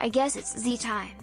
I guess it's Z time.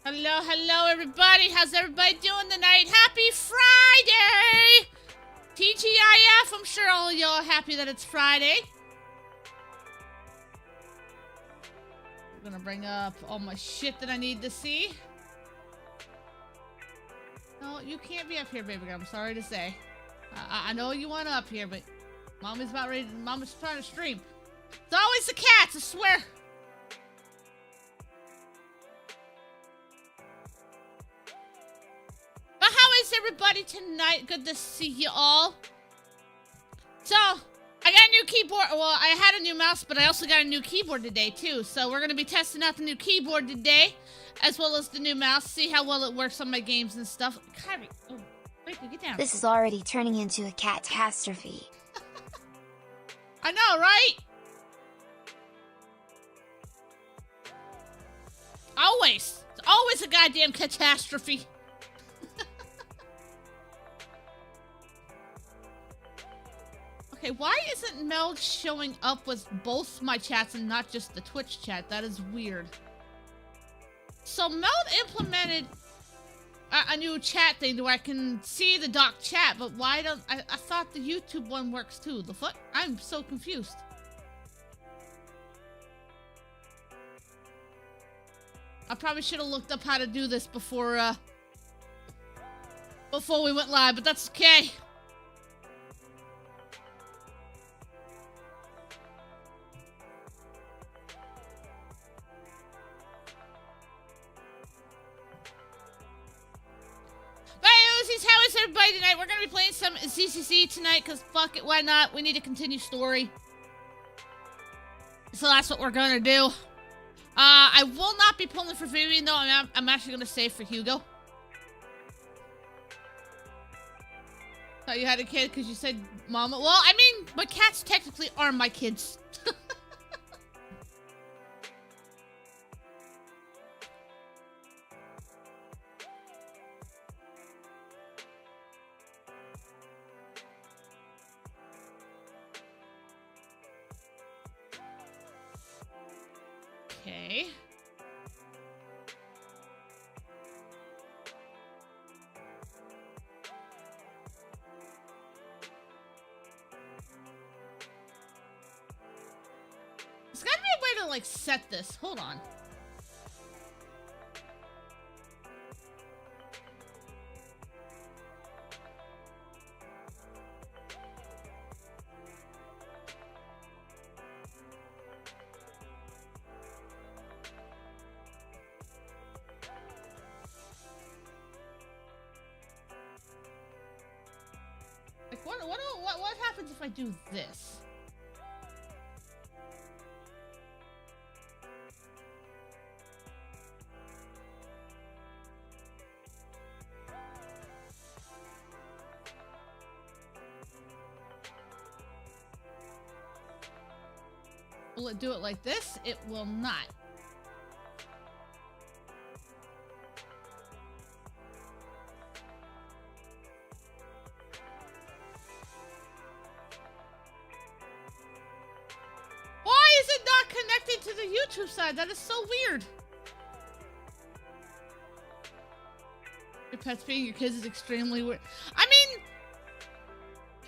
Hello, hello, everybody. How's everybody doing tonight? Happy Friday! TGIF, I'm sure all of y'all are happy that it's Friday. I'm gonna bring up all my shit that I need to see. No, you can't be up here, baby girl. I'm sorry to say. I know you want up here, but Mommy's about ready. Mama's trying to stream. It's always the cats, I swear. But how is everybody tonight? Good to see you all. So, I got a new keyboard. Well, I had a new mouse, but I also got a new keyboard today, too. So, we're going to be testing out the new keyboard today, as well as the new mouse. See how well it works on my games and stuff. Kyrie, oh, wait, get down. This is already turning into a catastrophe. I know, right? Always. It's always a goddamn catastrophe. Okay, why isn't Meld showing up with both my chats and not just the Twitch chat? That is weird. So Meld implemented a new chat thing where I can see the doc chat, but why don't I thought the YouTube one works too? The fuck? I'm so confused. I probably should have looked up how to do this before we went live, but that's okay. How is everybody tonight? We're going to be playing some CCC tonight, because fuck it, why not? We need to continue story. So that's what we're going to do. I will not be pulling for Vivian, though. I'm actually going to save for Hugo. Thought you had a kid because you said mama. Well, I mean, my cats technically are my kids. Okay. way to, like, set this. Hold on. Like, what happens if I do this? Will it do it like this? It will not. Why is it not connected to the YouTube side? That is so weird. Your pets being your kids is extremely weird. I mean,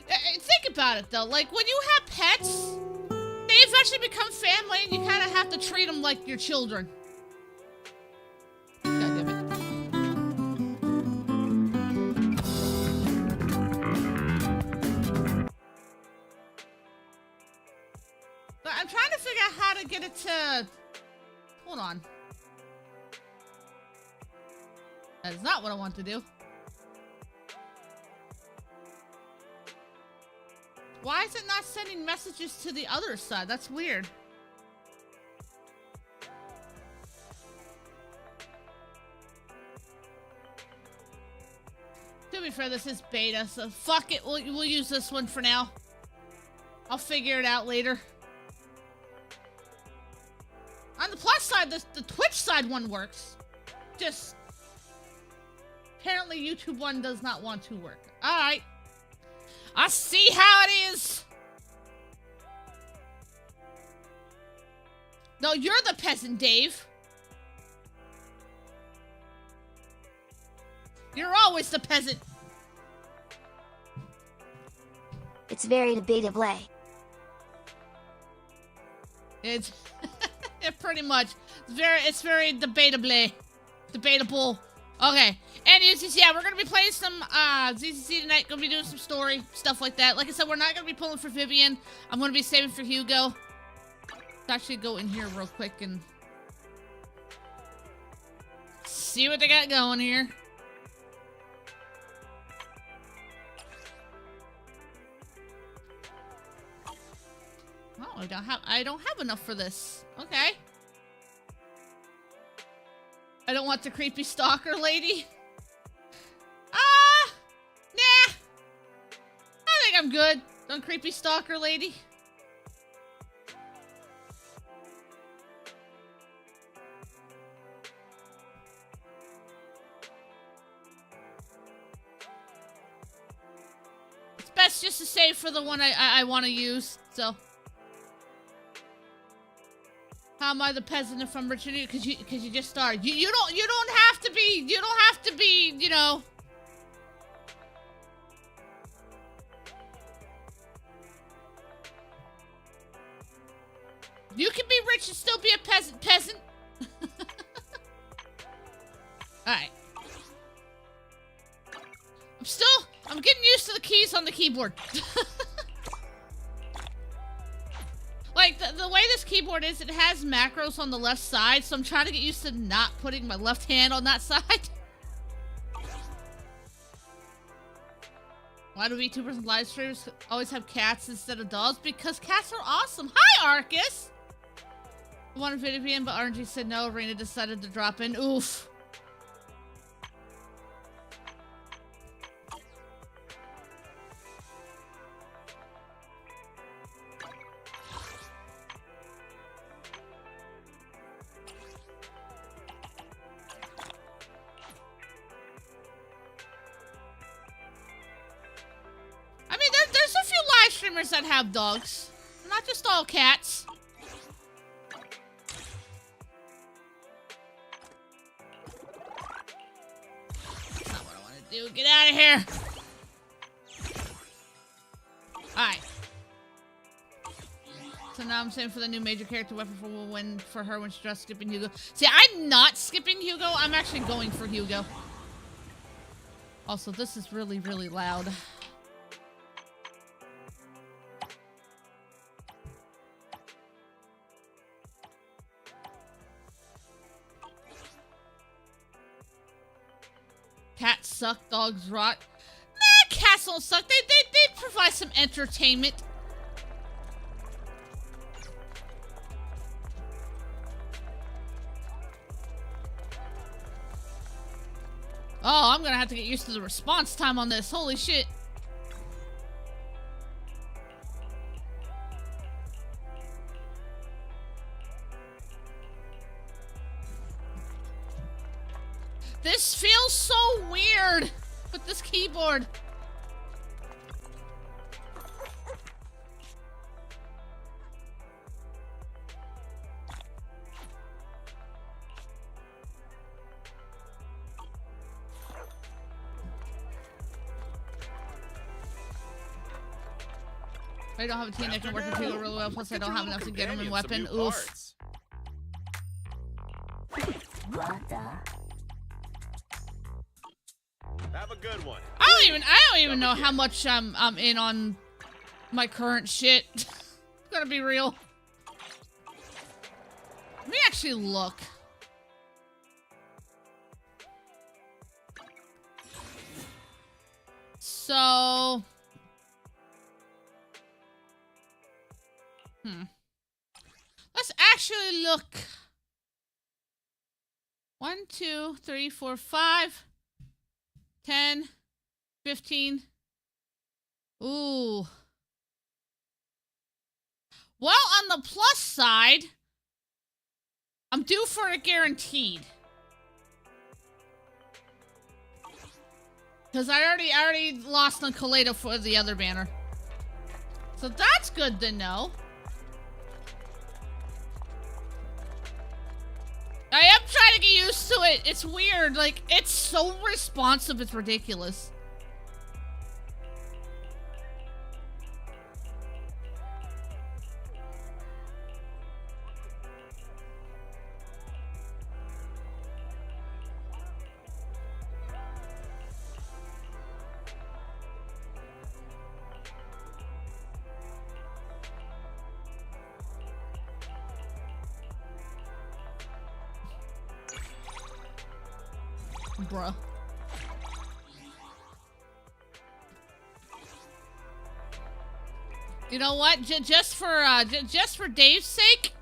think about it though. Like, when you have pets, they eventually become family and you kind of have to treat them like your children. God damn it. But I'm trying to figure out how to get it to... Hold on. That is not what I want to do. Why is it not sending messages to the other side? That's weird. To be fair, this is beta, so fuck it. We'll use this one for now. I'll figure it out later. On the plus side, the Twitch side one works. Just... apparently YouTube one does not want to work. Alright. I see how it is. No, you're the peasant, Dave. You're always the peasant. It's very debatable. It's yeah, pretty much. It's very debatable. Okay. Anyways, yeah, we're gonna be playing some ZCC tonight. Gonna be doing some story stuff like that. Like I said, we're not gonna be pulling for Vivian. I'm gonna be saving for Hugo. Let's actually go in here real quick and see what they got going here. Oh, I don't have enough for this. Okay. I don't want the creepy stalker lady. Nah. I think I'm good. Don't creepy stalker lady. It's best just to save for the one I want to use, so. How am I the peasant if I'm rich and you? Because you just started. You don't have to be, you know. You can be rich and still be a peasant. Alright. I'm getting used to the keys on the keyboard. Like, the way this keyboard is, it has macros on the left side, so I'm trying to get used to not putting my left hand on that side. Why do VTubers and live streamers always have cats instead of dogs? Because cats are awesome. Hi, Arcus! I wanted Vivian, but RNG said no. Raina decided to drop in. Oof. I mean, there's a few live streamers that have dogs. Not just all cats. Get out of here. Alright. So now I'm saying for the new major character weapon for her when she tries skipping Hugo. See, I'm not skipping Hugo. I'm actually going for Hugo. Also, this is really, really loud. Cats suck, dogs rot. Nah, cats don't suck. They provide some entertainment. Oh, I'm gonna have to get used to the response time on this. Holy shit. This feels so weird with this keyboard. I don't have a team that can work with people really well, plus I don't have enough to get them in weapon. Oof. Have a good one. I don't even know how much I'm in on my current shit. I'm gonna be real. Let me actually look. So let's actually look. 1, 2, 3, 4, 5, 10, 15. Ooh. Well, on the plus side, I'm due for a guaranteed. Because I already lost on Kaleda for the other banner. So that's good to know. I am trying to get used to it. It's weird. Like, it's so responsive, it's ridiculous. Bruh. You know what? Just for Dave's sake,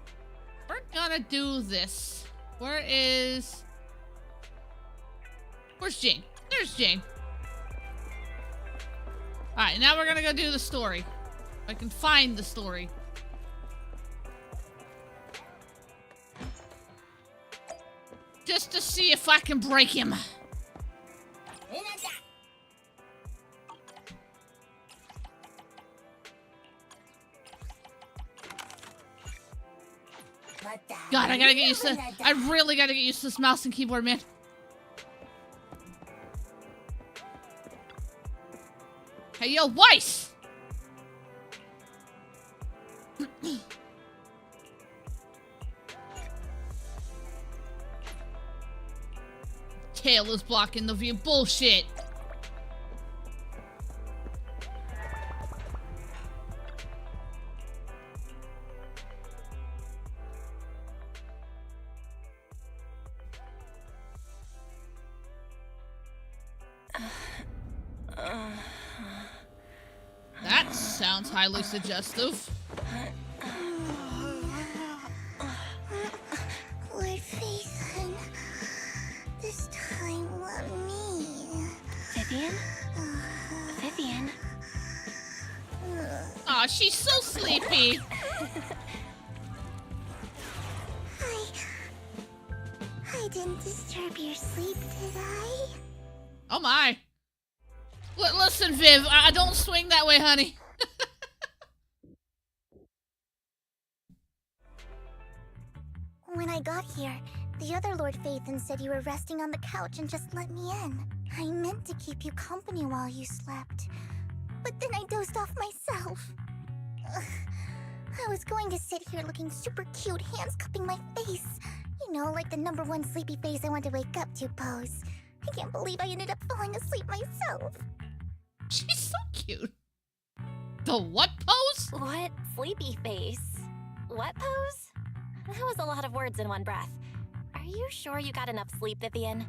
we're gonna do this. Where's Jane? There's Jane. Alright, now we're gonna go do the story. If I can find the story. Just to see if I can break him. God, I gotta get used to. I really gotta get used to this mouse and keyboard, man. Hey, yo, Weiss! Tail is blocking the view. Bullshit. That sounds highly suggestive. Lord Phaethon, this time let me. Vivian? Vivian? Aw, she's so sleepy. I didn't disturb your sleep, did I? Oh my. Listen, Viv, I don't swing that way, honey. When I got here, the other Lord Phaethon said you were resting on the couch and just let me in. I meant to keep you company while you slept, but then I dozed off myself. Ugh. I was going to sit here looking super cute, hands cupping my face. You know, like the #1 sleepy face I want to wake up to pose. I can't believe I ended up falling asleep myself. She's so cute. The what pose? What sleepy face? What pose? That was a lot of words in one breath. Are you sure you got enough sleep, Vivian?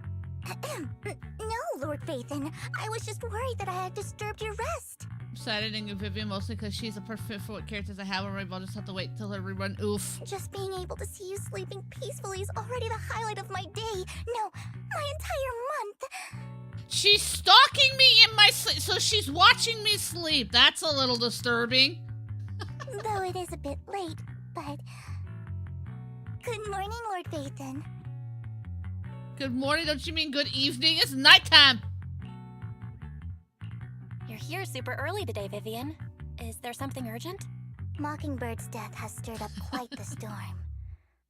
No, Lord Phaethon. I was just worried that I had disturbed your rest. I'm sad editing Vivian mostly because she's a perfect for what characters I have already. I'll just have to wait till her rerun. Oof. Just being able to see you sleeping peacefully is already the highlight of my day. No, my entire month. She's stalking me in my sleep, so she's watching me sleep. That's a little disturbing. Though it is a bit late, but... Good morning, Lord Phaethon. Good morning, don't you mean good evening? It's nighttime. You're here super early today, Vivian. Is there something urgent? Mockingbird's death has stirred up quite the storm.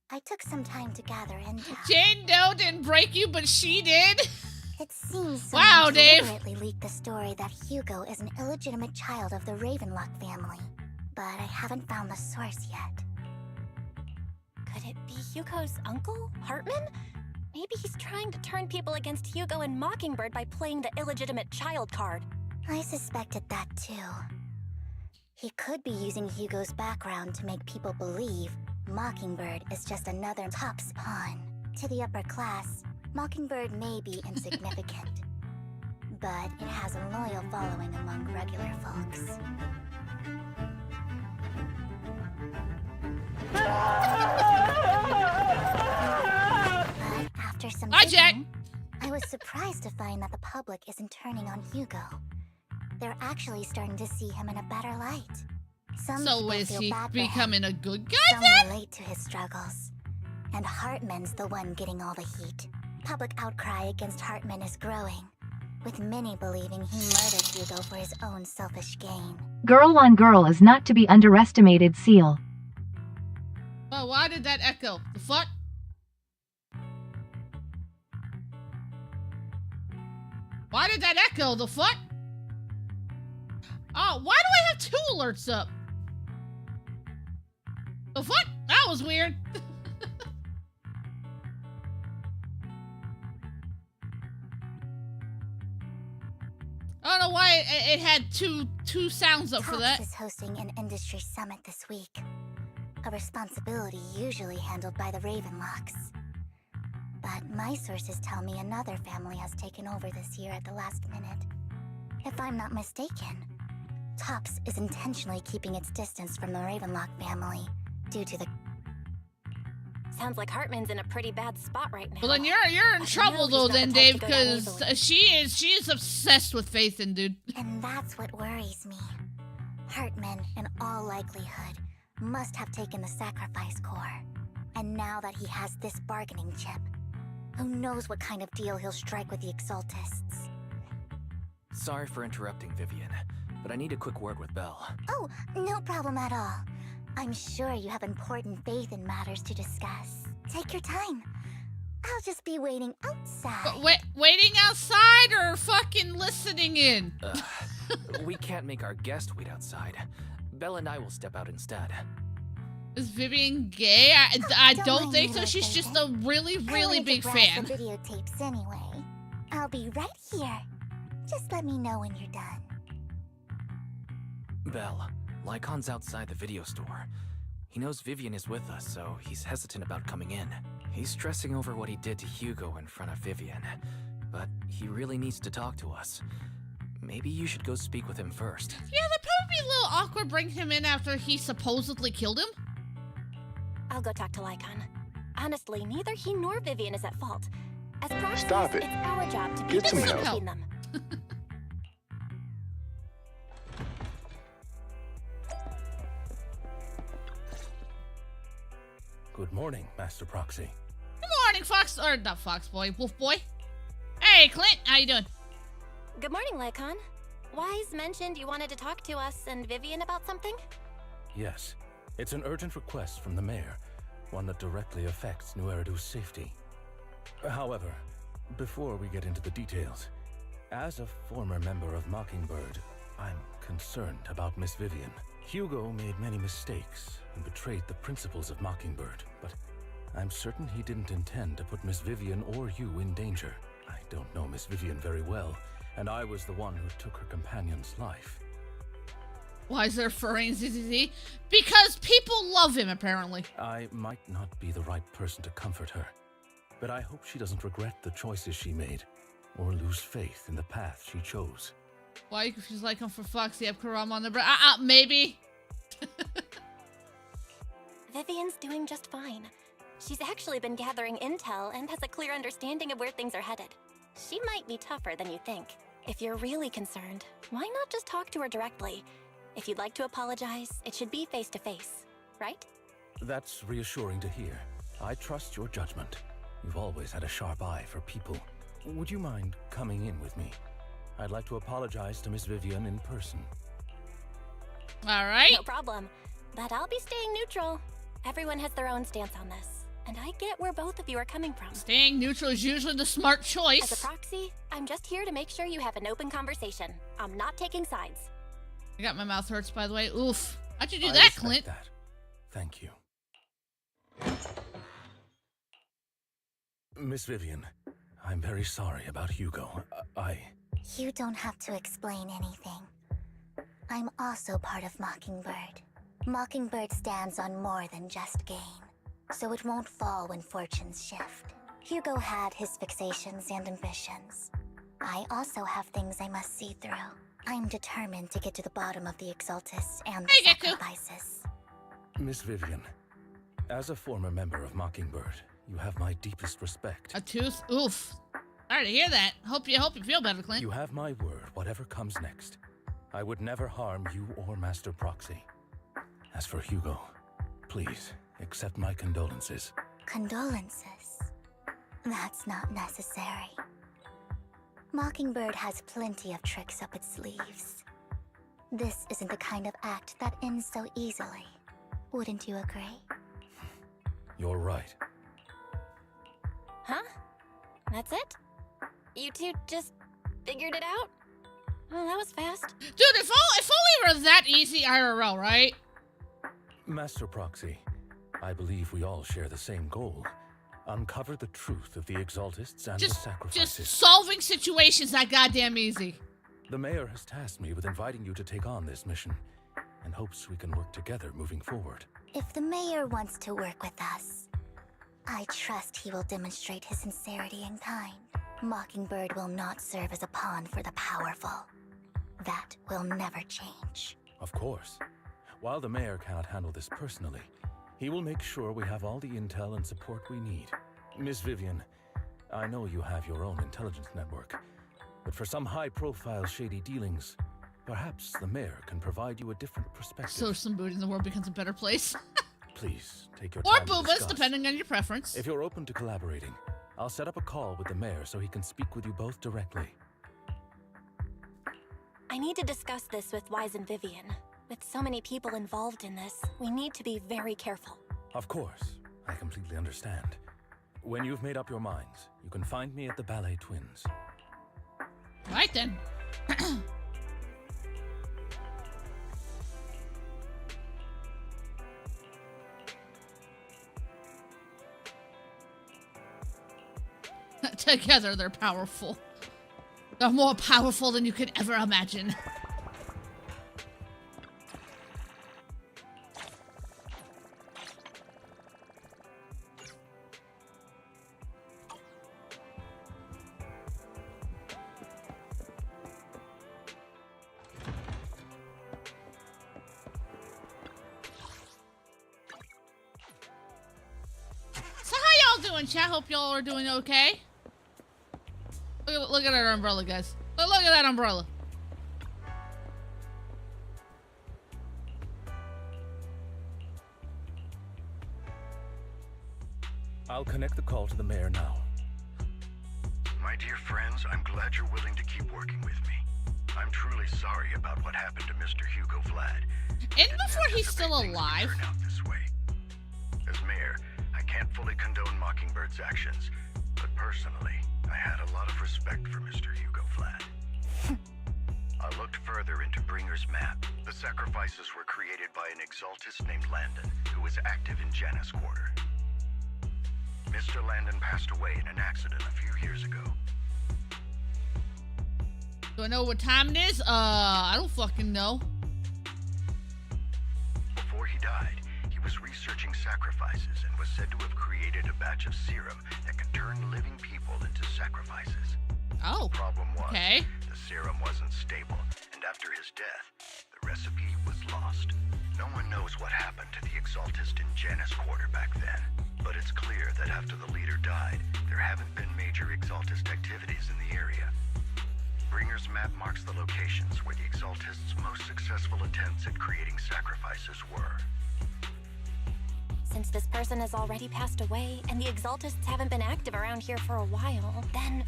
I took some time to gather intel. Jane Doe didn't break you, but she did. It seems Wow, someone Dave. deliberately leaked the story that Hugo is an illegitimate child of the Ravenlock family. But I haven't found the source yet. Could it be Hugo's uncle, Hartman? Maybe he's trying to turn people against Hugo and Mockingbird by playing the illegitimate child card. I suspected that too. He could be using Hugo's background to make people believe Mockingbird is just another Top's pawn. To the upper class, Mockingbird may be insignificant, but it has a loyal following among regular folks. But after some Hi, Jack. digging, I was surprised to find that the public isn't turning on Hugo. They're actually starting to see him in a better light. Some So people is feel he bad for him. becoming a good guy Some then? relate to his struggles. And Hartman's the one getting all the heat. Public outcry against Hartman is growing, with many believing he murdered Hugo for his own selfish gain. Girl on girl is not to be underestimated, Ciel. Oh, why did that echo? The fuck? Why did that echo? The fuck? Oh, why do I have 2 alerts up? The fuck? That was weird. I don't know why it had two sounds up for that. Tops is hosting an industry summit this week, a responsibility usually handled by the Ravenlocks. But my sources tell me another family has taken over this year at the last minute. If I'm not mistaken, Tops is intentionally keeping its distance from the Ravenlock family due to the... Sounds like Hartman's in a pretty bad spot right now. Well, then you're in I trouble know though, he's not then, the type Dave, to go down because easily. she is obsessed with Phaethon, dude. And that's what worries me. Hartman, in all likelihood, must have taken the sacrifice core. And now that he has this bargaining chip, who knows what kind of deal he'll strike with the Exaltists. Sorry for interrupting, Vivian, but I need a quick word with Belle. Oh, no problem at all. I'm sure you have important Phaethon matters to discuss. Take your time. I'll just be waiting outside. But waiting outside or fucking listening in? We can't make our guest wait outside. Belle and I will step out instead. Is Vivian gay? I Don't don't mind think me, so. Lord She's just Phaethon. a really, I really wanted to big browse fan. the videotapes anyway. I'll be right here. Just let me know when you're done. Belle, Lycon's outside the video store. He knows Vivian is with us, so he's hesitant about coming in. He's stressing over what he did to Hugo in front of Vivian, but he really needs to talk to us. Maybe you should go speak with him first. Yeah, that'd probably be a little awkward bringing him in after he supposedly killed him. I'll go talk to Lycon. Honestly, neither he nor Vivian is at fault. As proxies, Stop it. it's our job to be Get the some bridge help. between them. Good morning, Master Proxy. Good morning, Fox, or not Fox Boy, Wolf Boy. Hey, Clint, how you doing? Good morning, Lycon. Wise mentioned you wanted to talk to us and Vivian about something? Yes, it's an urgent request from the mayor, one that directly affects New Eridu's safety. However, before we get into the details, as a former member of Mockingbird, I'm concerned about Miss Vivian. Hugo made many mistakes and betrayed the principles of Mockingbird, but I'm certain he didn't intend to put Miss Vivian or you in danger. I don't know Miss Vivian very well, and I was the one who took her companion's life. Why is there furry in ZZZ? Because people love him, apparently. I might not be the right person to comfort her, but I hope she doesn't regret the choices she made, or lose faith in the path she chose. Why? Because she's like, for Foxy, have Kurama on the breast. Maybe. Vivian's doing just fine. She's actually been gathering intel and has a clear understanding of where things are headed. She might be tougher than you think. If you're really concerned, why not just talk to her directly? If you'd like to apologize, it should be face to face, right? That's reassuring to hear. I trust your judgment. You've always had a sharp eye for people. Would you mind coming in with me? I'd like to apologize to Miss Vivian in person. All right. No problem. But I'll be staying neutral. Everyone has their own stance on this, and I get where both of you are coming from. Staying neutral is usually the smart choice. As a proxy, I'm just here to make sure you have an open conversation. I'm not taking sides. I got my mouth hurts, by the way. Oof. How'd you do I that, respect Clint? that. Thank you. Miss Vivian, I'm very sorry about Hugo. You don't have to explain anything. I'm also part of Mockingbird. Mockingbird stands on more than just gain, so it won't fall when fortunes shift. Hugo had his fixations and ambitions. I also have things I must see through. I'm determined to get to the bottom of the Exaltus and the Hey, Geku. sacrifices. Miss Vivian, as a former member of Mockingbird, you have my deepest respect. A tooth? Oof. Sorry to hear that. Hope you feel better, Clint. You have my word, whatever comes next. I would never harm you or Master Proxy. As for Hugo, please accept my condolences. Condolences? That's not necessary. Mockingbird has plenty of tricks up its sleeves. This isn't the kind of act that ends so easily. Wouldn't you agree? You're right. Huh? That's it? You two just figured it out? Oh, that was fast. Dude, if only it were that easy IRL, right? Master Proxy, I believe we all share the same goal. Uncover the truth of the Exaltists and the sacrifices. Just solving situations that goddamn easy. The mayor has tasked me with inviting you to take on this mission, and hopes we can work together moving forward. If the mayor wants to work with us, I trust he will demonstrate his sincerity in kind. Mockingbird will not serve as a pawn for the powerful. That will never change. Of course. While the mayor cannot handle this personally, he will make sure we have all the intel and support we need. Miss Vivian, I know you have your own intelligence network, but for some high-profile shady dealings, perhaps the mayor can provide you a different perspective. So some booty in the world becomes a better place. Please, take your Or time to boobas, discuss. depending on your preference. If you're open to collaborating, I'll set up a call with the mayor so he can speak with you both directly. I need to discuss this with Wise and Vivian. With so many people involved in this, we need to be very careful. Of course, I completely understand. When you've made up your minds, you can find me at the Ballet Twins. Right then. Together, they're powerful. They're more powerful than you could ever imagine. So how y'all doing, chat? Hope y'all are doing okay. Look at our umbrella, guys. Look at that umbrella. I'll connect the call to the mayor now. My dear friends, I'm glad you're willing to keep working with me. I'm truly sorry about what happened to Mr. Hugo Vlad. And before he's still alive. Turn out this way. As mayor, I can't fully condone Mockingbird's actions, but personally, I had a lot of respect for Mr. Hugo Vlad. I looked further into Bringer's map. The sacrifices were created by an exaltist named Landon, who was active in Janus Quarter. Mr. Landon passed away in an accident a few years ago. Do I know what time it is? I don't fucking know. Before he died, he was researching sacrifices and was said to have created a batch of serum that could turn living people into sacrifices. Oh, The problem was, okay. the serum wasn't stable, and after his death, the recipe was lost. No one knows what happened to the exaltist in Janus Quarter back then, but it's clear that after the leader died, there haven't been major exaltist activities in the area. Bringer's map marks the locations where the exaltists' most successful attempts at creating sacrifices were. Since this person has already passed away, and the exaltists haven't been active around here for a while, then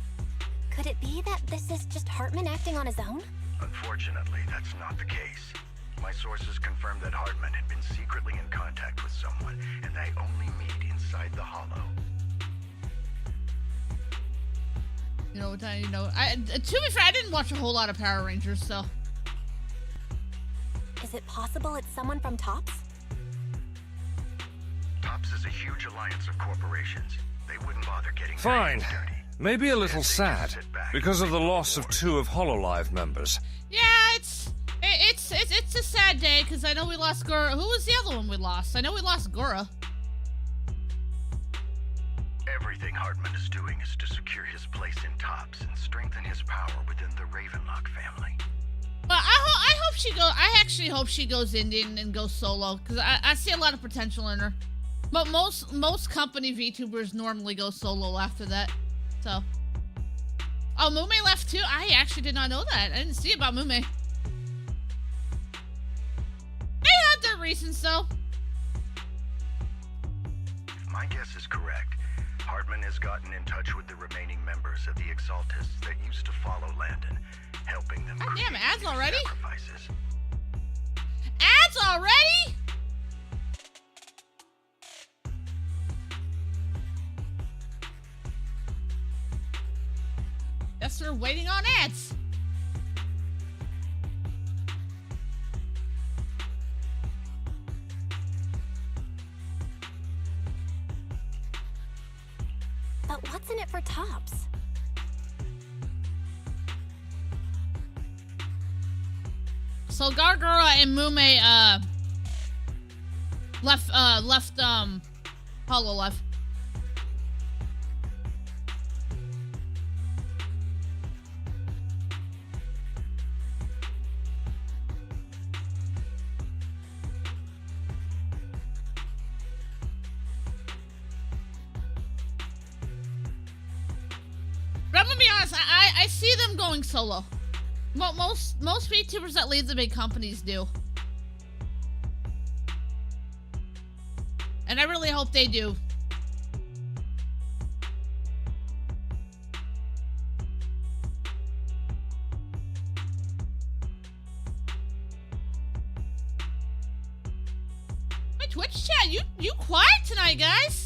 could it be that this is just Hartman acting on his own? Unfortunately, that's not the case. My sources confirmed that Hartman had been secretly in contact with someone, and they only meet inside the Hollow. You know, to be fair, I didn't watch a whole lot of Power Rangers, so. Is it possible it's someone from TOPS? TOPS is a huge alliance of corporations. They wouldn't bother getting Fine. their hands dirty. Maybe a little They just sad, sit back because of and the wait loss for of orders. 2 of Hololive members. Yeah, it's a sad day, because I know we lost Gura. Who was the other one we lost? I know we lost Gura. Everything Hartman is doing is to secure his place in TOPS and strengthen his power within the Ravenlock family. But I actually hope she goes Indian and goes solo, because I see a lot of potential in her. But most company VTubers normally go solo after that. So. Oh, Mume left too? I actually did not know that. I didn't see about Mume. They had their reasons, though. If my guess is correct, Hartman has gotten in touch with the remaining members of the Exaltists that used to follow Landon, helping them God create damn, ads new already? sacrifices. Ads already? Guess we're waiting on ads. But what's in it for TOPS? So Gargura and Mume left Hololive. But I'm gonna be honest, I see them going solo. Most VTubers that leave the big companies do. And I really hope they do. My Twitch chat, you quiet tonight, guys?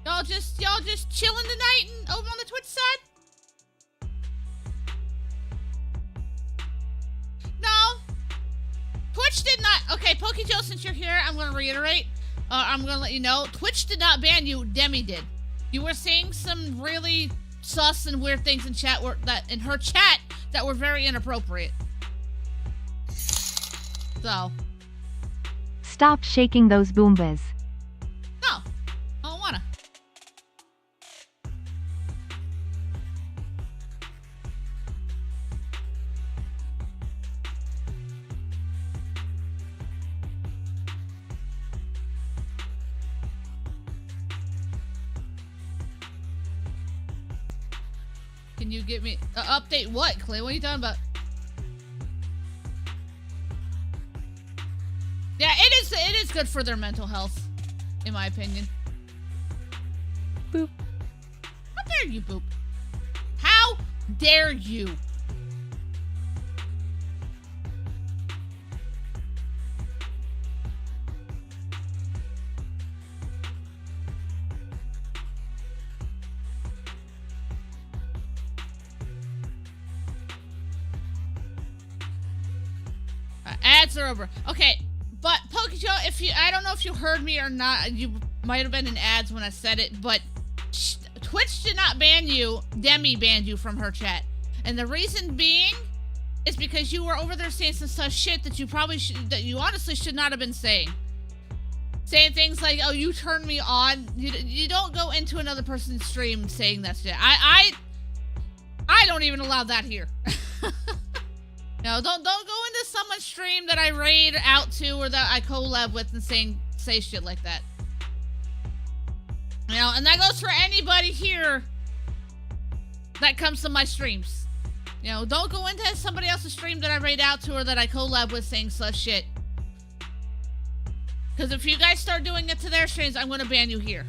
Y'all just chilling tonight and over on the Twitch side? No. Twitch did not. Okay, Pokejoe, since you're here, I'm going to reiterate. I'm going to let you know. Twitch did not ban you. Demi did. You were saying some really sus and weird things in chat in her chat that were very inappropriate. So. Stop shaking those Boombas. No. I don't want to. Can you get me update what, Clay? What are you talking about? Yeah, it is good for their mental health, in my opinion. Boop. How dare you, Boop? How dare you? ads are over. Okay, but Pokejoe, I don't know if you heard me or not. You might have been in ads when I said it, but Twitch did not ban you. Demi banned you from her chat. And the reason being is because you were over there saying some such shit that you honestly should not have been saying. Saying things like, oh, you turned me on. You don't go into another person's stream saying that shit. I don't even allow that here. No, don't go into someone's stream that I raid out to or that I collab with and say shit like that. You know, and that goes for anybody here that comes to my streams. You know, don't go into somebody else's stream that I raid out to or that I collab with saying such shit. Because if you guys start doing it to their streams, I'm going to ban you here.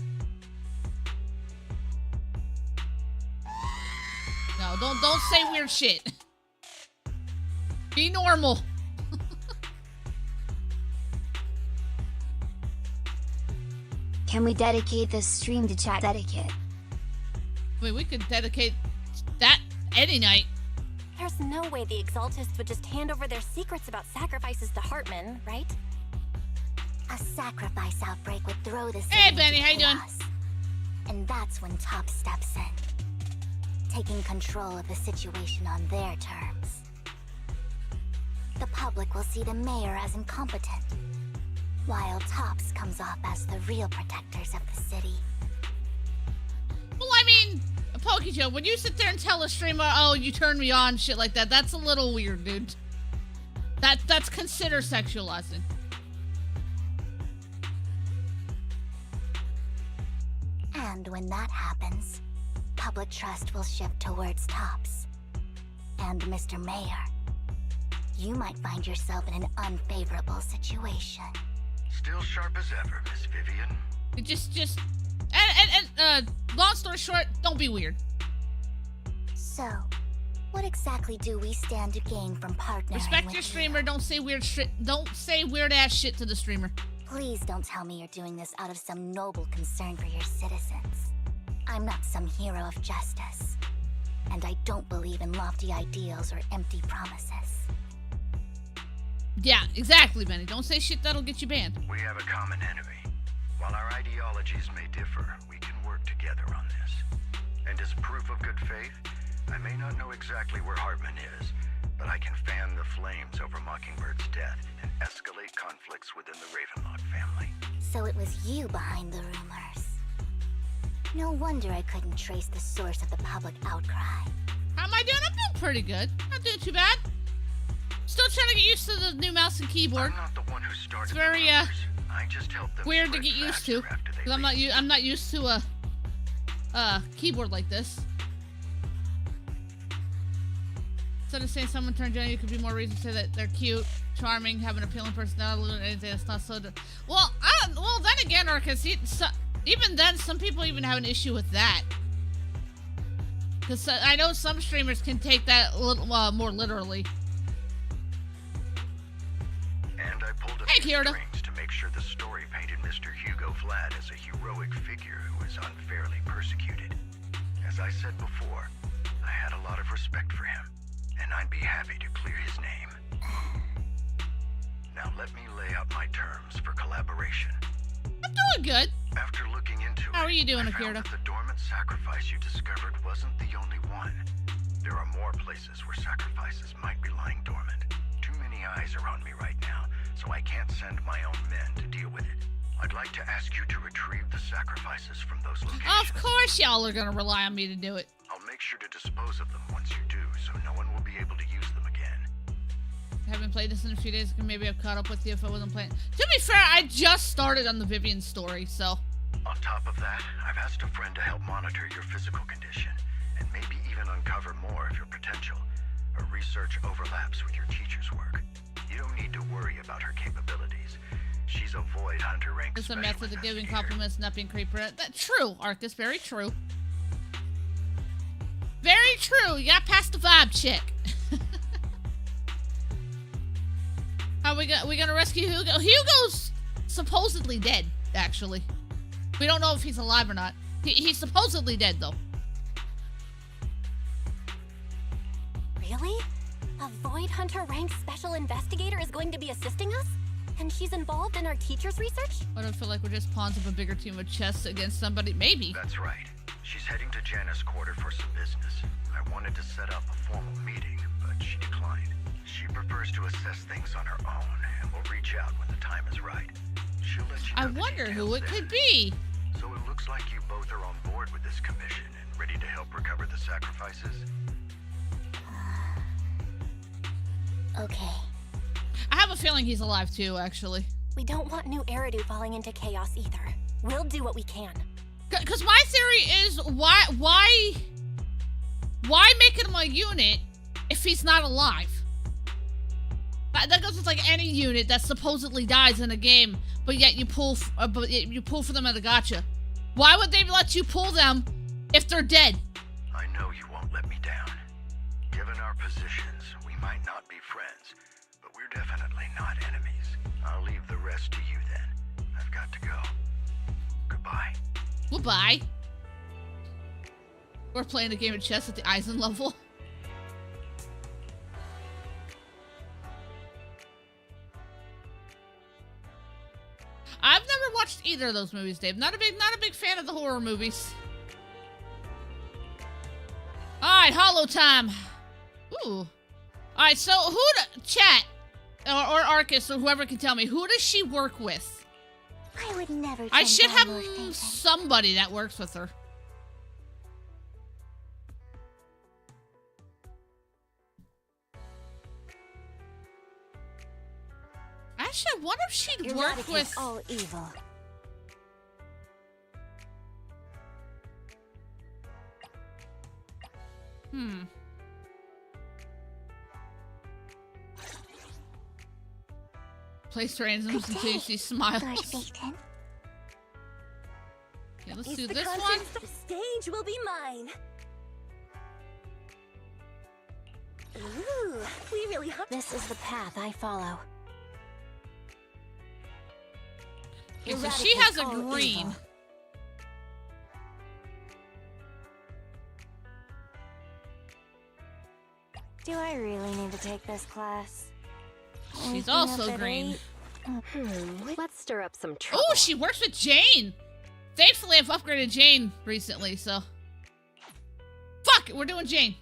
No, don't say weird shit. Be normal. Can we dedicate this stream to chat etiquette? I mean, we could dedicate that any night. There's no way the Exaltists would just hand over their secrets about sacrifices to Hartman, right? A sacrifice outbreak would throw the city Hey, into Benny, how you doing? chaos. And that's when Top steps in, taking control of the situation on their terms. The public will see the mayor as incompetent, while Tops comes off as the real protectors of the city. Well, I mean, Pokejoe, when you sit there and tell a streamer, oh, you turned me on, shit like that, that's a little weird, dude. That's considered sexualizing. And when that happens, public trust will shift towards Tops. And Mr. Mayor, you might find yourself in an unfavorable situation. Still sharp as ever, Miss Vivian. Long story short, don't be weird. So, what exactly do we stand to gain from partnering Respect with your you? streamer. Don't say weird ass shit to the streamer. Please don't tell me you're doing this out of some noble concern for your citizens. I'm not some hero of justice, and I don't believe in lofty ideals or empty promises. Yeah, exactly, Benny. Don't say shit that'll get you banned. We have a common enemy. While our ideologies may differ, we can work together on this. And as proof of good faith, I may not know exactly where Hartman is, but I can fan the flames over Mockingbird's death and escalate conflicts within the Ravenlock family. So it was you behind the rumors. No wonder I couldn't trace the source of the public outcry. How am I doing? I'm doing pretty good. Not doing too bad. Still trying to get used to the new mouse and keyboard. I'm not the one who started It's very, the rumors. I just helped them weird to spread get used faster to. after they Because I'm not used to a keyboard like this. Instead of saying someone turned you on, you could be more reason to say that they're cute, charming, have an appealing personality, anything that's not so. Well, then again, Arcus, even then, some people even have an issue with that. Because I know some streamers can take that a little more literally. And I pulled a Hey, few Kyoto. strings to make sure the story painted Mr. Hugo Vlad as a heroic figure who was unfairly persecuted. As I said before, I had a lot of respect for him, and I'd be happy to clear his name. Now let me lay out my terms for collaboration. I'm doing good. After looking into it, How are you doing, I found Akira? that the dormant sacrifice you discovered wasn't the only one. There are more places where sacrifices might be lying dormant. Too many eyes are on me right now, so I can't send my own men to deal with it. I'd like to ask you to retrieve the sacrifices from those locations. Of course y'all are gonna rely on me to do it. I'll make sure to dispose of them once you do, so no one will be able to use them again. I haven't played this in a few days. Maybe I've caught up with you if I wasn't playing. To be fair, I just started on the Vivian story, so. On top of that, I've asked a friend to help monitor your physical condition, and maybe even uncover more of your potential. Her research overlaps with your teacher's work. You don't need to worry about her capabilities. She's a Void Hunter rank It's a special method of giving investigator. compliments, not being creeper. That's true, Arcus. Very true. Very true. You got past the vibe check. How we gonna rescue Hugo? Hugo's supposedly dead, actually. We don't know if he's alive or not. He's supposedly dead, though. Really? A Void Hunter ranked special investigator is going to be assisting us? And she's involved in our teacher's research? I don't feel like we're just pawns of a bigger team of chess against somebody. Maybe. That's right. She's heading to Janus Quarter for some business. I wanted to set up a formal meeting, but she declined. She prefers to assess things on her own, and will reach out when the time is right. She'll let you know I the wonder who details it then. could be. So it looks like you both are on board with this commission and ready to help recover the sacrifices? Okay. I have a feeling he's alive too, actually. We don't want new Eridu falling into chaos either. We'll do what we can. Because my theory is, why make him a unit if he's not alive? That goes with like any unit that supposedly dies in a game, but yet you pull for them at a gacha. Why would they let you pull them if they're dead? I know you won't let me down. Given our positions, we might not be friends, but we're definitely not enemies. I'll leave the rest to you then. I've got to go. Goodbye. Goodbye. We're playing a game of chess at the Eisen level. I've never watched either of those movies, Dave. Not a big fan of the horror movies. Alright, Hollow time. Ooh. Alright, so chat, or Arcus, or whoever can tell me, who does she work with? I would never. I turn should down have your favor. somebody that works with her. Actually, I wonder if she'd work Eradicate with... all evil. Place randoms until you see smiles. Lord Satan. Okay, let's do this one. The stage will be mine. Ooh, we really hope. This is the path I follow. Okay, so she has a Eradicate all green. evil. Do I really need to take this class? She's Waking also up at green. 8? Let's stir up some trouble. Oh, she works with Jane. Thankfully, I've upgraded Jane recently, so... Fuck it, we're doing Jane.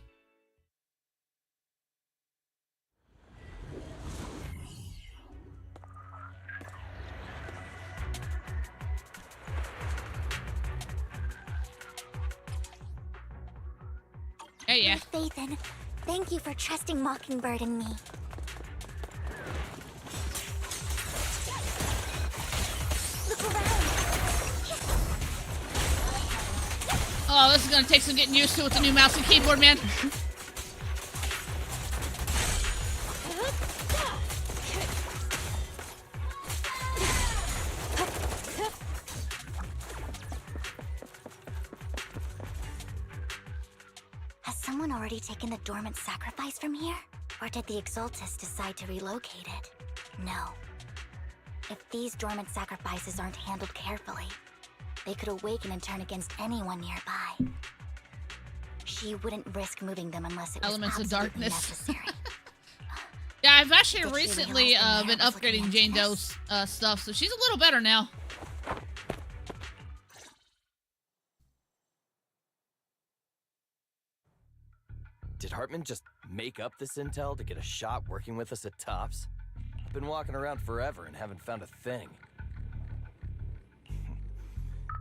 Hey, yeah. Nathan, thank you for trusting Mockingbird and me. Look around. Oh, this is gonna take some getting used to with the new mouse and keyboard, man. Has someone already taken the dormant sacrifice from here? Or did the Exaltus decide to relocate it? No. If these dormant sacrifices aren't handled carefully, they could awaken and turn against anyone nearby. She wouldn't risk moving them unless it was Elements of absolutely darkness. necessary. Yeah, I've actually Did she recently realize the been mayor was looking upgrading into Jane this? Doe's stuff, so she's a little better now. Did Hartman just make up this intel to get a shot working with us at Tops? I've been walking around forever and haven't found a thing.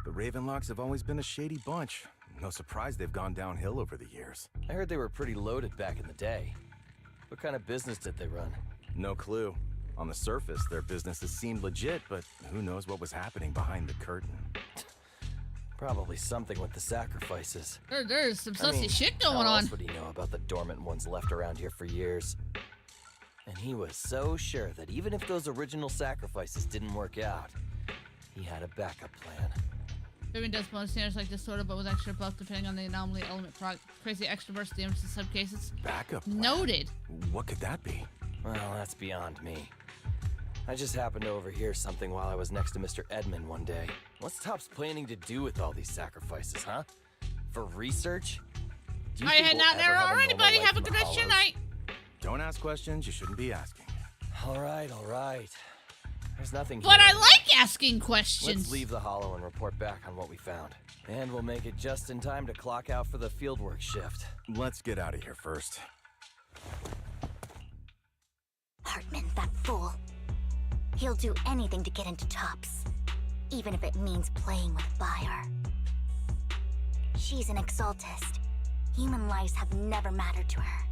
The Ravenlocks have always been a shady bunch. No surprise they've gone downhill over the years. I heard they were pretty loaded back in the day. What kind of business did they run? No clue. On the surface, their businesses seemed legit, but who knows what was happening behind the curtain. Probably something with the sacrifices. There's some I sussy mean, shit going how on. else would he know about the dormant ones left around here for years? And he was so sure that even if those original sacrifices didn't work out, he had a backup plan. Vivian does bonus damage like this sort of, but with extra buff depending on the anomaly element crazy extra burst damage in some cases. Backup plan? Noted. What could that be? Well, that's beyond me. I just happened to overhear something while I was next to Mr. Edmund one day. What's Topps planning to do with all these sacrifices, huh? For research? Do you Alright, think heading we'll out there ever have a already, normal buddy. life Have a in the good rest of your Hollows? night. Don't ask questions you shouldn't be asking. All right. There's nothing But here. I like asking questions. Let's leave the hollow and report back on what we found. And we'll make it just in time to clock out for the fieldwork shift. Let's get out of here first. Hartman, that fool. He'll do anything to get into Tops, even if it means playing with fire. She's an exaltist. Human lives have never mattered to her.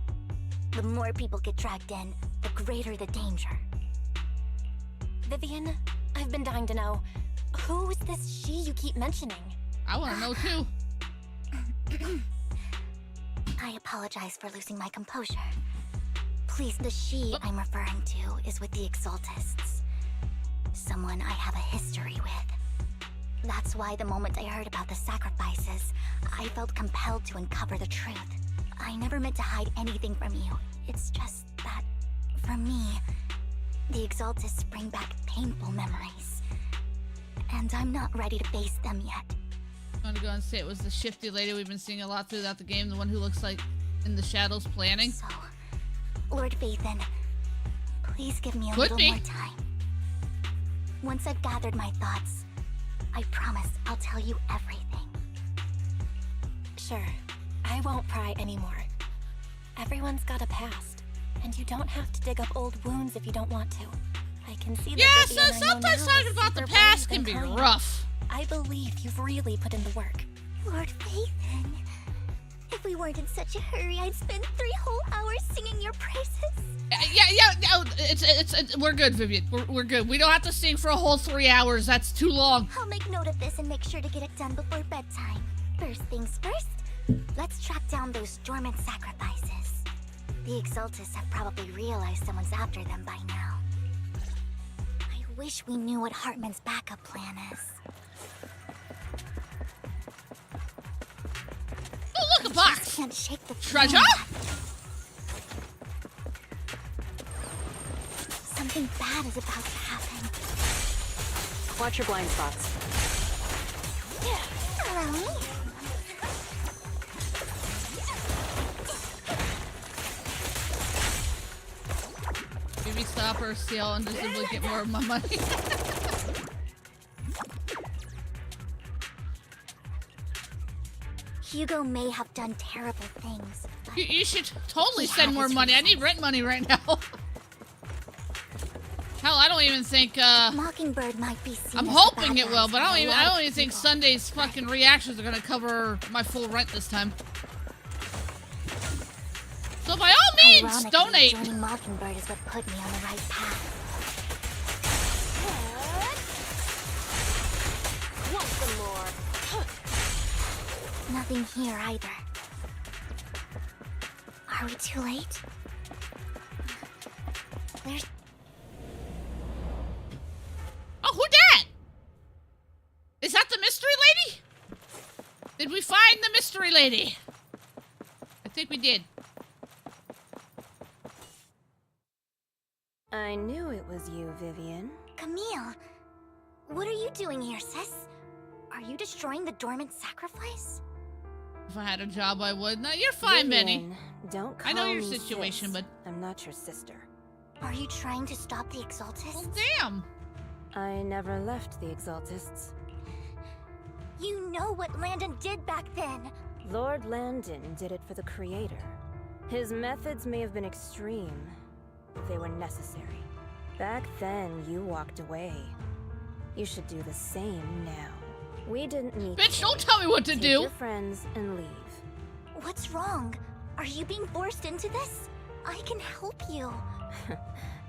The more people get dragged in, the greater the danger. Vivian, I've been dying to know. Who's this she you keep mentioning? I want to know too. I apologize for losing my composure. Please, the she I'm referring to is with the exaltists. Someone I have a history with. That's why the moment I heard about the sacrifices, I felt compelled to uncover the truth. I never meant to hide anything from you. It's just that, for me, the exaltists bring back painful memories. And I'm not ready to face them yet. I'm gonna go and say it was the shifty lady we've been seeing a lot throughout the game, the one who looks like in the shadows planning. So, Lord Vathan, please give me a Could little be. more time. Once I've gathered my thoughts, I promise I'll tell you everything. Sure, I won't pry anymore. Everyone's got a past, and you don't have to dig up old wounds if you don't want to. I can see that. Yeah, Vivian so I know sometimes now talking is about the super past brave can and be kind. rough. I believe you've really put in the work. Lord Vathan, if we weren't in such a hurry, I'd spend 3 whole hours singing your praises. Yeah, it's we're good, Vivian. We're good. We don't have to sing for a whole 3 hours. That's too long. I'll make note of this and make sure to get it done before bedtime. First things first, let's track down those dormant sacrifices. The exaltists have probably realized someone's after them by now. I wish we knew what Hartman's backup plan is. Oh, look, a box. Can't shake the Treasure? Something bad is about to happen. Watch your blind spots. Follow me. Maybe stop her, Ciel, and just simply get more of my money. Hugo may have done terrible things, but You should totally He send had more his money. I need rent money right now. Hell, I don't even think, Mockingbird might be seen I'm as the hoping bad it will, guys but I by a don't lot of even think people. Sunday's fucking reactions are gonna cover my full rent this time. So by all means, Ironically, donate. joining Mockingbird is what put me on the right path. Want some more? Nothing here either. Are we too late? There's Oh, who dat? Is that the mystery lady? Did we find the mystery lady? I think we did. I knew it was you, Vivian. Camille. What are you doing here, sis? Are you destroying the dormant sacrifice? If I had a job, I would. No, you're fine, Benny. Vivian, don't call I know your me situation, sis. but I'm not your sister. Are you trying to stop the exaltists? well, damn. I never left the exaltists. You know what Landon did back then. Lord Landon did it for the Creator. His methods may have been extreme, but they were necessary. Back then, you walked away. You should do the same now. We didn't need Bitch, to. don't tell me what to Take do. your friends and leave. What's wrong? Are you being forced into this? I can help you.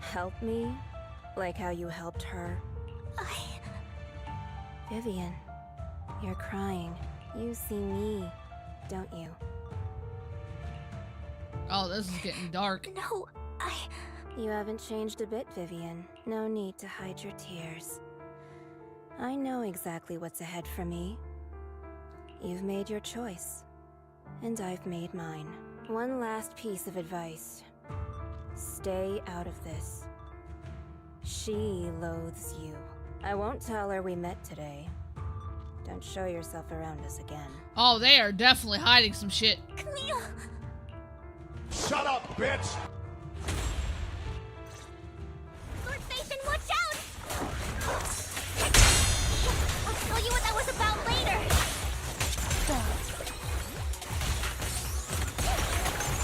Help me? Like how you helped her? Vivian, you're crying. You see me, don't you? Oh, this is getting dark. No, You haven't changed a bit, Vivian. No need to hide your tears. I know exactly what's ahead for me. You've made your choice, and I've made mine. One last piece of advice. Stay out of this. She loathes you. I won't tell her we met today. Don't show yourself around us again. Oh, they are definitely hiding some shit. Camille! Shut up, bitch! I'll tell you what that was about later.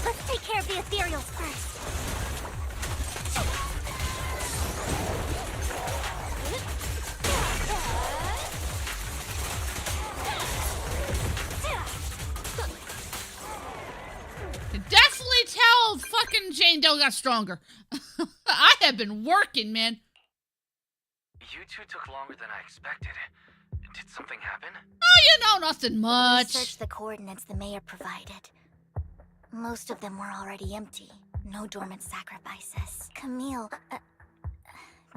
Let's take care of the ethereals first. Definitely tell fucking Jane Doe got stronger. I have been working, man. You two took longer than I expected. Did something happen? Oh, you know, nothing much. We searched the coordinates the mayor provided. Most of them were already empty. No dormant sacrifices. Camille,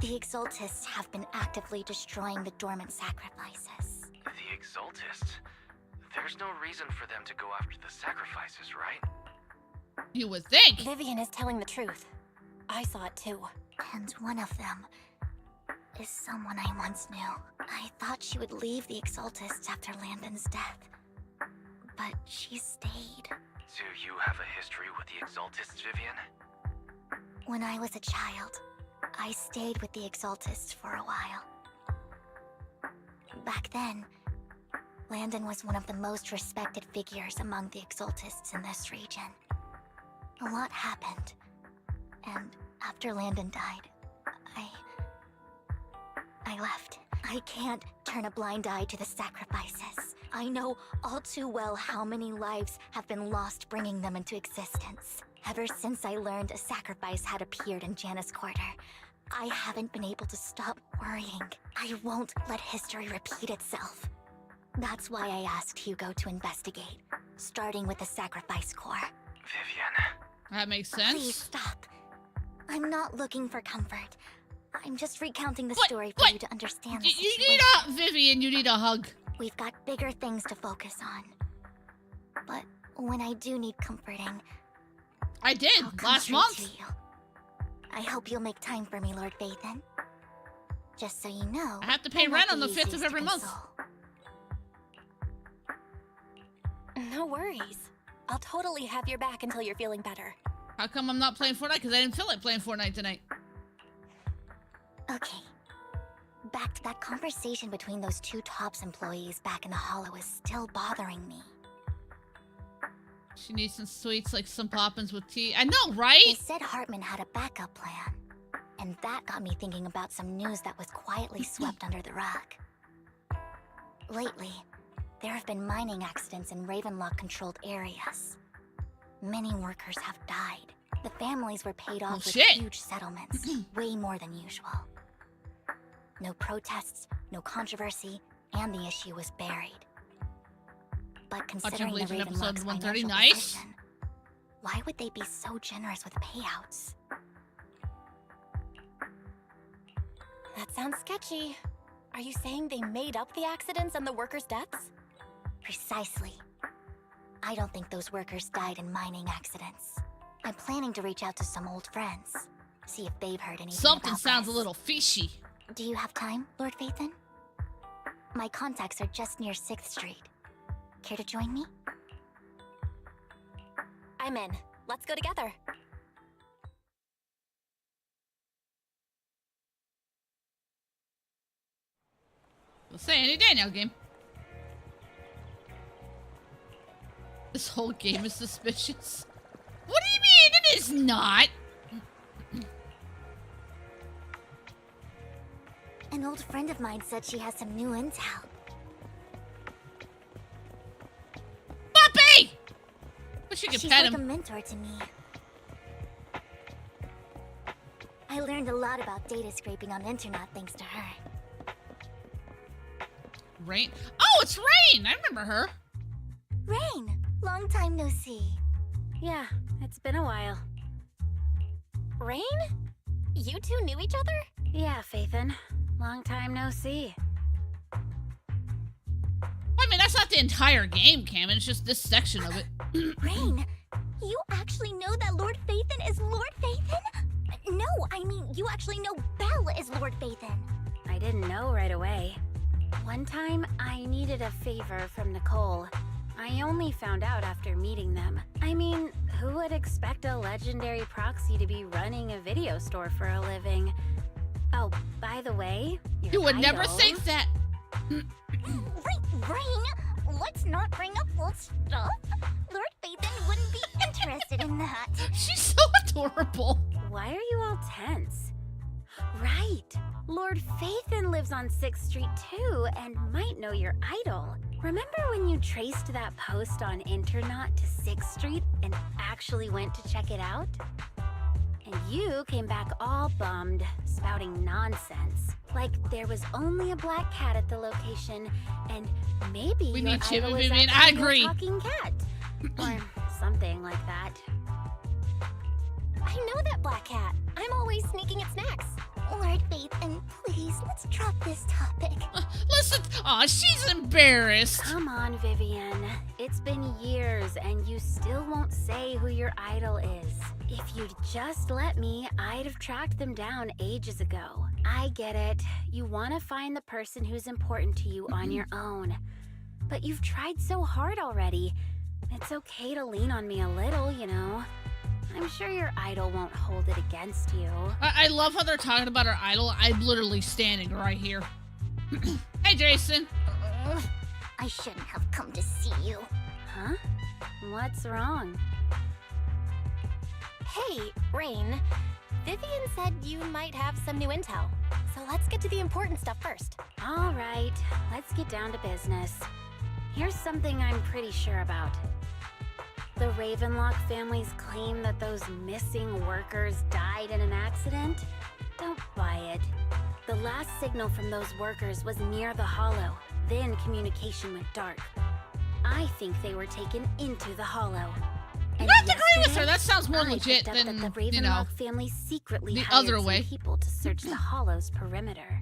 the Exaltists have been actively destroying the dormant sacrifices. The Exaltists? There's no reason for them to go after the sacrifices, right? You would think. Vivian is telling the truth. I saw it too. And one of them is someone I once knew. I thought she would leave the Exaltists after Landon's death. But she stayed. Do you have a history with the Exaltists, Vivian? When I was a child, I stayed with the Exaltists for a while. Back then, Landon was one of the most respected figures among the Exaltists in this region. A lot happened, and after Landon died, I left. I can't turn a blind eye to the sacrifices. I know all too well how many lives have been lost bringing them into existence. Ever since I learned a sacrifice had appeared in Janus Quarter, I haven't been able to stop worrying. I won't let history repeat itself. That's why I asked Hugo to investigate, starting with the Sacrifice Corps. Vivian. That makes sense. Please stop. I'm not looking for comfort. I'm just recounting the story for you to understand the You situation. need a... Vivian, you need a hug. We've got bigger things to focus on. But when I do need comforting... I did, I'll come last straight month. to you. I hope you'll make time for me, Lord Phaethon. Just so you know... I have to pay I'm rent not on the 5th of easiest every to month. console. No worries. I'll totally have your back until you're feeling better. How come I'm not playing Fortnite? Because I didn't feel like playing Fortnite tonight. Okay. Back to that conversation between those two TOPS employees back in the Hollow is still bothering me. She needs some sweets, like some poppins with tea. I know, right? They said Hartman had a backup plan. And that got me thinking about some news that was quietly swept under the rug. Lately, there have been mining accidents in Ravenlock-controlled areas. Many workers have died. The families were paid off with huge settlements, way more than usual. No protests, no controversy, and the issue was buried. But considering the Legion episode Ravenlock's 130, financial nice. position, why would they be so generous with payouts? That sounds sketchy. Are you saying they made up the accidents and the workers' deaths? Precisely. I don't think those workers died in mining accidents. I'm planning to reach out to some old friends, see if they've heard anything Something about sounds this. a little fishy. Do you have time, Lord Phaethon? My contacts are just near 6th Street. Care to join me? I'm in. Let's go together. We'll say any day now, game. This whole game is suspicious. What do you mean? It is not. An old friend of mine said she has some new intel. Puppy! Wish you could She's pet like him. a mentor to me. I learned a lot about data scraping on the internet thanks to her. Rain? Oh, it's Rain! I remember her. Rain! Long time no see. Yeah, it's been a while. Rain? You two knew each other? Yeah, Phaethon. Long time no see. I mean, that's not the entire game, Cam. It's just this section of it. Rain, you actually know that Lord Phaethon is Lord Phaethon? No, I mean, you actually know Belle is Lord Phaethon. I didn't know right away. One time, I needed a favor from Nicole. I only found out after meeting them. I mean, who would expect a legendary proxy to be running a video store for a living? Oh, by the way, your You would never idol- think that. Rain, let's not bring up old stuff. Lord Phaethon wouldn't be interested in that. She's so adorable. Why are you all tense? Right. Lord Phaethon lives on 6th Street too, and might know your idol. Remember when you traced that post on Internaut to 6th Street and actually went to check it out? And you came back all bummed, spouting nonsense. Like there was only a black cat at the location, and maybe We your need Chip idol and is Vivian. I actually a agree. talking cat. Or something like that. I know that black cat. I'm always sneaking at snacks. Lord Phaethon, please, let's drop this topic. Listen. Aw, she's embarrassed. Come on, Vivian. It's been years and you still won't say who your idol is. If you'd just let me, I'd have tracked them down ages ago. I get it. You want to find the person who's important to you on your own. But you've tried so hard already. It's okay to lean on me a little, you know. I'm sure your idol won't hold it against you. I love how they're talking about her idol. I'm literally standing right here. Hey, Jason. I shouldn't have come to see you. Huh? What's wrong? Hey, Rain. Vivian said you might have some new intel. So let's get to the important stuff first. All right, let's get down to business. Here's something I'm pretty sure about. The Ravenlock family's claim that those missing workers died in an accident? Don't buy it. The last signal from those workers was near the Hollow. Then communication went dark. I think they were taken into the Hollow. And Not to agree with her. yesterday, That sounds more I legit picked up than, that the Ravenlock you know, family secretly the hired other some way. people to search the Hollow's perimeter.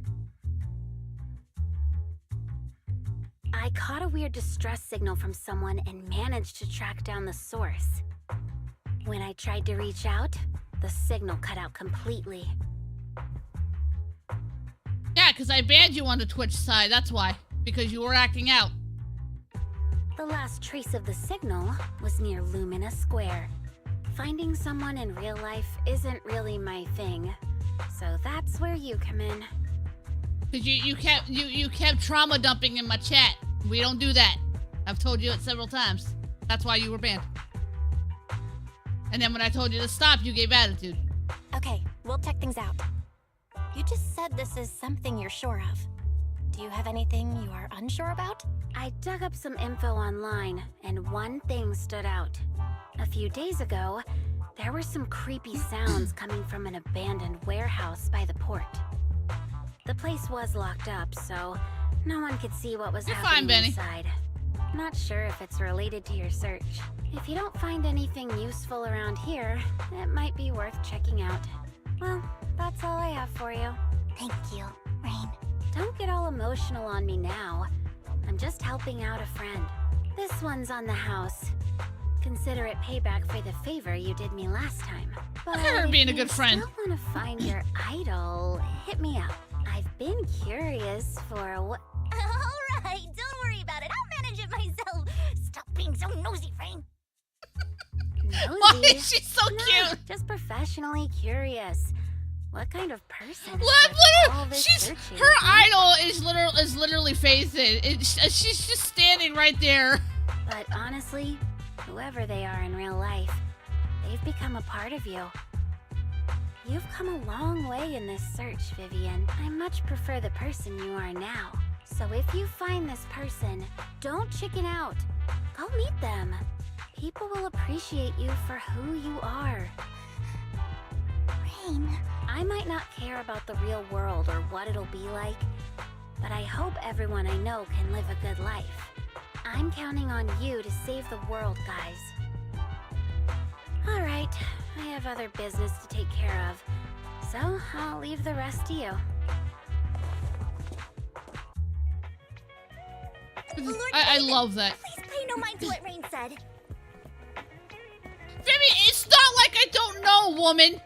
I caught a weird distress signal from someone and managed to track down the source. When I tried to reach out, the signal cut out completely. Yeah, because I banned you on the Twitch side. That's why. Because you were acting out. The last trace of the signal was near Lumina Square. Finding someone in real life isn't really my thing, so that's where you come in. Because you kept trauma dumping in my chat. We don't do that. I've told you it several times. That's why you were banned. And then when I told you to stop, you gave attitude. Okay, we'll check things out. You just said this is something you're sure of. Do you have anything you are unsure about? I dug up some info online, and one thing stood out. A few days ago, there were some creepy sounds coming from an abandoned warehouse by the port. The place was locked up, so no one could see what was You're happening fine, Benny. inside. Not sure if it's related to your search. If you don't find anything useful around here, it might be worth checking out. Well, that's all I have for you. Thank you, Rain. Don't get all emotional on me now. I'm just helping out a friend. This one's on the house. Consider it payback for the favor you did me last time. But Look at her being a good friend. If you still want to find your idol, hit me up. I've been curious for what... All right, don't worry about it. I'll manage it myself. Stop being so nosy, Rain. Nosy? Why is she so No, cute? just professionally curious. What kind of person is Look, worth all look, this she's searching, her huh? idol is literally Phaethon. She's just standing right there. But honestly, whoever they are in real life, they've become a part of you. You've come a long way in this search, Vivian. I much prefer the person you are now. So if you find this person, don't chicken out. Go meet them. People will appreciate you for who you are. Rain. I might not care about the real world or what it'll be like, but I hope everyone I know can live a good life. I'm counting on you to save the world, guys. All right, I have other business to take care of, so I'll leave the rest to you. I love that. Please pay no mind to what Rain said. Vivian, it's not like I don't know, woman.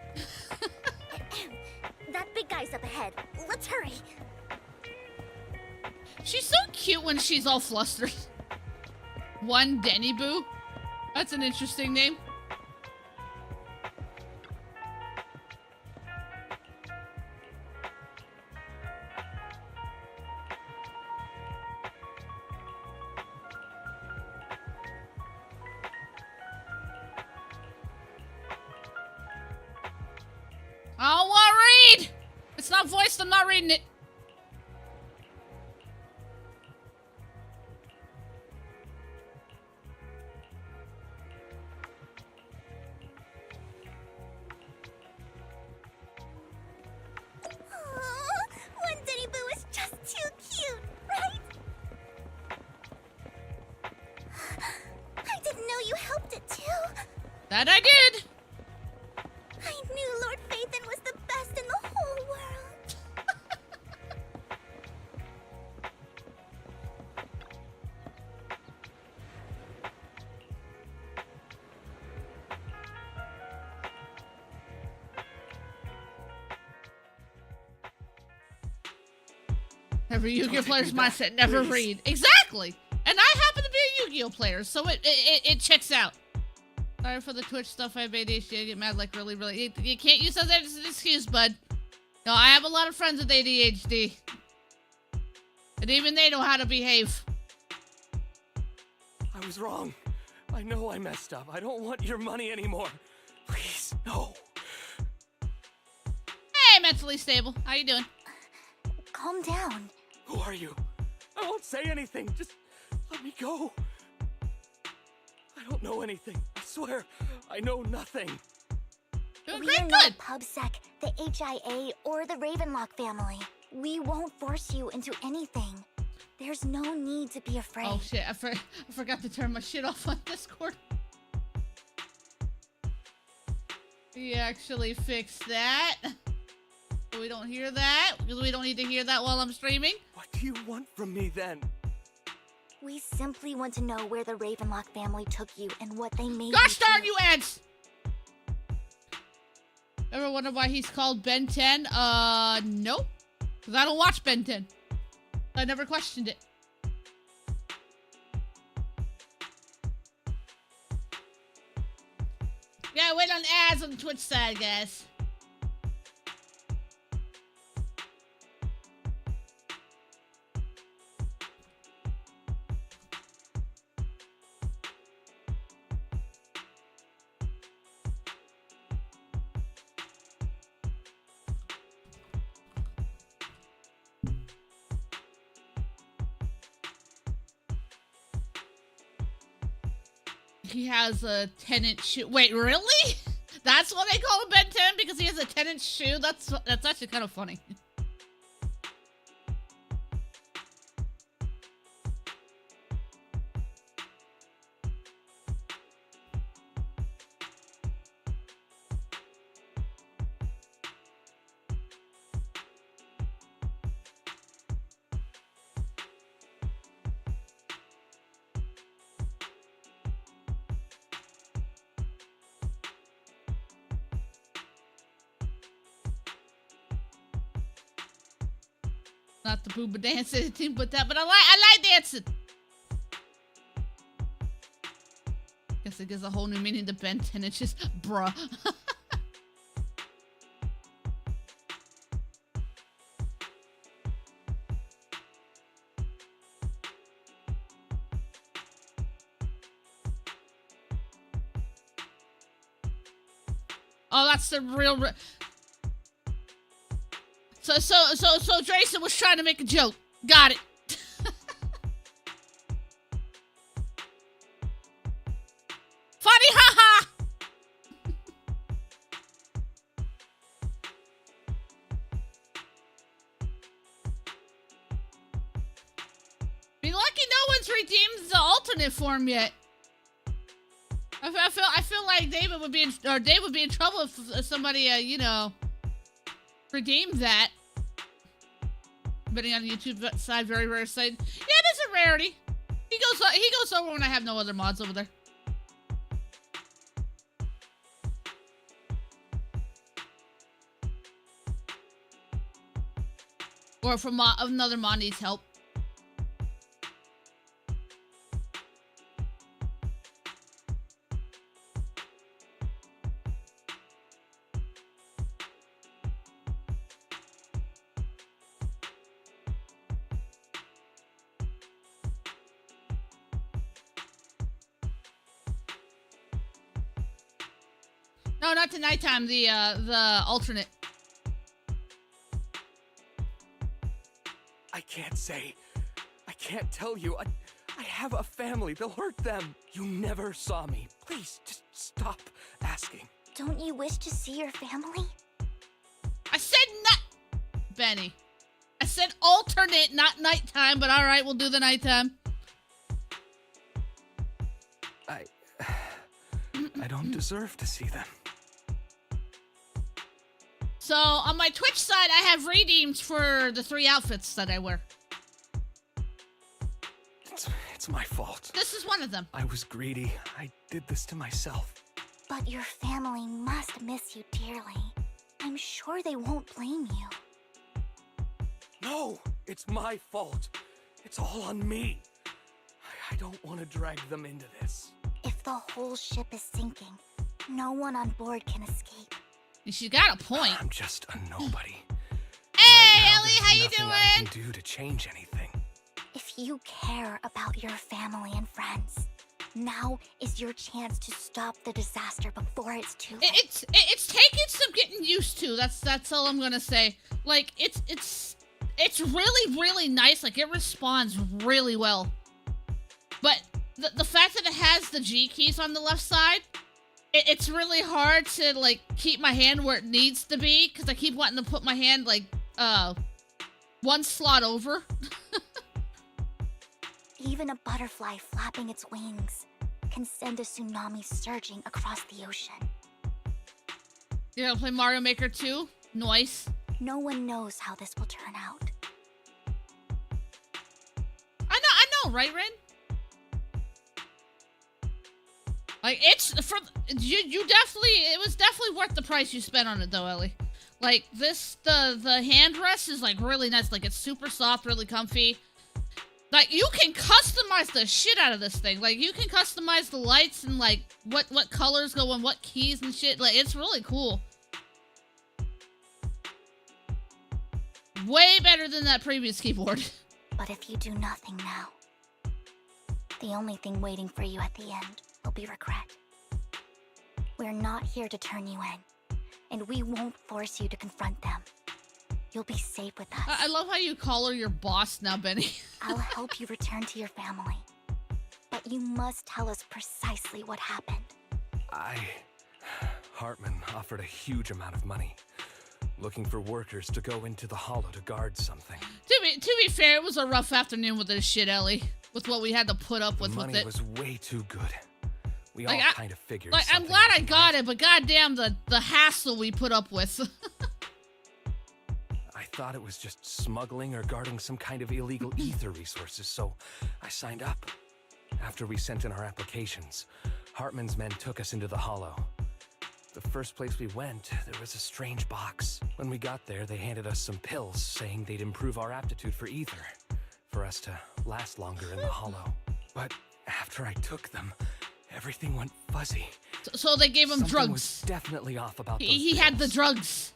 That big guy's up ahead. Let's hurry. She's so cute when she's all flustered. One Denny Boo? That's an interesting name. not voiced, I'm not reading it. One Denny Boo is just too cute, right? I didn't know you helped it too. That I did. I knew Lord Phaethon was the best in the whole world. Every Yu-Gi-Oh player's mindset, never read. Exactly! And I happen to be a Yu-Gi-Oh player, so it checks out. Sorry for the Twitch stuff, I have ADHD, I get mad like really. You can't use that as an excuse, bud. No, I have a lot of friends with ADHD. And even they know how to behave. I was wrong. I know I messed up. I don't want your money anymore. Please, no. Hey, mentally stable. How you doing? Calm down. Who are you? I won't say anything. Just let me go. I don't know anything. I swear, I know nothing. We're not PubSec, the HIA, or the Ravenlock family. We won't force you into anything. There's no need to be afraid. Oh shit, I forgot to turn my shit off on Discord. We actually fixed that. We don't hear that, because we don't need to hear that while I'm streaming. What do you want from me then? We simply want to know where the Ravenlock family took you and what they made Gosh you darn do. you, Eds! Ever wonder why he's called Ben 10? Nope. Because I don't watch Ben 10. I never questioned it. Yeah, wait on ads on the Twitch side, guys. He has a 10-inch shoe. Wait, really? That's what they call him Ben 10 because he has a 10-inch shoe? That's actually kind of funny. Not the booba dance anything but that, but I like dancing. Guess it gives a whole new meaning to Ben 10 inches, bruh. Oh, that's the real. So Drayson was trying to make a joke. Got it. Funny, haha. Be lucky no one's redeemed the alternate form yet. I feel like David would be in trouble if somebody you know, redeemed that. Depending on the YouTube side, very rare side. Yeah, it is a rarity. He goes over when I have no other mods over there. Or if another mod needs help. No, not the nighttime. The alternate. can't say. I can't tell you. I have a family. They'll hurt them. You never saw me. Please, just stop asking. Don't you wish to see your family? I said not... Benny. I said alternate, not nighttime, but alright, we'll do the nighttime. I don't deserve to see them. So, on my Twitch side, I have redeems for the 3 outfits that I wear. It's my fault. This is one of them. I was greedy. I did this to myself. But your family must miss you dearly. I'm sure they won't blame you. No, it's my fault. It's all on me. I don't want to drag them into this. If the whole ship is sinking, no one on board can escape. She got a point. I'm just a nobody. Hey, right now, Ellie, how you nothing I doing? can do to change anything. If you care about your family and friends, now is your chance to stop the disaster before it's too late. It's taking some getting used to. That's all I'm gonna say. Like it's really, really nice. Like it responds really well. But the fact that it has the G keys on the left side, it's really hard to like keep my hand where it needs to be because I keep wanting to put my hand like one slot over. Even a butterfly flapping its wings can send a tsunami surging across the ocean. You gonna play Mario Maker 2? Nice. No one knows how this will turn out. I know, right, Ren? Like it's for you definitely. It was definitely worth the price you spent on it, though, Ellie. Like this, the hand rest is like really nice. Like it's super soft, really comfy. Like you can customize the shit out of this thing. Like you can customize the lights and like what colors go on what keys and shit. Like it's really cool. Way better than that previous keyboard. But if you do nothing now, the only thing waiting for you at the end will be regret. We're not here to turn you in, and we won't force you to confront them. You'll be safe with us. I love how you call her your boss now, Benny. I'll help you return to your family, but you must tell us precisely what happened. Hartman offered a huge amount of money, looking for workers to go into the hollow to guard something. To be fair, it was a rough afternoon with this shit, Ellie. With what we had to put up with it. The money was way too good. We all kind of figured. Like, I'm glad I got it, but goddamn the hassle we put up with. I thought it was just smuggling or guarding some kind of illegal ether resources, so I signed up. After we sent in our applications, Hartman's men took us into the hollow. The first place we went, there was a strange box. When we got there, they handed us some pills, saying they'd improve our aptitude for ether, for us to last longer in the hollow. But after I took them, everything went fuzzy. So they gave him Something drugs. Was definitely off about those He had the drugs.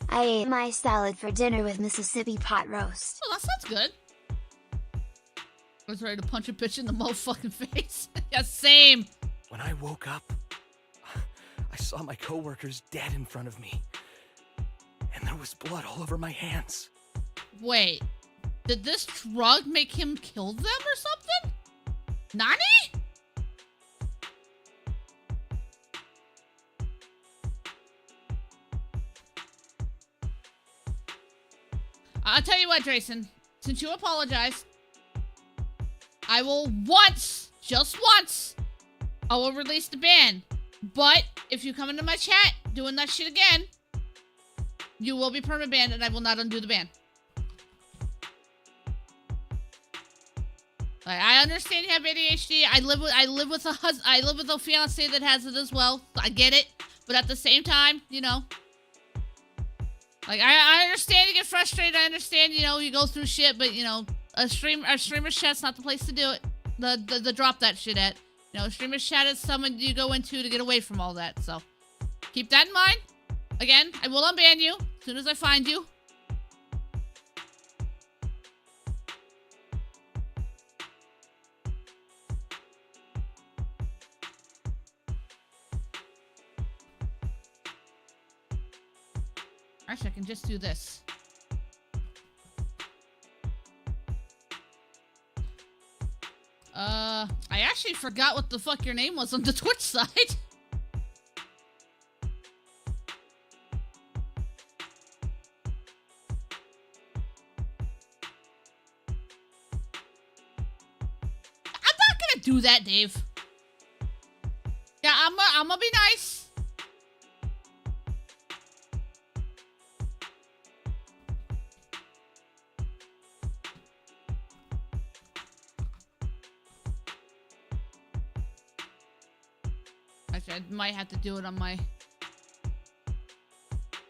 I ate my salad for dinner with Mississippi pot roast. Well, that sounds good. I was ready to punch a bitch in the motherfucking face. Yeah, same. When I woke up, I saw my coworkers dead in front of me. And there was blood all over my hands. Wait. Did this drug make him kill them or something? Nani? I'll tell you what, Drayson. Since you apologized, I will just once, I will release the ban. But if you come into my chat doing that shit again, you will be permanent banned and I will not undo the ban. Like, I understand you have ADHD. I live with a fiance that has it as well. I get it. But at the same time, you know, like I understand you get frustrated. I understand, you know, you go through shit, but you know, a streamer's chat's not the place to do it. The drop that shit at. You know, streamer's chat is someone you go into to get away from all that. So keep that in mind. Again, I will unban you as soon as I find you. Actually, I can just do this. I actually forgot what the fuck your name was on the Twitch side. I'm not gonna do that, Dave. Yeah, I'm gonna be nice. I might have to do it on my...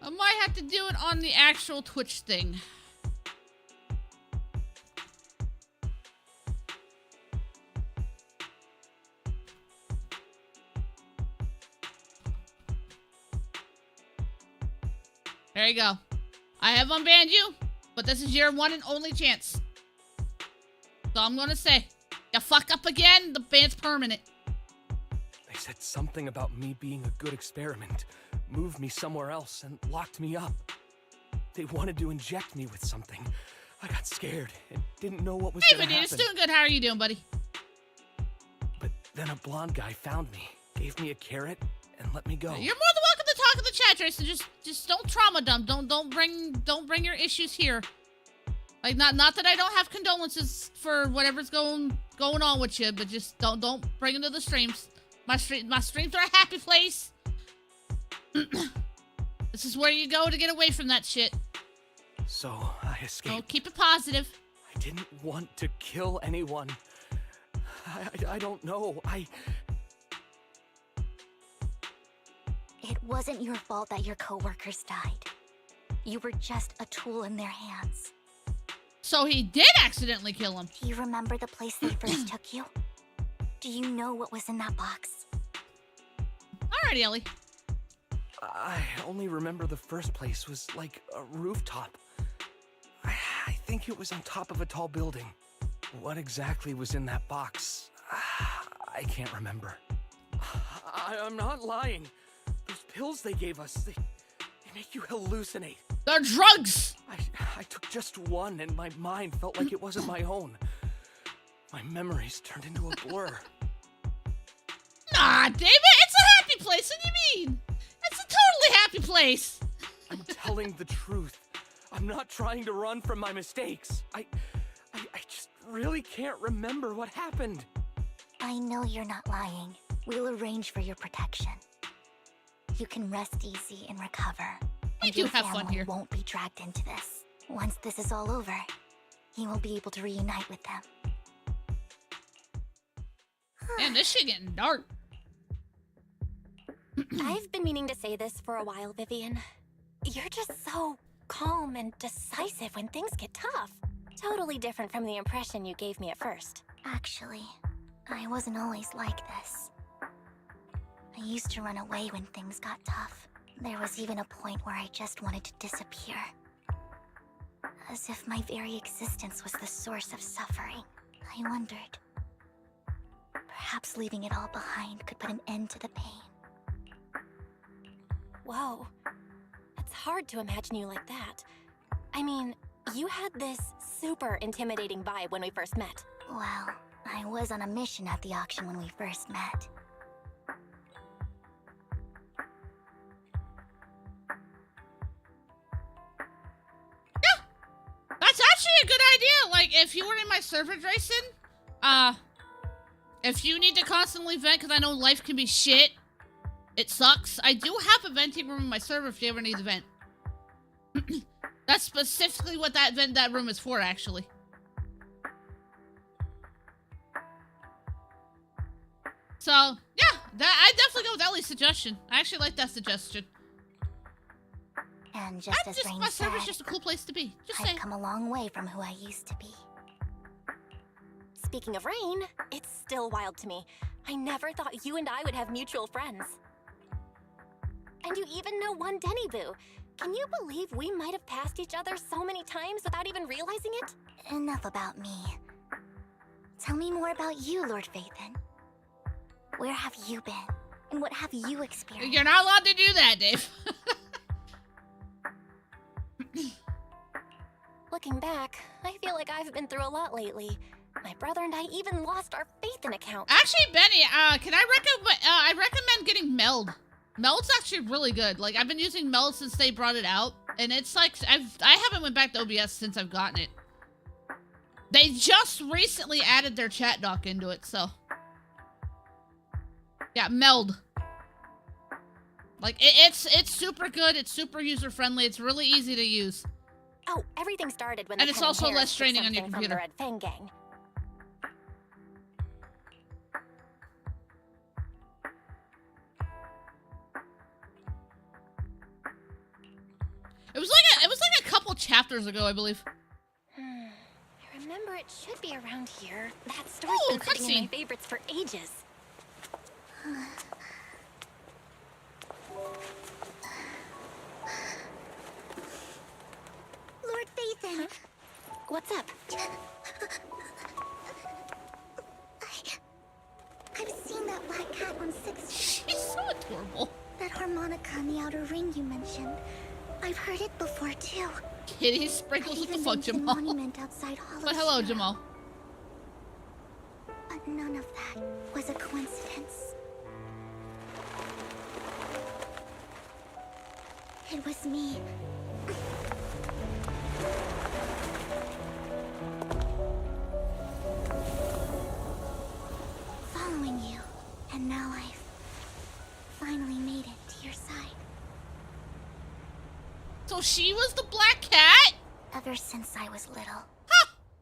I might have to do it on the actual Twitch thing. There you go. I have unbanned you, but this is your one and only chance. So I'm gonna say, you fuck up again, the ban's permanent. They said something about me being a good experiment, moved me somewhere else, and locked me up. They wanted to inject me with something. I got scared and didn't know what was Hey, gonna happen. It's doing good. How are you doing, buddy? But then a blonde guy found me, gave me a carrot, and let me go. You're more than welcome to talk in the chat, Tracy. Just don't trauma dump. Don't bring your issues here. Like not that I don't have condolences for whatever's going on with you, but just don't bring it to the streams. My streams are a happy place. This is where you go to get away from that shit. So I escaped. So keep it positive. I didn't want to kill anyone. I don't know. It wasn't your fault that your coworkers died. You were just a tool in their hands. So he did accidentally kill him. Do you remember the place they first took you? Do you know what was in that box? Alright, Ellie. I only remember the first place was like a rooftop. I think it was on top of a tall building. What exactly was in that box? I can't remember. I'm not lying. Those pills they gave us, they make you hallucinate. They're drugs! I took just one and my mind felt like it wasn't my own. My memories turned into a blur. Nah, David, it's a happy place. What do you mean? It's a totally happy place. I'm telling the truth. I'm not trying to run from my mistakes. I just really can't remember what happened. I know you're not lying. We'll arrange for your protection. You can rest easy and recover. We do have fun here. Won't be dragged into this. Once this is all over, you will be able to reunite with them. Man, this shit getting dark. I've been meaning to say this for a while, Vivian. You're just so calm and decisive when things get tough. Totally different from the impression you gave me at first. Actually, I wasn't always like this. I used to run away when things got tough. There was even a point where I just wanted to disappear. As if my very existence was the source of suffering. I wondered. Perhaps leaving it all behind could put an end to the pain. Whoa. It's hard to imagine you like that. I mean, you had this super intimidating vibe when we first met. Well, I was on a mission at the auction when we first met. Yeah, that's actually a good idea. Like, if you were in my server, Drayson, if you need to constantly vent, because I know life can be shit, it sucks. I do have a venting room in my server if you ever need to vent. That's specifically what that room is for, actually. So, yeah, I'd definitely go with Ellie's suggestion. I actually like that suggestion. And just as Rain my said, server's just a cool place to be. Just I've saying. come a long way from who I used to be. Speaking of Rain, it's still wild to me. I never thought you and I would have mutual friends. And you even know one Denny Boo. Can you believe we might have passed each other so many times without even realizing it? Enough about me. Tell me more about you, Lord Phaethon. Where have you been? And what have you experienced? You're not allowed to do that, Dave. Looking back, I feel like I've been through a lot lately. My brother and I even lost our faith an account. Actually, Benny, can I recommend getting Meld. Meld's actually really good. Like, I've been using Meld since they brought it out, and it's like I haven't went back to OBS since I've gotten it. They just recently added their chat dock into it, so yeah, Meld. Like, it's super good. It's super user friendly. It's really easy to use. Oh, everything started when and the it's Cunning also Hares less took straining on your something from the computer. Red Fang gang. It was like a couple chapters ago, I believe. I remember it should be around here. That story's Ooh, been sitting in my cutscene. favorites for ages. Lord Phaethon! What's up? I've seen that black cat on 6th Street. She's so adorable. That harmonica in the outer ring you mentioned. I've heard it before too. Kitty sprinkles with the fuck, Jamal. Monument outside Hollow But hello, Shore. Jamal. But none of that was a coincidence. It was me. Following you, and now I've finally made it to your side. So she was the black cat? Ever since I was little,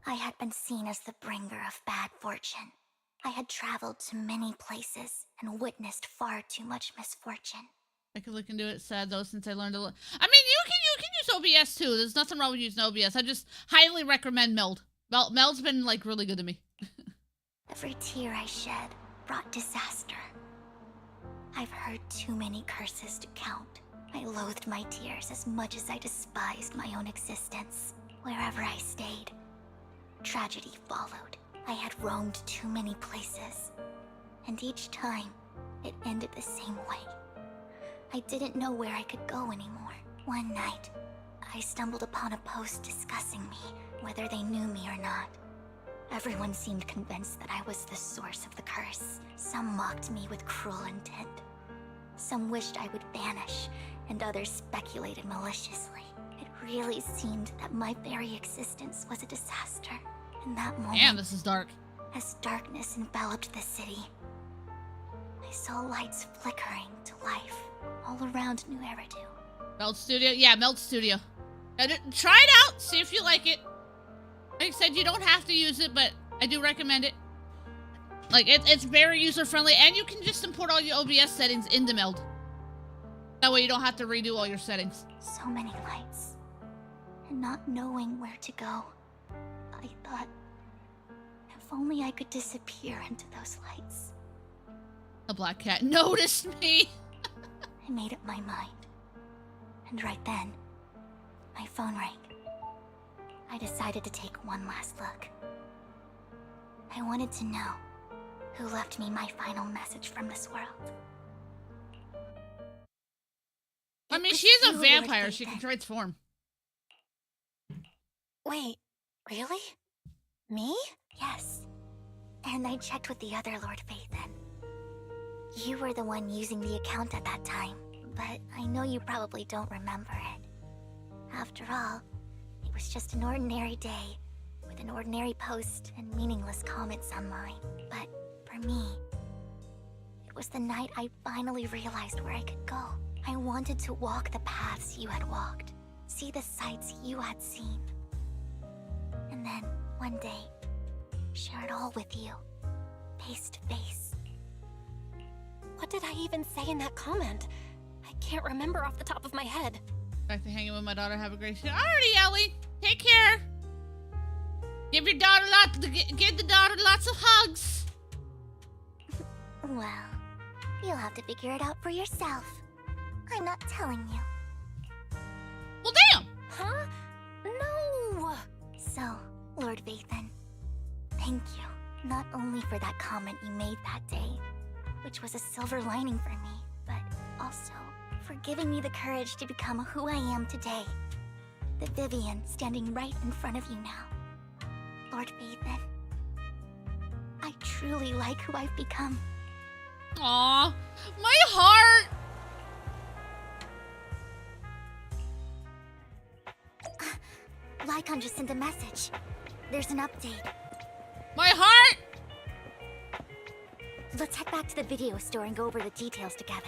I had been seen as the bringer of bad fortune. I had traveled to many places and witnessed far too much misfortune. I could look into it. Sad though, since I learned a lot. I mean, you can use OBS too. There's nothing wrong with using OBS. I just highly recommend Meld. Meld's been like really good to me. Every tear I shed brought disaster. I've heard too many curses to count. I loathed my tears as much as I despised my own existence. Wherever I stayed, tragedy followed. I had roamed too many places, and each time, it ended the same way. I didn't know where I could go anymore. One night, I stumbled upon a post discussing me, whether they knew me or not. Everyone seemed convinced that I was the source of the curse. Some mocked me with cruel intent. Some wished I would vanish, and others speculated maliciously. It really seemed that my very existence was a disaster. In that moment, Damn, this is dark. as darkness enveloped the city, I saw lights flickering to life all around New Eridu. Meld Studio? Yeah, Meld Studio. Try it out, see if you like it. Like I said, you don't have to use it, but I do recommend it. Like, it's very user-friendly, and you can just import all your OBS settings into Meld. That way you don't have to redo all your settings. So many lights, and not knowing where to go, I thought, if only I could disappear into those lights. The black cat noticed me. I made up my mind. And right then, my phone rang. I decided to take one last look. I wanted to know who left me my final message from this world. I mean, It she is was a you, vampire. Lord She can Phaethon. transform. Wait, really? Me? Yes. And I checked with the other Lord Phaethon. You were the one using the account at that time, but I know you probably don't remember it. After all, it was just an ordinary day, with an ordinary post and meaningless comments online. But for me, it was the night I finally realized where I could go. I wanted to walk the paths you had walked, see the sights you had seen. And then, one day, share it all with you, face to face. What did I even say in that comment? I can't remember off the top of my head. Back to hanging with my daughter. Have a great day. Alrighty, Ellie. Take care. Give your daughter give the daughter lots of hugs. Well, you'll have to figure it out for yourself. I'm not telling you. Well, damn. Huh? No! So, Lord Phaethon, thank you. Not only for that comment you made that day, which was a silver lining for me, but also for giving me the courage to become who I am today. The Vivian standing right in front of you now. Lord Phaethon, I truly like who I've become. Aw, my heart! Lycon just sent a message. There's an update. My heart! Let's head back to the video store and go over the details together.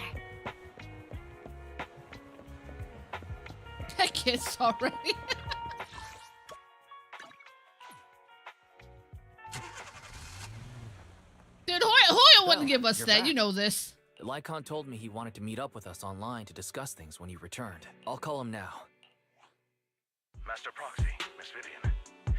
I kissed already. Dude, Hoya wouldn't give us you're that. back. You know this. Lycon told me he wanted to meet up with us online to discuss things when he returned. I'll call him now. Master Proxy, Miss Vivian.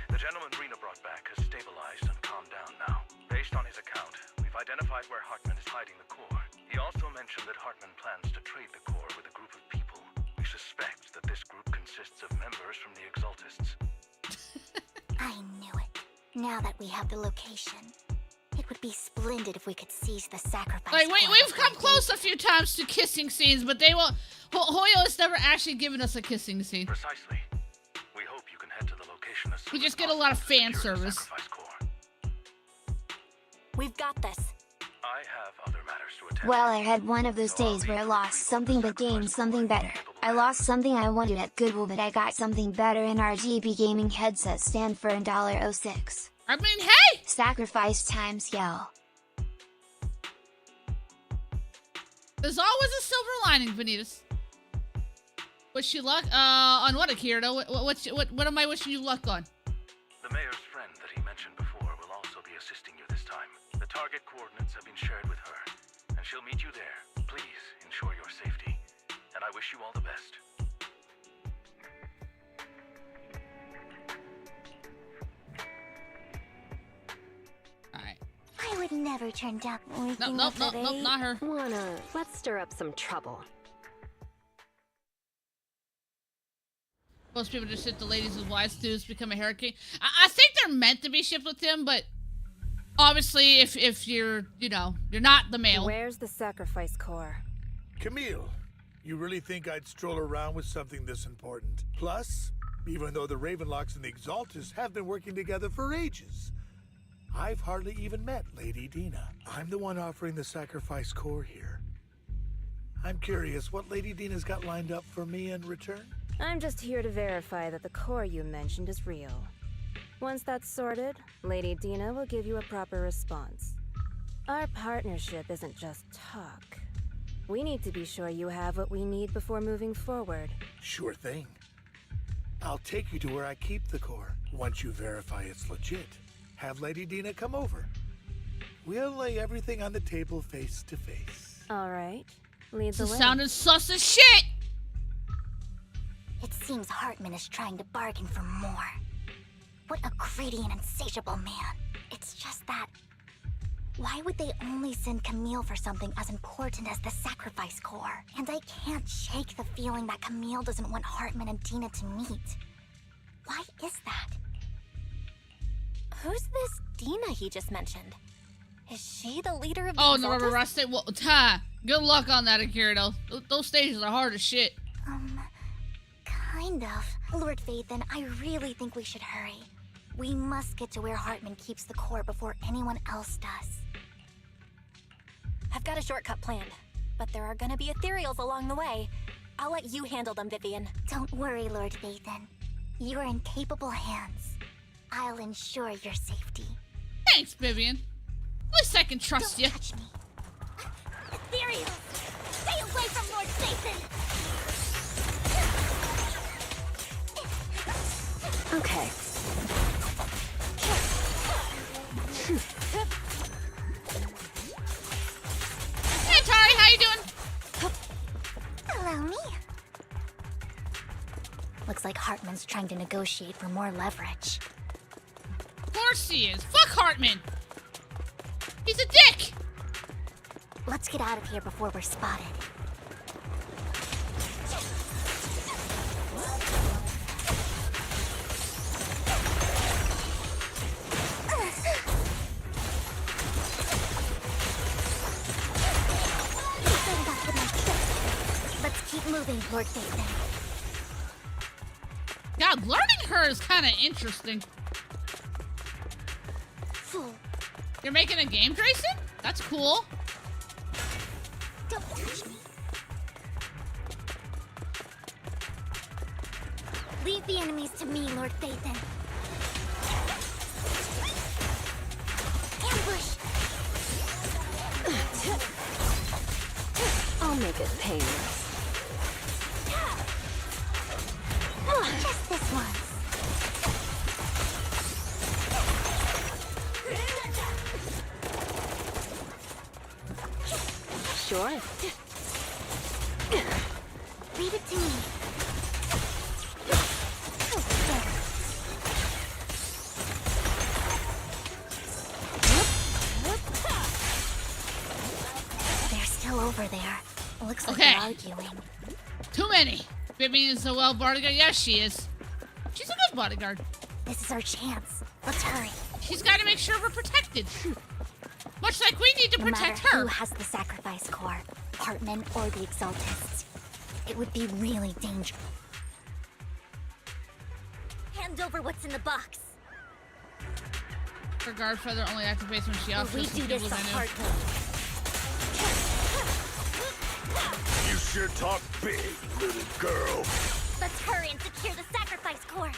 The gentleman Rena brought back has stabilized and calmed down now. Based on his account, we've identified where Hartman is hiding the core. He also mentioned that Hartman plans to trade the core with a group of people. We suspect that this group consists of members from the Exaltists. I knew it. Now that we have the location, it would be splendid if we could seize the sacrifice. Like, core we've before come close a few times to kissing scenes, but they won't. Hoyo has never actually given us a kissing scene. Precisely. We hope you can head to the location as soon We as just get a lot of possible fan to secure the service. sacrifice core. We've got this. I have other matters to attend. Well, I had one of those days where I lost something but gained something better. I lost something I wanted at Goodwill, but I got something better in RGB gaming headset stand for $1.06. I mean, hey! Sacrifice time, Ciel. There's always a silver lining, Vanitas. Wish you luck? On what, Akira? What am I wishing you luck on? The mayor's friend that he mentioned before will also be assisting you this time. The target coordinates have been shared with her, and she'll meet you there. Please ensure your safety, and I wish you all the best. Alright. I would never turn down waking Nope, up at 8. not her. Let's stir up some trouble. Most people just hit the ladies with wise dudes, become a hurricane. I think they're meant to be shipped with him, but obviously if you're, you're not the male. Where's the sacrifice core? Camille, you really think I'd stroll around with something this important? Plus, even though the Ravenlocks and the Exaltists have been working together for ages, I've hardly even met Lady Dina. I'm the one offering the sacrifice core here. I'm curious what Lady Dina's got lined up for me in return? I'm just here to verify that the core you mentioned is real. Once that's sorted, Lady Dina will give you a proper response. Our partnership isn't just talk. We need to be sure you have what we need before moving forward. Sure thing. I'll take you to where I keep the core. Once you verify it's legit, have Lady Dina come over. We'll lay everything on the table face to face. All right, lead the This way. sounded sus as shit! It seems Hartman is trying to bargain for more. What a greedy and insatiable man. It's just that... why would they only send Camille for something as important as the sacrifice core? And I can't shake the feeling that Camille doesn't want Hartman and Dina to meet. Why is that? Who's this Dina he just mentioned? Is she the leader of the Oh, the rubber Exaltists? rusted. Well, good luck on that, Akira. Those stages are hard as shit. Kind of. Lord Phaethon, I really think we should hurry. We must get to where Hartman keeps the core before anyone else does. I've got a shortcut planned, but there are gonna be ethereals along the way. I'll let you handle them, Vivian. Don't worry, Lord Phaethon. You're in capable hands. I'll ensure your safety. Thanks, Vivian. At least I can trust you. Touch me. Ethereals! Stay away from Lord Phaethon! Okay. Hey, Tari, how you doing? Allow me. Looks like Hartman's trying to negotiate for more leverage. Of course he is. Fuck Hartman. He's a dick. Let's get out of here before we're spotted. Let's keep moving, Lord Phaethon. God, learning her is kind of interesting. Fool. You're making a game, Grayson? That's cool. Don't touch me. Leave the enemies to me, Lord Phaethon. Ambush! I'll make it painless. Just this once. Sure. Leave it to me. They're still over there. Looks like they're arguing. Too many. Vivian is a well bodyguard. Yes, she is. She's a good bodyguard. This is our chance. Let's hurry. She's got to make sure we're protected. Much like we need to protect her. Who has the sacrifice core, Hartman or the Exaltists? It would be really dangerous. Hand over what's in the box. Her guard feather only activates when she offers We some do this people the they hard know. way. You sure talk big, little girl. Let's hurry and secure the sacrifice core.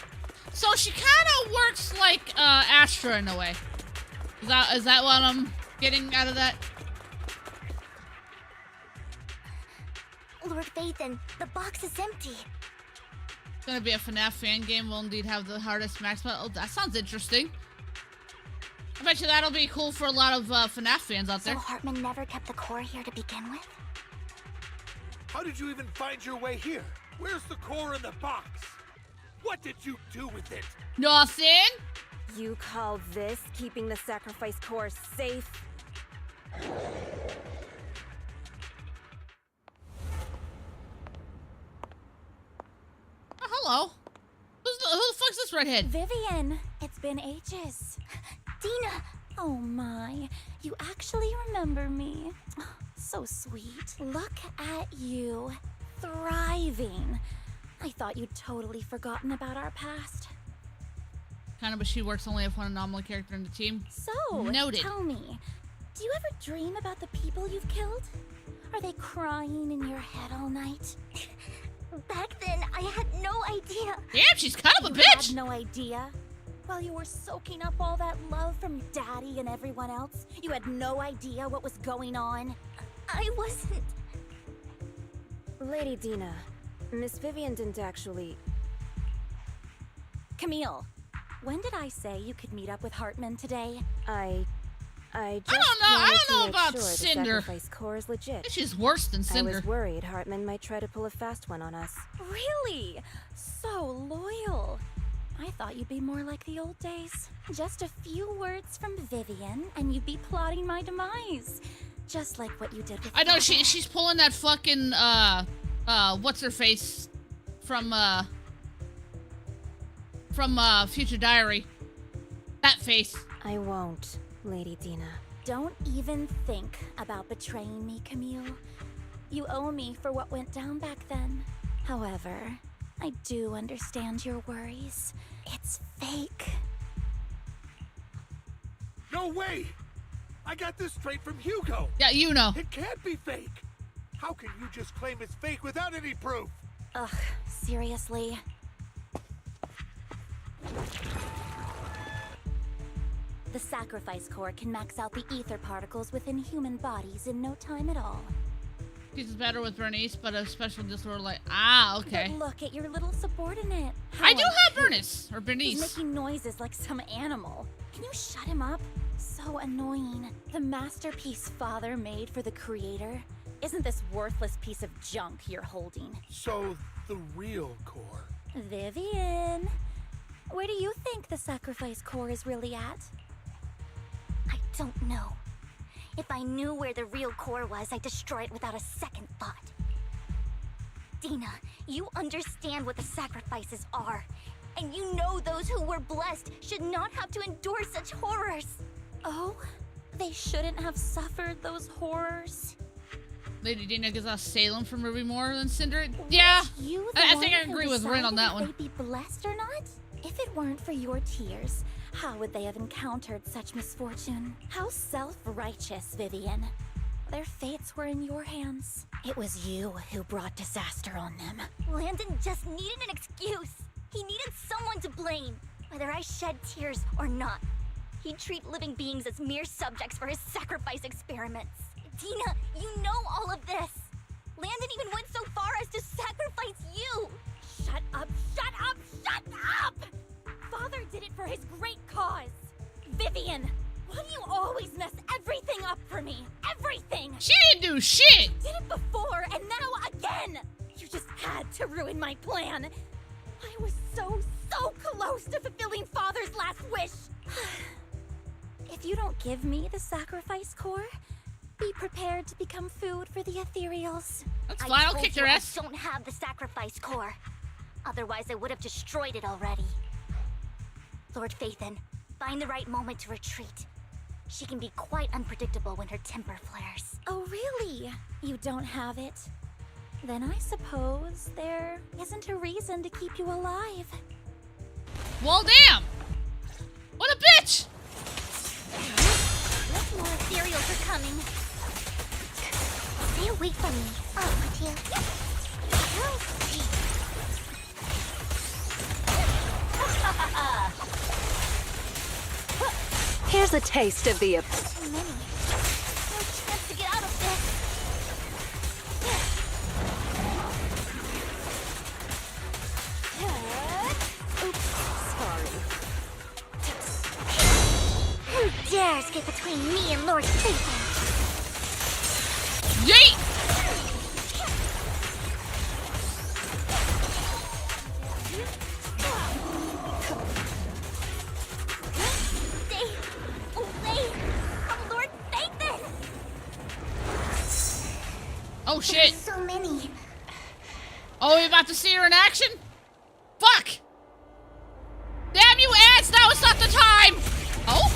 So she kind of works like Astra in a way. Is that what I'm getting out of that? Lord Phaethon, the box is empty. It's gonna be a FNAF fan game. Will indeed have the hardest max battle. Oh, that sounds interesting. I bet you that'll be cool for a lot of FNAF fans out there. So Hartman never kept the core here to begin with? How did you even find your way here? Where's the core in the box? What did you do with it? Nothing. You call this keeping the sacrifice core safe? Oh, hello. Who the fuck's this redhead? Vivian, it's been ages. Dina! Oh my, you actually remember me. So sweet. Look at you, thriving. I thought you'd totally forgotten about our past. Kind of, but she works only with one anomaly character in the team. So, Noted. tell me, do you ever dream about the people you've killed? Are they crying in your head all night? Back then, I had no idea. Damn, she's kind of a You bitch. had no idea? While you were soaking up all that love from Daddy and everyone else, you had no idea what was going on? I wasn't... Lady Dina, Miss Vivian didn't actually... Camille, when did I say you could meet up with Hartman today? I just I don't know wanted to about make sure Cinder. The sacrifice core is legit. She's worse than I Cinder. was worried Hartman might try to pull a fast one on us. Really? So loyal. I thought you'd be more like the old days. Just a few words from Vivian, and you'd be plotting my demise. Just like what you did with I know Father. she's pulling that fucking what's her face from Future Diary. That face. I won't, Lady Dina. Don't even think about betraying me, Camille. You owe me for what went down back then. However, I do understand your worries. It's fake. No way! I got this straight from Hugo. Yeah, you know. It can't be fake. How can you just claim it's fake without any proof? Ugh, seriously. The sacrifice core can max out the ether particles within human bodies in no time at all. She's better with Bernice, but a special disorder like okay. But look at your little subordinate. I do have uncute. Bernice or Bernice. He's making noises like some animal. Can you shut him up? So annoying. The masterpiece Father made for the creator. Isn't this worthless piece of junk you're holding? So, the real core. Vivian, where do you think the sacrifice core is really at? I don't know. If I knew where the real core was, I'd destroy it without a second thought. Dina, you understand what the sacrifices are. And you know those who were blessed should not have to endure such horrors. Oh, they shouldn't have suffered those horrors. Lady Dina gives us Salem from Ruby more than Cinder. Yeah, You I the think one I who agree with Rin on decided that if one. they'd be blessed or not? If it weren't for your tears, How would they have encountered such misfortune? How self-righteous, Vivian. Their fates were in your hands. It was you who brought disaster on them. Landon just needed an excuse. He needed someone to blame, whether I shed tears or not. He'd treat living beings as mere subjects for his sacrifice experiments. Dina, you know all of this. Landon even went so far as to sacrifice you. Shut up, shut up, shut up! Father did it for his great cause. Vivian, why do you always mess everything up for me? Everything! She didn't do shit! Did it before and now again! You just had to ruin my plan. I was so close to fulfilling Father's last wish. If you don't give me the sacrifice core, be prepared to become food for the ethereals. That's fine, I'll kick your ass. I don't have the sacrifice core. Otherwise, I would have destroyed it already. Lord Phaethon, find the right moment to retreat. She can be quite unpredictable when her temper flares. Oh, really? You don't have it? Then I suppose there isn't a reason to keep you alive. Well, damn! What a bitch! More ethereals are coming. Stay away from me. Oh, Ciel. Here's a taste of the... Too many. No chance to get out of this. Oops, sorry. Who dares get between me and Lord Phaethon? Yeet! Stay away from Lord Phaethon! Oh shit! There's so many. Oh, we about to see her in action? Fuck! Damn you ads, now is not the time! Oh?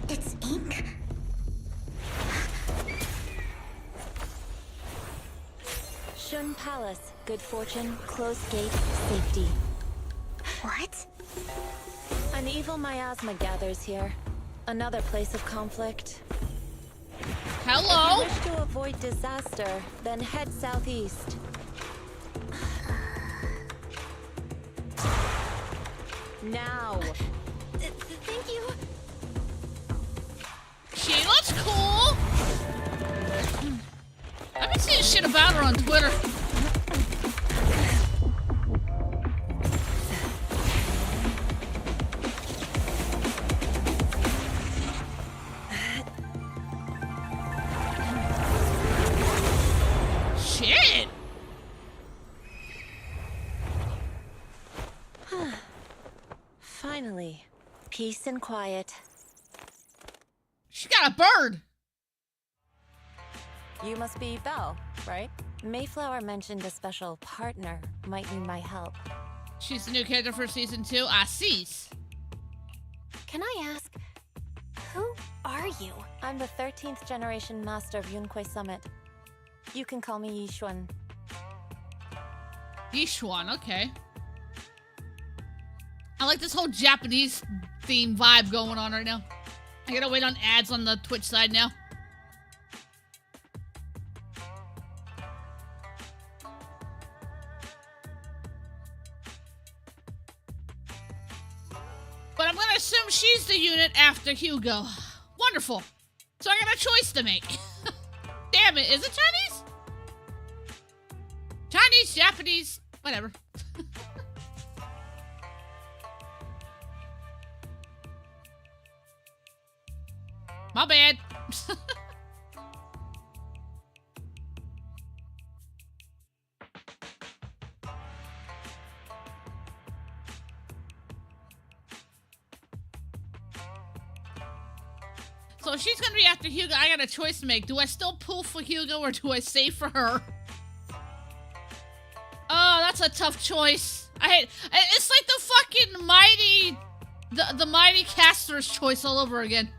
It's ink. Shun Palace, good fortune, closed gate, safety. What? An evil miasma gathers here. Another place of conflict. Hello? If you wish to avoid disaster, then head southeast. Now. Thank you. She looks cool! I've been seeing shit about her on Twitter. Shit! Finally, peace and quiet. She got a bird! You must be Belle, right? Mayflower mentioned a special partner might need my help. She's the new character for season 2. Assis. Can I ask, who are you? I'm the 13th generation master of Yunque Summit. You can call me Yishuan. Yishuan, okay. I like this whole Japanese theme vibe going on right now. I gotta wait on ads on the Twitch side now. But I'm gonna assume she's the unit after Hugo. Wonderful. So I got a choice to make. Damn it, is it Chinese? Chinese, Japanese, whatever. My bad. So if she's gonna be after Hugo, I got a choice to make. Do I still pull for Hugo or do I save for her? Oh, that's a tough choice. It's like the fucking mighty, the mighty caster's choice all over again.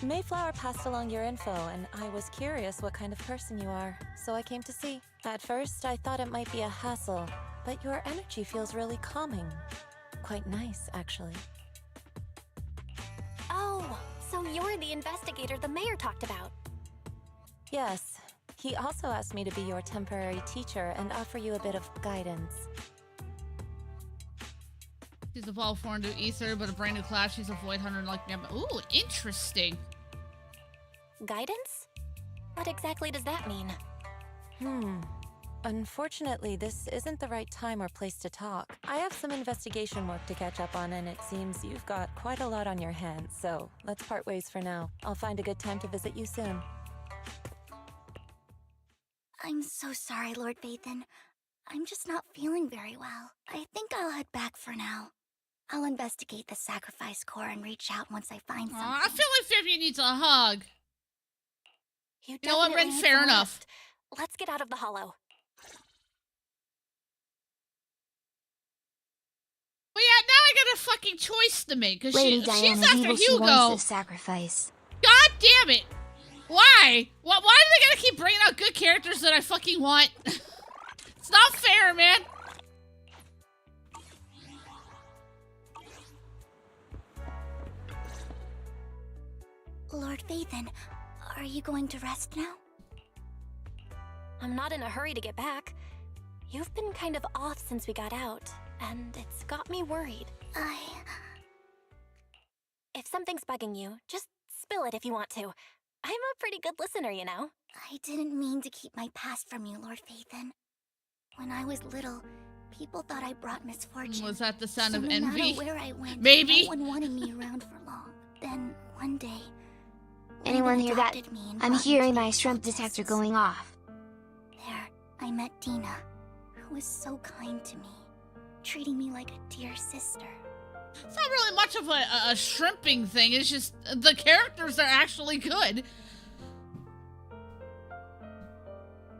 Mayflower passed along your info, and I was curious what kind of person you are, so I came to see. At first, I thought it might be a hassle, but your energy feels really calming. Quite nice, actually. Oh, so you're the investigator the mayor talked about. Yes. He also asked me to be your temporary teacher and offer you a bit of guidance. She's evolved form into Ether, but a brand new class. She's a Void Hunter like me. Ooh, interesting. Guidance? What exactly does that mean? Unfortunately, this isn't the right time or place to talk. I have some investigation work to catch up on, and it seems you've got quite a lot on your hands, so let's part ways for now. I'll find a good time to visit you soon. I'm so sorry, Lord Vathan. I'm just not feeling very well. I think I'll head back for now. I'll investigate the sacrifice core and reach out once I find something. I feel like Vivian needs a hug. You know what, Ren? Fair enough. Let's get out of the hollow. Well, yeah, now I got a fucking choice to make, because Lady she's Diana's after evil, Hugo. she wants the sacrifice. God damn it! Why? Why do they gotta keep bringing out good characters that I fucking want? It's not fair, man. Lord Vathan, are you going to rest now? I'm not in a hurry to get back. You've been kind of off since we got out, and it's got me worried. If something's bugging you, just spill it if you want to. I'm a pretty good listener, you know. I didn't mean to keep my past from you, Lord Vathan. When I was little, people thought I brought misfortune. Was that the sound so of no envy? matter where I went, Maybe. No one wanted me around for long. Then, one day... Anyone hear that? adopted me and I'm brought me hearing to my the shrimp Exaltists. detector going off. There, I met Dina, who was so kind to me, treating me like a dear sister. It's not really much of a shrimping thing. It's just the characters are actually good.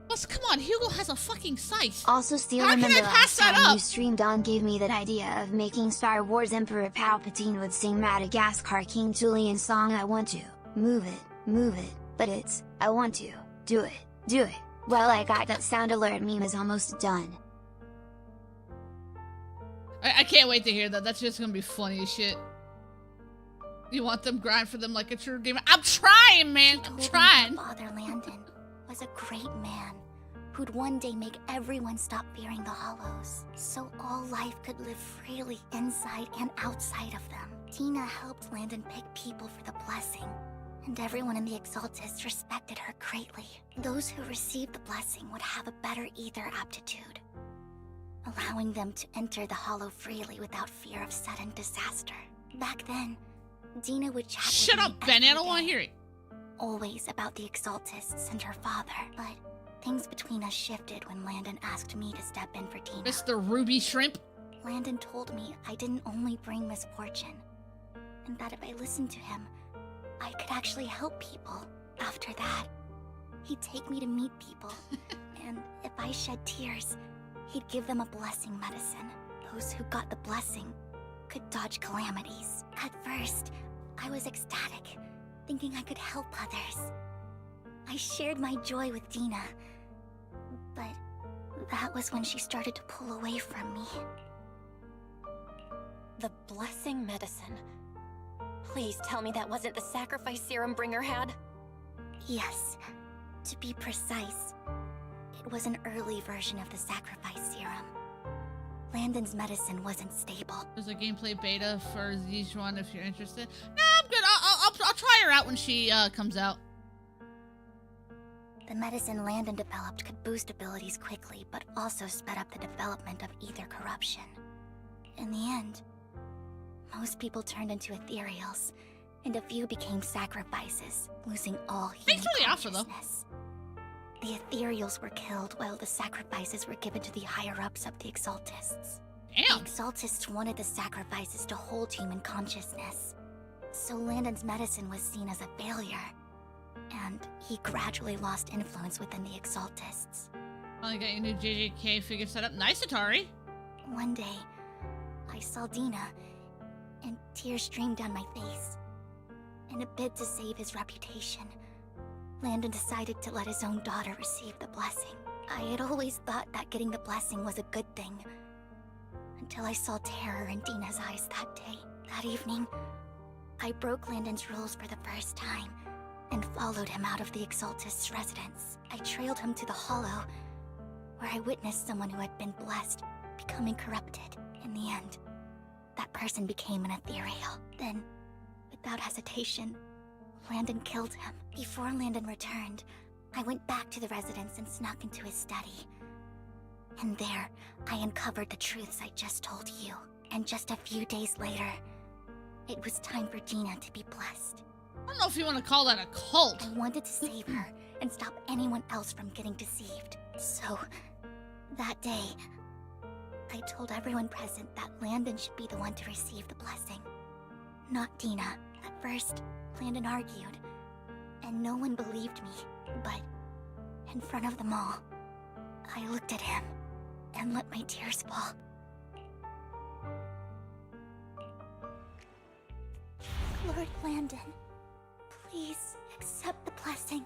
Plus, come on, Hugo has a fucking scythe. Also, still How can remember I pass last that time up? you streamed on gave me that idea of making Star Wars Emperor Palpatine would sing Madagascar King Julian song I want to. Move it, but it's, I want to, do it. Well, I got that sound alert meme is almost done. I can't wait to hear that. That's just gonna be funny as shit. You want them grind for them like a true gamer? I'm trying, man. I'm trying. Father Landon was a great man who'd one day make everyone stop fearing the Hollows, so all life could live freely inside and outside of them. Tina helped Landon pick people for the blessing, and everyone in the Exaltists respected her greatly. Those who received the blessing would have a better ether aptitude, allowing them to enter the Hollow freely without fear of sudden disaster. Back then, Dina would chat Shut with up, me Ben. I every don't want to day, hear it. always about the Exaltists and her father, but things between us shifted when Landon asked me to step in for Tina. Mr. Ruby Shrimp. Landon told me I didn't only bring misfortune, and that if I listened to him, I could actually help people. After that, he'd take me to meet people, and if I shed tears, he'd give them a blessing medicine. Those who got the blessing could dodge calamities. At first, I was ecstatic, thinking I could help others. I shared my joy with Dina, but that was when she started to pull away from me. The blessing medicine. Please tell me that wasn't the sacrifice serum Bringer had. Yes, to be precise, it was an early version of the sacrifice serum. Landon's medicine wasn't stable. There's a gameplay beta for Zijuan if you're interested. No, I'm good. I'll try her out when she comes out. The medicine Landon developed could boost abilities quickly, but also sped up the development of ether corruption. In the end, most people turned into ethereals, and a few became sacrifices, losing all human consciousness. The ethereals were killed while the sacrifices were given to the higher-ups of the Exaltists. Damn. The Exaltists wanted the sacrifices to hold human consciousness, so Landon's medicine was seen as a failure, and he gradually lost influence within the Exaltists. Finally got your new JJK figure set up. Nice, Atari. One day, I saw Dina, and tears streamed down my face. In a bid to save his reputation, Landon decided to let his own daughter receive the blessing. I had always thought that getting the blessing was a good thing, until I saw terror in Dina's eyes that day. That evening, I broke Landon's rules for the first time and followed him out of the Exaltist's residence. I trailed him to the Hollow, where I witnessed someone who had been blessed becoming corrupted. In the end, that person became an ethereal. Then, without hesitation, Landon killed him. Before Landon returned, I went back to the residence and snuck into his study. And there, I uncovered the truths I just told you. And just a few days later, it was time for Dina to be blessed. I don't know if you want to call that a cult. I wanted to save her and stop anyone else from getting deceived. So, that day, I told everyone present that Landon should be the one to receive the blessing, not Dina. At first, Landon argued, and no one believed me. But, in front of them all, I looked at him and let my tears fall. Lord Landon, please accept the blessing.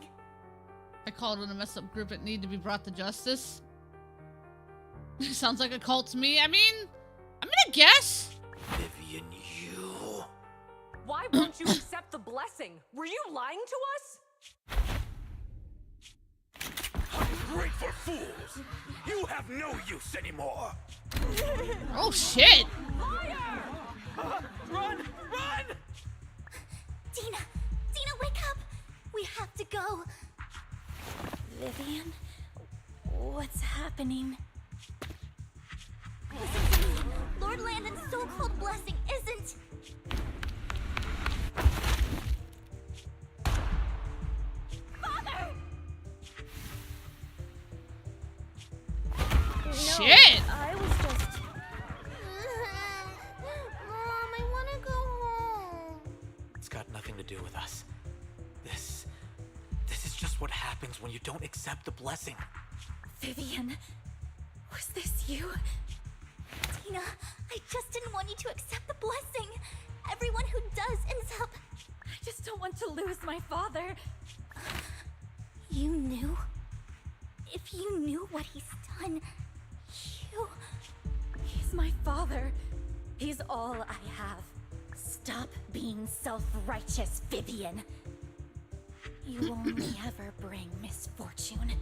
I called it a messed up group that need to be brought to justice. Sounds like a cult to me. I mean, I'm gonna guess. Vivian, you... Why won't you accept the blessing? Were you lying to us? Ungrateful fools! You have no use anymore! Oh shit! Liar! Run! Run! Dina! Dina, wake up! We have to go! Vivian? What's happening? Listen to me! Lord Landon's so-called blessing isn't... Father! Shit! I was just... Mom, I want to go home. It's got nothing to do with us. This is just what happens when you don't accept the blessing. Vivian, was this you? Dina, I just didn't want you to accept the blessing. Everyone who does ends up... I just don't want to lose my father. You knew? If you knew what he's done, you... He's my father. He's all I have. Stop being self-righteous, Vivian. You only ever bring misfortune.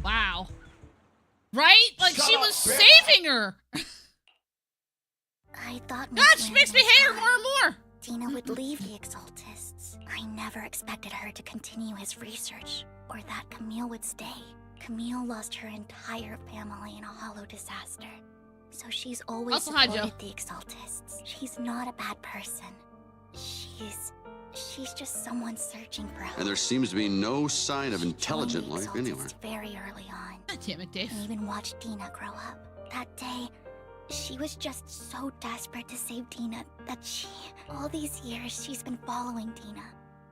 Wow. Right? Like Shut she up, was bitch. saving her. I thought... God, she makes me hate her more and more. Dina would leave the Exaltists. I never expected her to continue his research, or that Camille would stay. Camille lost her entire family in a hollow disaster, so she's always Also, hi, supported Joe. the Exaltists. She's not a bad person. She's just someone searching for hope. And there seems to be no sign of intelligent Joined the life anywhere. Exaltists very early on. God damn it, Dave. And even watched Dina grow up. That day, she was just so desperate to save Dina that all these years, she's been following Dina,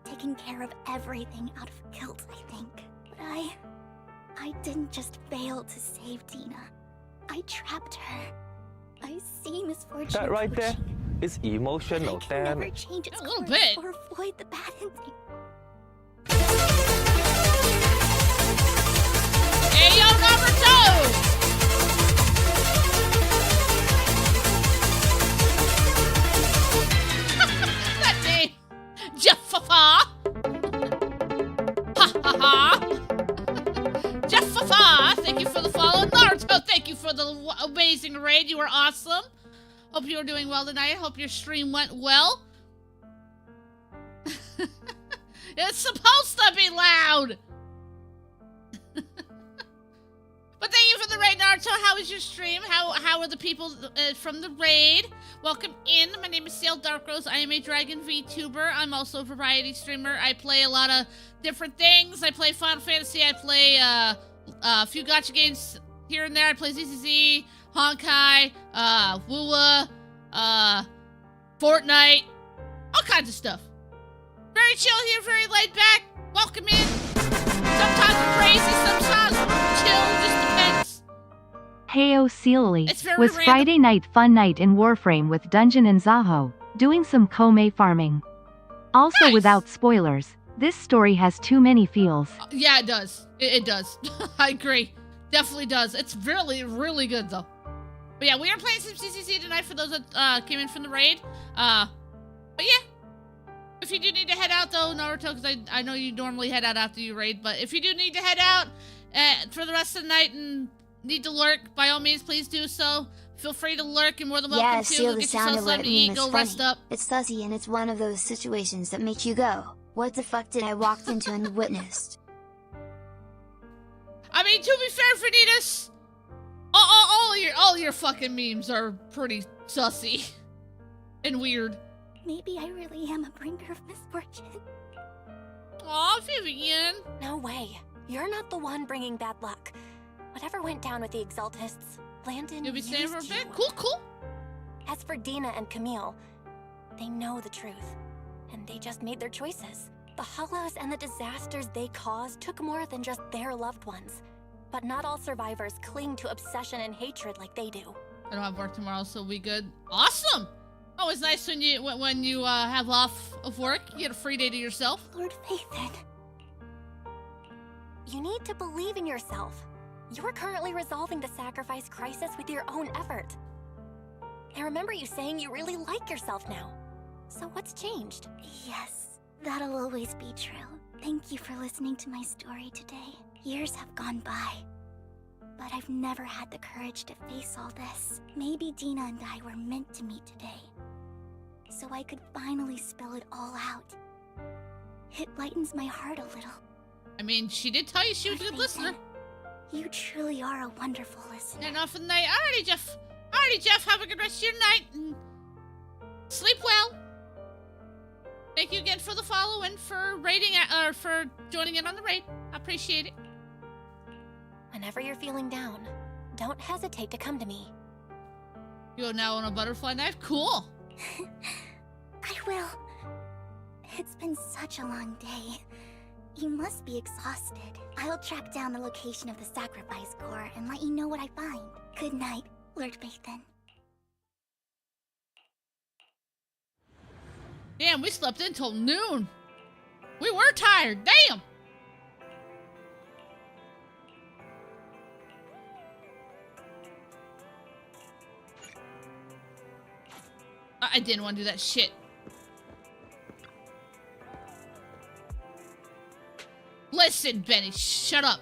taking care of everything out of guilt, I think. But I didn't just fail to save Dina. I trapped her. I see misfortune. That right there approaching. is emotional I can never damage. change its A little course bit. or avoid the bad ending. Hey, yo, number 2! That name. Jeffafa. Ha ha ha. Jeffafa, thank you for the follow. Naruto, thank you for the amazing raid. You were awesome. Hope you are doing well tonight. Hope your stream went well. It's supposed to be loud. But thank you for the raid, Naruto. How was your stream? How are the people from the raid? Welcome in. My name is Ciel Darkrose. I am a Dragon VTuber. I'm also a variety streamer. I play a lot of different things. I play Final Fantasy. I play a few gacha games here and there. I play ZZZ, Honkai, Woowa, Fortnite, all kinds of stuff. Very chill here, very laid back. Welcome in. Sometimes we're crazy, sometimes we're chill, just depends. Heyo Sealy It's very was random. Friday night fun night in Warframe with Dungeon and Zaho, doing some Kome farming. Also Nice. without spoilers, This story has too many feels. Yeah, it does. It does. I agree. Definitely does. It's really, really good, though. But yeah, we are playing some CCC tonight for those that came in from the raid. But yeah. If you do need to head out, though, Naruto, because I know you normally head out after you raid, but if you do need to head out for the rest of the night and need to lurk, by all means, please do so. Feel free to lurk. You're more than welcome Yeah, to. Ciel, the Get sound yourself alert something to eat, meme go is rest funny. up. It's fuzzy and it's one of those situations that make you go, what the fuck did I walk into and witnessed? I mean, to be fair, Vanitas, all your fucking memes are pretty sussy and weird. Maybe I really am a bringer of misfortune. Aw, Vivian. No way. You're not the one bringing bad luck. Whatever went down with the Exaltists, Landon You'll be staying for a used bit? you. Cool. As for Dina and Camille, they know the truth, and they just made their choices. The Hollows and the disasters they caused took more than just their loved ones. But not all survivors cling to obsession and hatred like they do. I don't have work tomorrow, so we good. Awesome! Always nice when you have off of work. You get a free day to yourself. Lord Phaethon. You need to believe in yourself. You're currently resolving the sacrifice crisis with your own effort. I remember you saying you really like yourself now. So what's changed? Yes, that'll always be true. Thank you for listening to my story today. Years have gone by, but I've never had the courage to face all this. Maybe Dina and I were meant to meet today, so I could finally spill it all out. It lightens my heart a little. I mean, she did tell you she was a good listener. You truly are a wonderful listener. And off for the night. Alrighty, Jeff. Have a good rest of your night and sleep well. Thank you again for the follow and for raiding or for joining in on the raid. I appreciate it. Whenever you're feeling down, don't hesitate to come to me. You are now on a butterfly knife? Cool. I will. It's been such a long day. You must be exhausted. I'll track down the location of the sacrifice core and let you know what I find. Good night, Lord Phaethon. Damn, we slept until noon. We were tired. Damn. I didn't want to do that shit. Listen, Benny, shut up.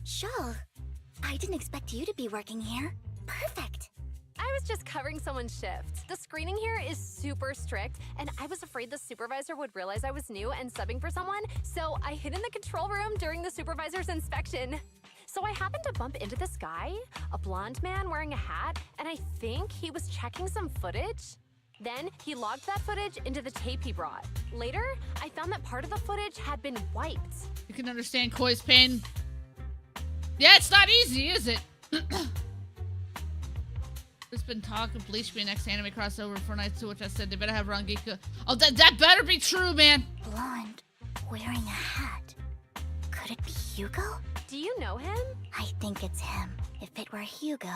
Ciel, I didn't expect you to be working here. Perfect. I was just covering someone's shift. The screening here is super strict, and I was afraid the supervisor would realize I was new and subbing for someone, so I hid in the control room during the supervisor's inspection. So I happened to bump into this guy, a blonde man wearing a hat, and I think he was checking some footage. Then he logged that footage into the tape he brought. Later, I found that part of the footage had been wiped. You can understand Koi's pain. Yeah, it's not easy, is it? There's been talk of Bleach being next anime crossover for nights to which I said they better have Rangika. Oh, that better be true, man. Blonde, wearing a hat. Could it be Hugo? Do you know him? I think it's him. If it were Hugo...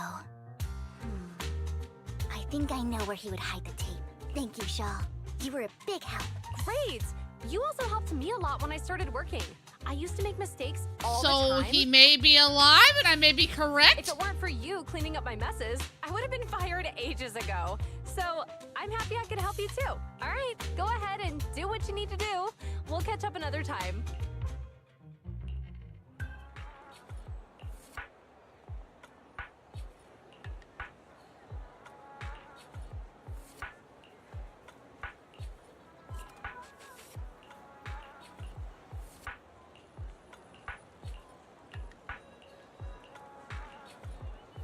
I think I know where he would hide the tape. Thank you, Ciel. You were a big help. Great! You also helped me a lot when I started working. I used to make mistakes all the So time. he may be alive and I may be correct? If it weren't for you cleaning up my messes, I would have been fired ages ago. So I'm happy I could help you too. All right, go ahead and do what you need to do. We'll catch up another time.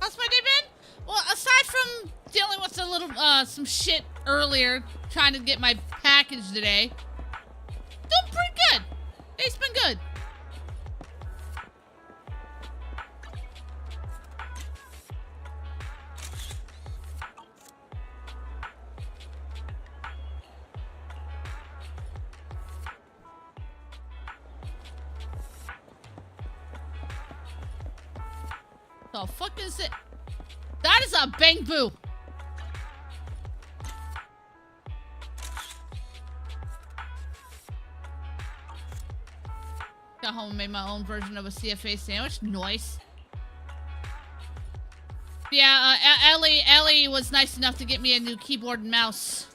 How's my day been? Well, aside from dealing with a little, some shit earlier, trying to get my package today, doing pretty good. Day's been good. The fuck is it? That is a bang boo. Got home and made my own version of a CFA sandwich. Nice. Yeah, Ellie was nice enough to get me a new keyboard and mouse.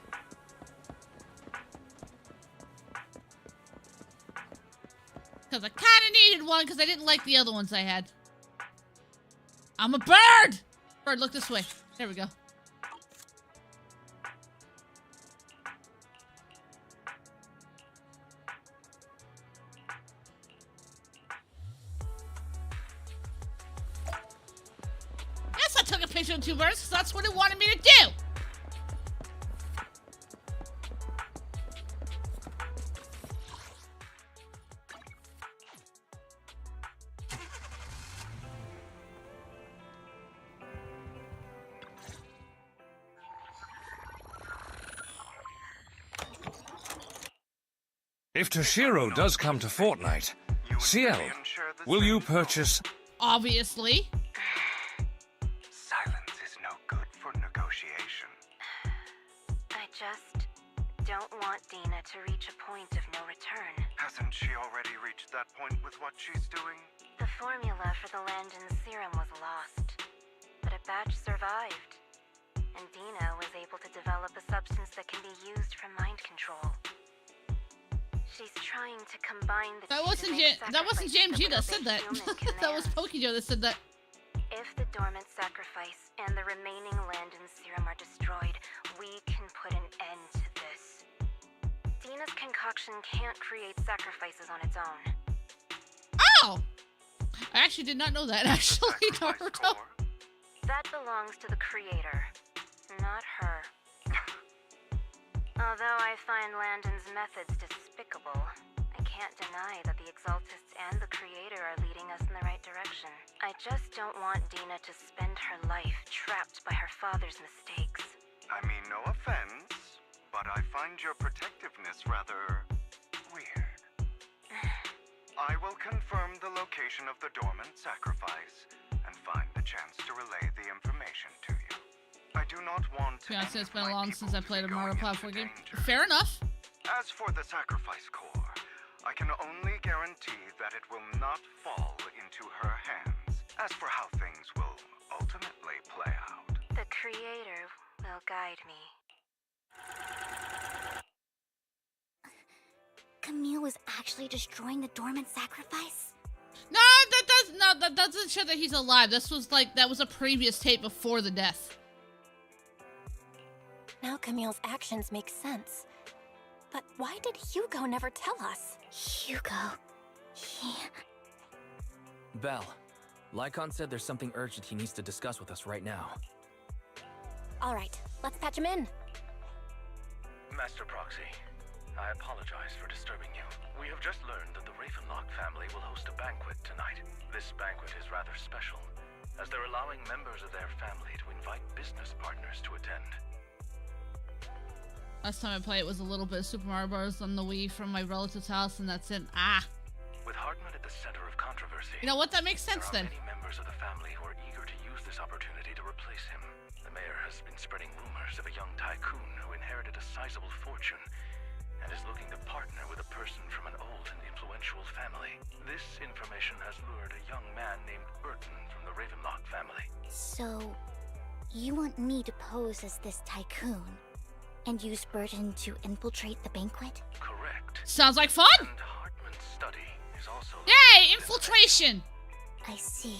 Because I kind of needed one because I didn't like the other ones I had. I'm a bird! Bird, look this way. There we go. Yes, I took a picture of two birds because that's what it wanted me to do. If Toshiro does come to Fortnite, Ciel, will you purchase... Obviously. Silence is no good for negotiation. I just don't want Dina to reach a point of no return. Hasn't she already reached that point with what she's doing? The formula for the Landon serum was lost, but a batch survived. And Dina was able to develop a substance that can be used for mind control. She's trying to combine the That wasn't James G that said that. That was Pokejo that said that. If the dormant sacrifice and the remaining Landon serum are destroyed, we can put an end to this. Dina's concoction can't create sacrifices on its own. Oh! I actually did not know that, actually, Naruto. That belongs to the creator, not her. Although I find Landon's methods despicable, I can't deny that the Exaltists and the Creator are leading us in the right direction. I just don't want Dina to spend her life trapped by her father's mistakes. I mean, no offense, but I find your protectiveness rather weird. I will confirm the location of the dormant sacrifice and find the chance to relay the information to you. I do not want to. Yeah, it's been long since I played a Mario platform game. Fair enough. As for the sacrifice core, I can only guarantee that it will not fall into her hands. As for how things will ultimately play out, The Creator will guide me. Camille was actually destroying the dormant sacrifice? No, that doesn't show that he's alive. This was that was a previous tape before the death. Now Camille's actions make sense. But why did Hugo never tell us? Hugo... Belle, Lycon said there's something urgent he needs to discuss with us right now. Alright, let's patch him in. Master Proxy, I apologize for disturbing you. We have just learned that the Ravenlock family will host a banquet tonight. This banquet is rather special, as they're allowing members of their family to invite business partners to attend. Last time I played it was a little bit of Super Mario Bros. On the Wii from my relative's house, and that's it. With Hartman at the center of controversy, you know what? That makes sense then. There are many members of the family who are eager to use this opportunity to replace him. The mayor has been spreading rumors of a young tycoon who inherited a sizable fortune and is looking to partner with a person from an old and influential family. This information has lured a young man named Burton from the Ravenlock family. So, you want me to pose as this tycoon and use Burton to infiltrate the banquet? Correct. Sounds like fun! And Hartman's study is also... Yay! Infiltration! I see.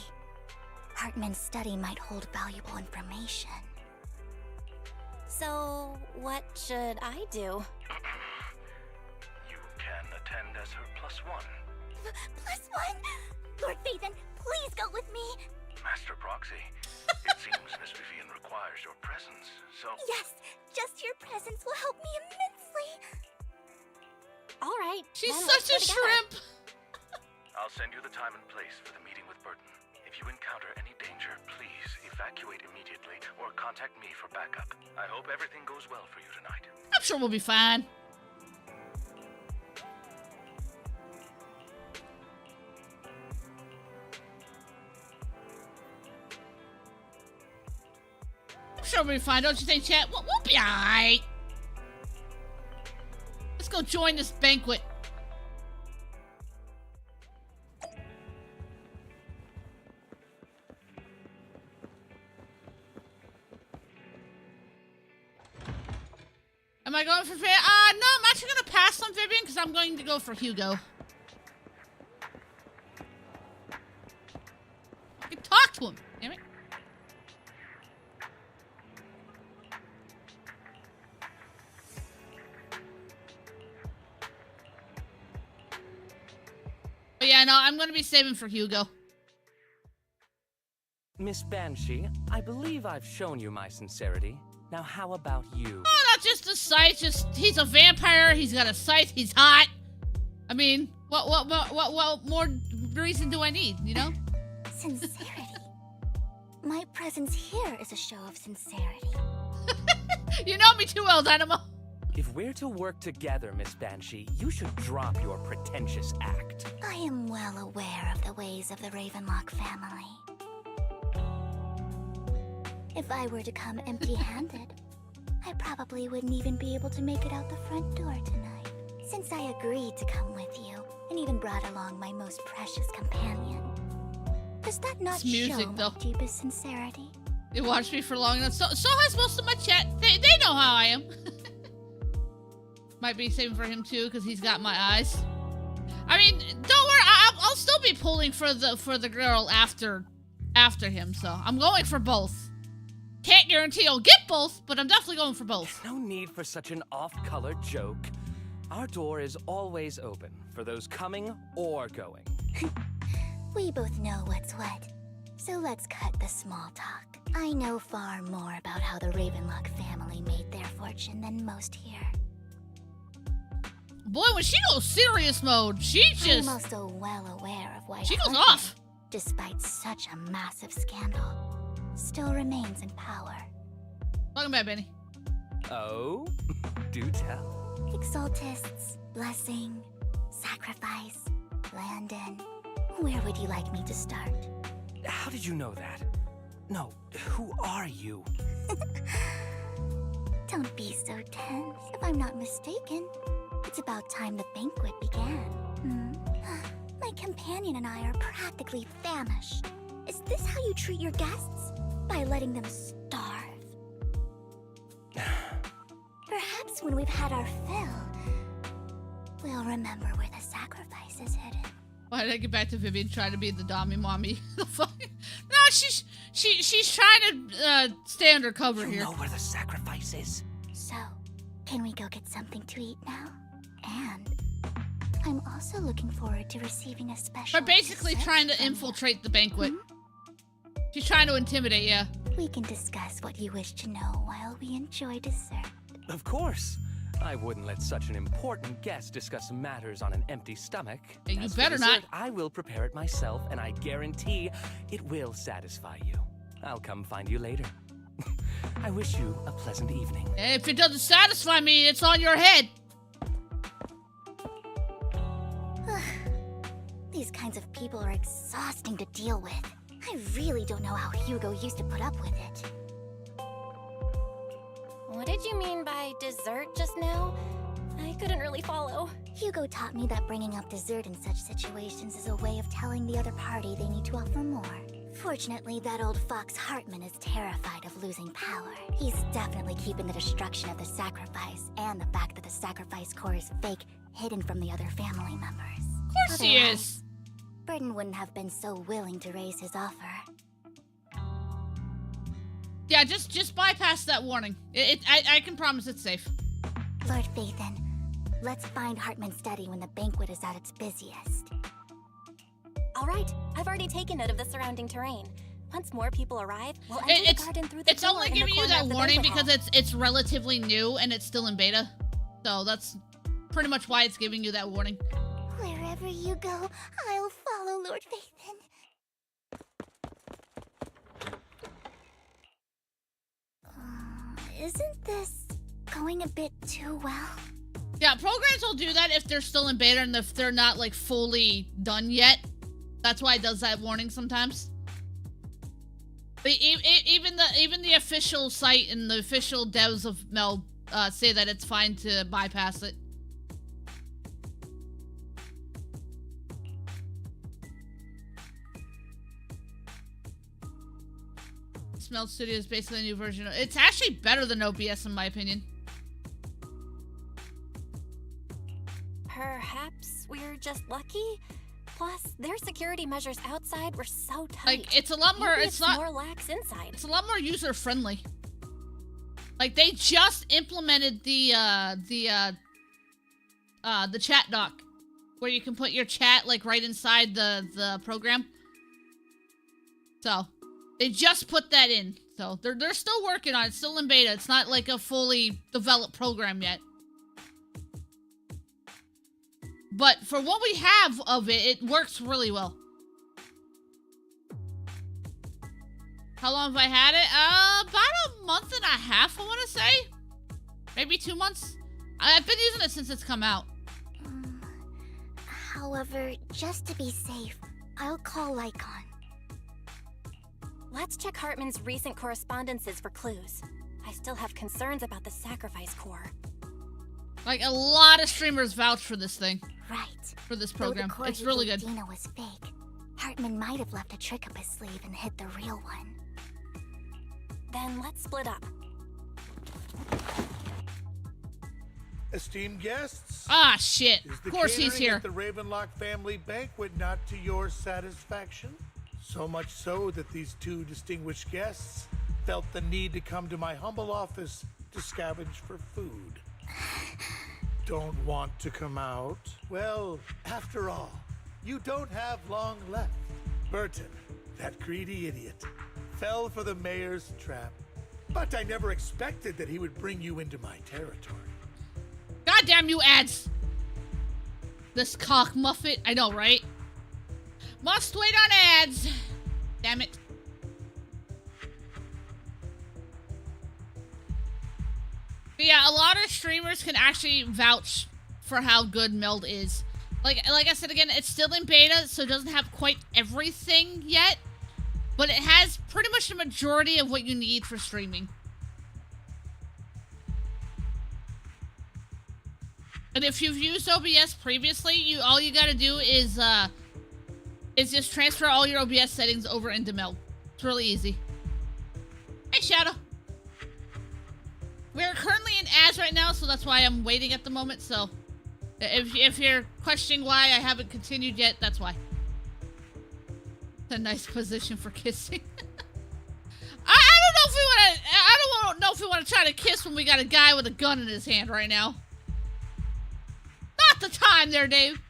Hartman's study might hold valuable information. So, what should I do? You can attend as her +1. +1? Lord Phaethon, please go with me! Master Proxy, it seems Miss Vivian requires your presence, so... Yes! Just your presence will help me immensely! Alright. She's such a shrimp! I'll send you the time and place for the meeting with Burton. If you encounter any danger, please evacuate immediately or contact me for backup. I hope everything goes well for you tonight. I'm sure we'll be fine. sure we'll be fine, don't you think, chat? We'll be alright. Let's go join this banquet. Am I going for Vivian? No, I'm actually gonna pass on Vivian because I'm going to go for Hugo. I can talk to him, damn it. But yeah, no, I'm gonna be saving for Hugo. Miss Banshee, I believe I've shown you my sincerity. Now how about you? Oh, not just a sight, just he's a vampire, he's got a scythe, he's hot. I mean, what more reason do I need, you know? Sincerity. My presence here is a show of sincerity. You know me too well, Dynamo. If we're to work together, Miss Banshee, you should drop your pretentious act. I am well aware of the ways of the Ravenlock family. If I were to come empty-handed, I probably wouldn't even be able to make it out the front door tonight. Since I agreed to come with you, and even brought along my most precious companion. Does that not show my deepest sincerity? They watched me for long enough. So has most of my chat. They know how I am. Might be saving for him too, because he's got my eyes. I mean, don't worry. I'll still be pulling for the girl after him. So I'm going for both. Can't guarantee I'll get both, but I'm definitely going for both. No need for such an off-color joke. Our door is always open for those coming or going. We both know what's what, so let's cut the small talk. I know far more about how the Ravenlock family made their fortune than most here. Boy, when she goes serious mode, she just... I'm also well aware of why she goes Hartman, off. Despite such a massive scandal, still remains in power. Welcome back, Benny. Oh? Do tell. Exaltists, blessing, sacrifice, Landon. Where would you like me to start? How did you know that? No, who are you? Don't be so tense. If I'm not mistaken, it's about time the banquet began. My companion and I are practically famished. Is this how you treat your guests? By letting them starve? Perhaps when we've had our fill, we'll remember where the sacrifice is hidden. Why did I get back to Vivian trying to be the Dommy mommy? No, she's trying to stay undercover here. You know where the sacrifice is? So, can we go get something to eat now? And I'm also looking forward to receiving a special. We're basically trying to infiltrate the banquet. She's trying to intimidate, yeah. We can discuss what you wish to know while we enjoy dessert. Of course. I wouldn't let such an important guest discuss matters on an empty stomach. Yeah, you As better for dessert, not. I will prepare it myself, and I guarantee it will satisfy you. I'll come find you later. I wish you a pleasant evening. If it doesn't satisfy me, it's on your head. These kinds of people are exhausting to deal with. I really don't know how Hugo used to put up with it. What did you mean by dessert just now? I couldn't really follow. Hugo taught me that bringing up dessert in such situations is a way of telling the other party they need to offer more. Fortunately, that old fox Hartman is terrified of losing power. He's definitely keeping the destruction of the sacrifice and the fact that the sacrifice core is fake hidden from the other family members. Of course he is. Burden wouldn't have been so willing to raise his offer. Yeah, just bypass that warning. I can promise it's safe. Lord Phaethon, let's find Hartman's study when the banquet is at its busiest. All right, I've already taken note of the surrounding terrain. Once more people arrive, we'll enter the garden through the It's door only in the giving you corner that of the warning banquet because it's relatively new and it's still in beta. So that's pretty much why it's giving you that warning. Wherever you go, I'll follow, Lord Phaethon. Isn't this going a bit too well? Yeah, programs will do that if they're still in beta and if they're not like fully done yet. That's why it does that warning sometimes. Even the official site and the official devs of Meld say that it's fine to bypass it. Meld Studio is basically a new version. It's actually better than OBS in my opinion. Perhaps we're just lucky? Plus, their security measures outside were so tight. Like, it's a lot more, Maybe it's not more lax inside. It's a lot more user friendly. Like, they just implemented the chat dock, where you can put your chat, like, right inside the program. So, they just put that in. So, they're still working on it. It's still in beta. It's not, like, a fully developed program yet. But for what we have of it, it works really well. How long have I had it? About a month and a half, I want to say. Maybe 2 months. I've been using it since it's come out. However, just to be safe, I'll call Lycon. Let's check Hartman's recent correspondences for clues. I still have concerns about the sacrifice core. Like, a lot of streamers vouch for this thing. Right. For this program. Though the It's really good. Dina was fake. Hartman might have left a trick up his sleeve and hid the real one. Then let's split up. Esteemed guests. Ah, shit. Is Of course he's catering here. At the Ravenlock family banquet not to your satisfaction? So much so that these two distinguished guests felt the need to come to my humble office to scavenge for food. Don't want to come out? Well, after all, you don't have long left. Burton, that greedy idiot, fell for the mayor's trap. But I never expected that he would bring you into my territory. Goddamn you ads! This cock muffet. I know, right? Must wait on ads. Damn it. But yeah, a lot of streamers can actually vouch for how good Meld is. Like I said again, it's still in beta, so it doesn't have quite everything yet. But it has pretty much the majority of what you need for streaming. And if you've used OBS previously, all you gotta do is just transfer all your OBS settings over into Meld. It's really easy. Hey, Shadow. We're currently in ads right now, so that's why I'm waiting at the moment. So, if you're questioning why I haven't continued yet, that's why. It's a nice position for kissing. I don't know if we want to try to kiss when we got a guy with a gun in his hand right now. Not the time there, Dave.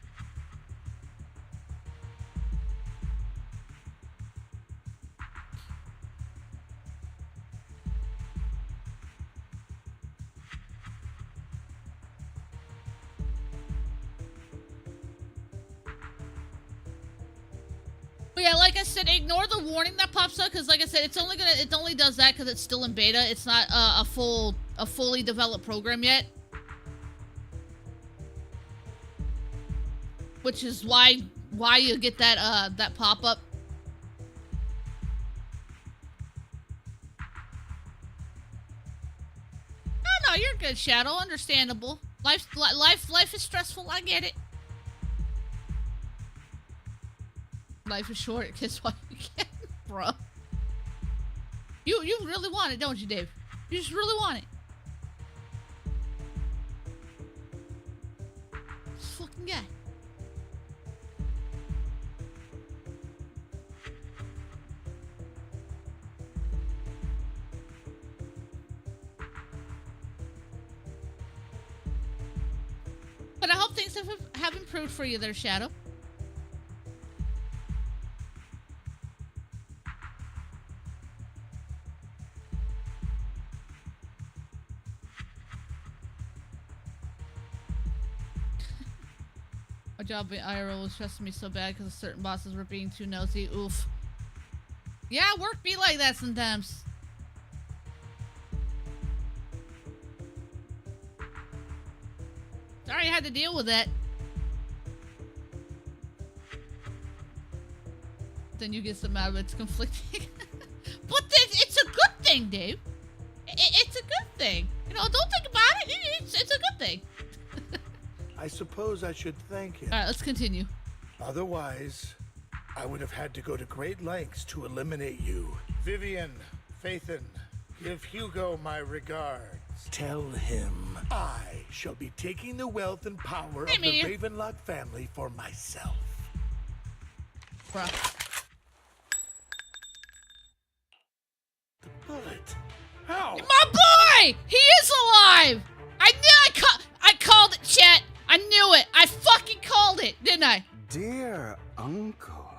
But yeah, like I said, ignore the warning that pops up, because like I said, it only does that because it's still in beta. It's not a fully developed program yet. Which is why you get that pop-up. Oh no, you're good, Shadow. Understandable. Life is stressful. I get it. Life is short. Kiss while you can, bro. You really want it, don't you, Dave? You just really want it. This fucking guy. But I hope things have improved for you there, Shadow. My job at IRL was stressing me so bad because certain bosses were being too nosy. Oof. Yeah, work be like that sometimes. Sorry I had to deal with that. Then you get some out of it. It's conflicting. But it's a good thing, Dave. It's a good thing. You know, don't think about it. It's a good thing. I suppose I should thank him. All right, let's continue. Otherwise, I would have had to go to great lengths to eliminate you. Vivian, Phaethon, give Hugo my regards. Tell him I shall be taking the wealth and power of the Ravenlock family for myself. Bruh. The bullet. How? My boy! He is alive! I knew I called it, chat. I knew it. I fucking called it, didn't I? Dear uncle,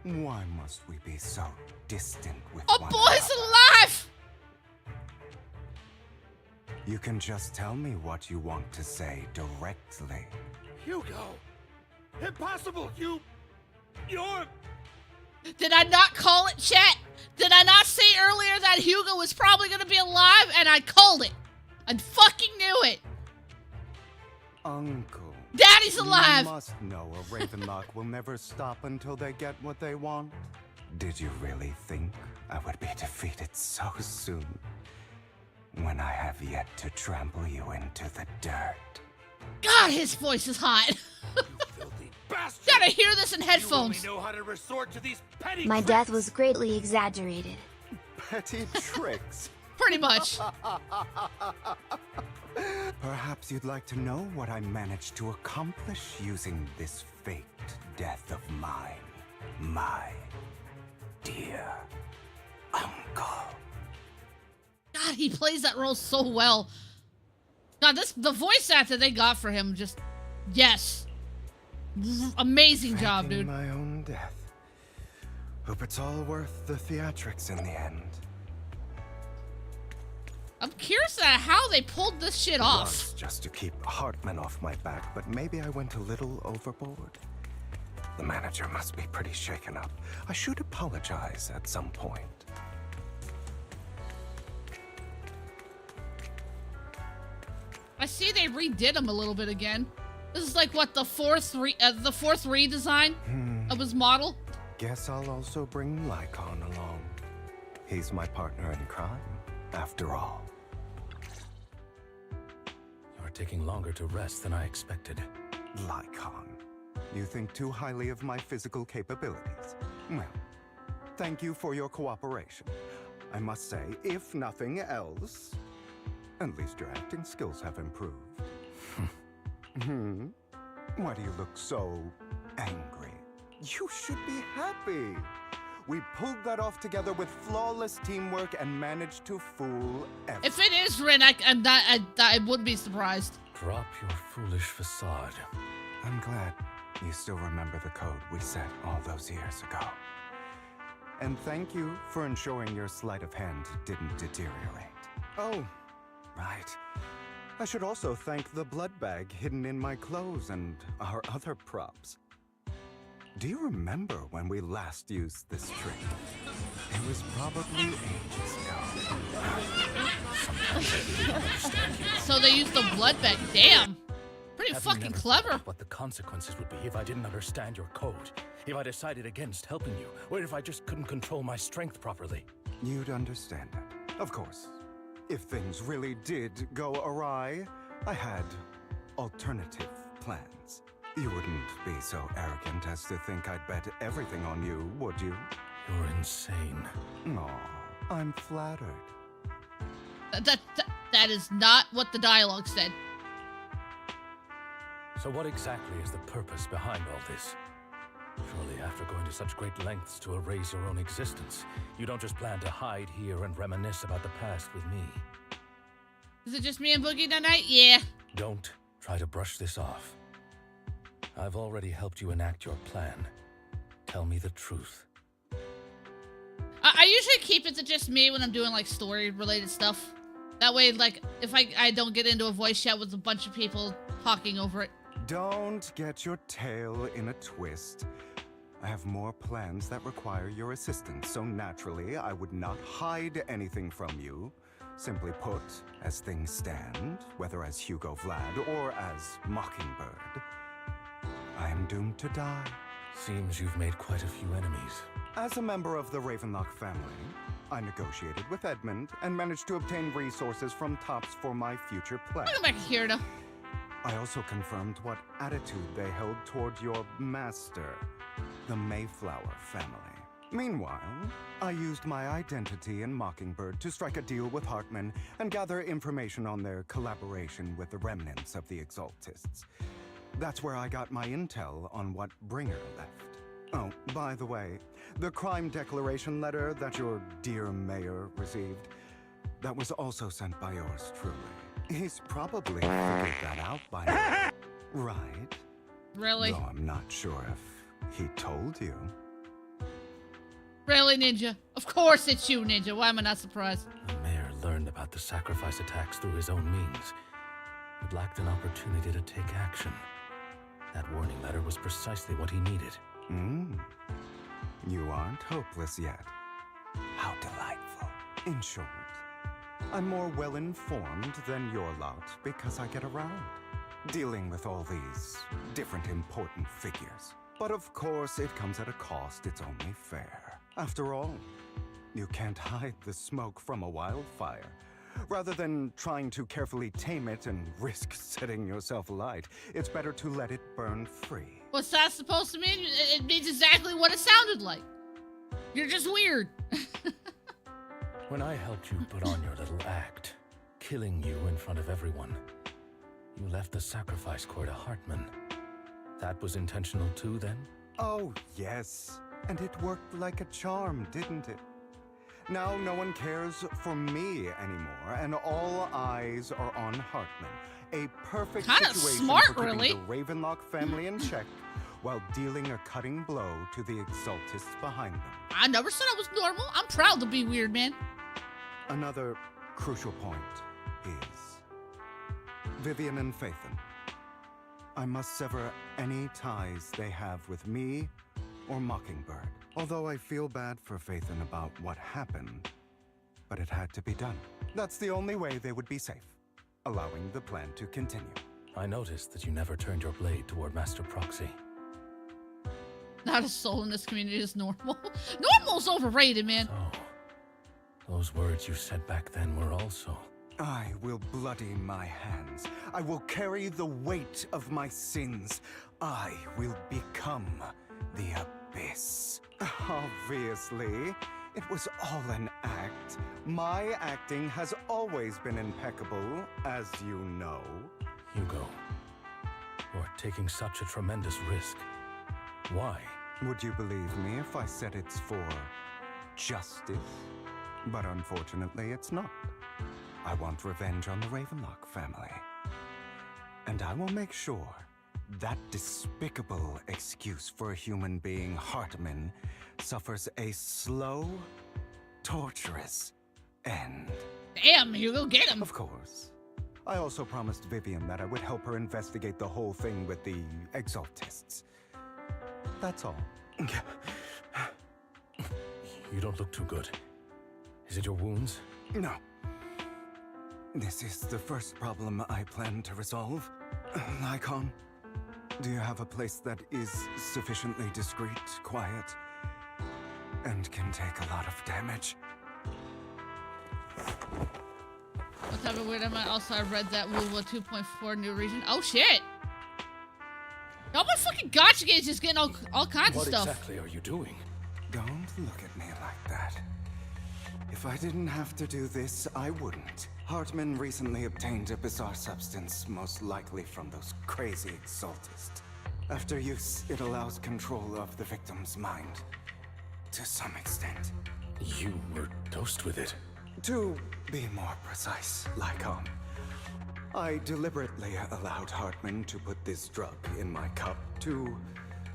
why must we be so distant with A one boy's another? alive! You can just tell me what you want to say directly. Hugo! Impossible! You're... Did I not call it, chat? Did I not say earlier that Hugo was probably gonna be alive? And I called it. I fucking knew it. Uncle. Daddy's alive! You must know a Ravenlock will never stop until they get what they want. Did you really think I would be defeated so soon? When I have yet to trample you into the dirt. God, his voice is hot. Filthy bastard! Gotta hear this in headphones. You only know how to resort to these petty My tricks. death was greatly exaggerated. Petty tricks? Pretty much. Perhaps you'd like to know what I managed to accomplish using this faked death of mine, my dear uncle. God, he plays that role so well. God, the voice actor they got for him, just, yes. Amazing job, dude. My own death. Hope it's all worth the theatrics in the end. I'm curious at how they pulled this shit off. Was just to keep Hartman off my back, but maybe I went a little overboard. The manager must be pretty shaken up. I should apologize at some point. I see they redid him a little bit again. This is like what the fourth redesign of his model. Guess I'll also bring Lycon along. He's my partner in crime, after all. You're taking longer to rest than I expected. Lycon, you think too highly of my physical capabilities. Well, thank you for your cooperation. I must say, if nothing else, at least your acting skills have improved. Why do you look so angry? You should be happy. We pulled that off together with flawless teamwork and managed to fool everyone. If it is Rin, I wouldn't be surprised. Drop your foolish facade. I'm glad you still remember the code we set all those years ago. And thank you for ensuring your sleight of hand didn't deteriorate. Oh, right. I should also thank the blood bag hidden in my clothes and our other props. Do you remember when we last used this trick? It was probably ages ago. So they used the blood bag. Damn. Pretty Have you fucking never clever. thought what the consequences would be if I didn't understand your code? If I decided against helping you? Or if I just couldn't control my strength properly? You'd understand it. Of course. If things really did go awry, I had alternative plans. You wouldn't be so arrogant as to think I'd bet everything on you, would you? You're insane. Aw, I'm flattered. That is not what the dialogue said. So what exactly is the purpose behind all this? Surely after going to such great lengths to erase your own existence, you don't just plan to hide here and reminisce about the past with me. Is it just me and Boogie tonight? Yeah. Don't try to brush this off. I've already helped you enact your plan. Tell me the truth. I usually keep it to just me when I'm doing like story-related stuff. That way, like, if I don't get into a voice chat with a bunch of people talking over it. Don't get your tail in a twist. I have more plans that require your assistance, so naturally I would not hide anything from you. Simply put, as things stand, whether as Hugo Vlad or as Mockingbird, I am doomed to die. Seems you've made quite a few enemies. As a member of the Ravenlock family, I negotiated with Edmund and managed to obtain resources from Tops for my future play. Welcome back here, though. I also confirmed what attitude they held toward your master, the Mayflower family. Meanwhile, I used my identity in Mockingbird to strike a deal with Hartman and gather information on their collaboration with the remnants of the Exaltists. That's where I got my intel on what Bringer left. Oh, by the way, the crime declaration letter that your dear mayor received, that was also sent by yours truly. He's probably figured that out by now, right? Really? Though I'm not sure if he told you. Really, Ninja? Of course it's you, Ninja. Why am I not surprised? The mayor learned about the sacrifice attacks through his own means, but lacked an opportunity to take action. That warning letter was precisely what he needed. You aren't hopeless yet. How delightful. In short, I'm more well-informed than your lot because I get around, dealing with all these different important figures. But of course, it comes at a cost. It's only fair. After all, you can't hide the smoke from a wildfire. Rather than trying to carefully tame it and risk setting yourself alight, it's better to let it burn free. What's that supposed to mean? It means exactly what it sounded like. You're just weird. When I helped you put on your little act, killing you in front of everyone, you left the sacrifice core to Hartman. That was intentional too, then? Oh, yes. And it worked like a charm, didn't it? Now no one cares for me anymore, and all eyes are on Hartman. A perfect Kinda situation smart, for keeping really. the Ravenlock family in check while dealing a cutting blow to the Exaltists behind them. I never said I was normal. I'm proud to be weird, man. Another crucial point is Vivian and Phaethon. I must sever any ties they have with me or Mockingbird. Although I feel bad for Phaethon about what happened, but it had to be done. That's the only way they would be safe, allowing the plan to continue. I noticed that you never turned your blade toward Master Proxy. Not a soul in this community is normal. Normal's overrated, man. Those words you said back then were also... I will bloody my hands. I will carry the weight of my sins. I will become the Abyss. Obviously, it was all an act. My acting has always been impeccable, as you know. Hugo, you're taking such a tremendous risk. Why? Would you believe me if I said it's for justice? But unfortunately, it's not. I want revenge on the Ravenlock family. And I will make sure that despicable excuse for a human being, Hartman, suffers a slow, torturous end. Damn, Hugo, get him! Of course. I also promised Vivian that I would help her investigate the whole thing with the Exaltists. That's all. You don't look too good. Is it your wounds? No. This is the first problem I plan to resolve. Lycon, do you have a place that is sufficiently discreet, quiet, and can take a lot of damage? What type of weird am I? Also, I read that Wolva 2.4 new region. Oh, shit! Y'all my fucking gotcha games just getting all kinds of stuff. What exactly are you doing? Don't look at me like that. If I didn't have to do this, I wouldn't. Hartman recently obtained a bizarre substance, most likely from those crazy Exaltists. After use, it allows control of the victim's mind. To some extent. You were dosed with it. To be more precise, Lycon, I deliberately allowed Hartman to put this drug in my cup to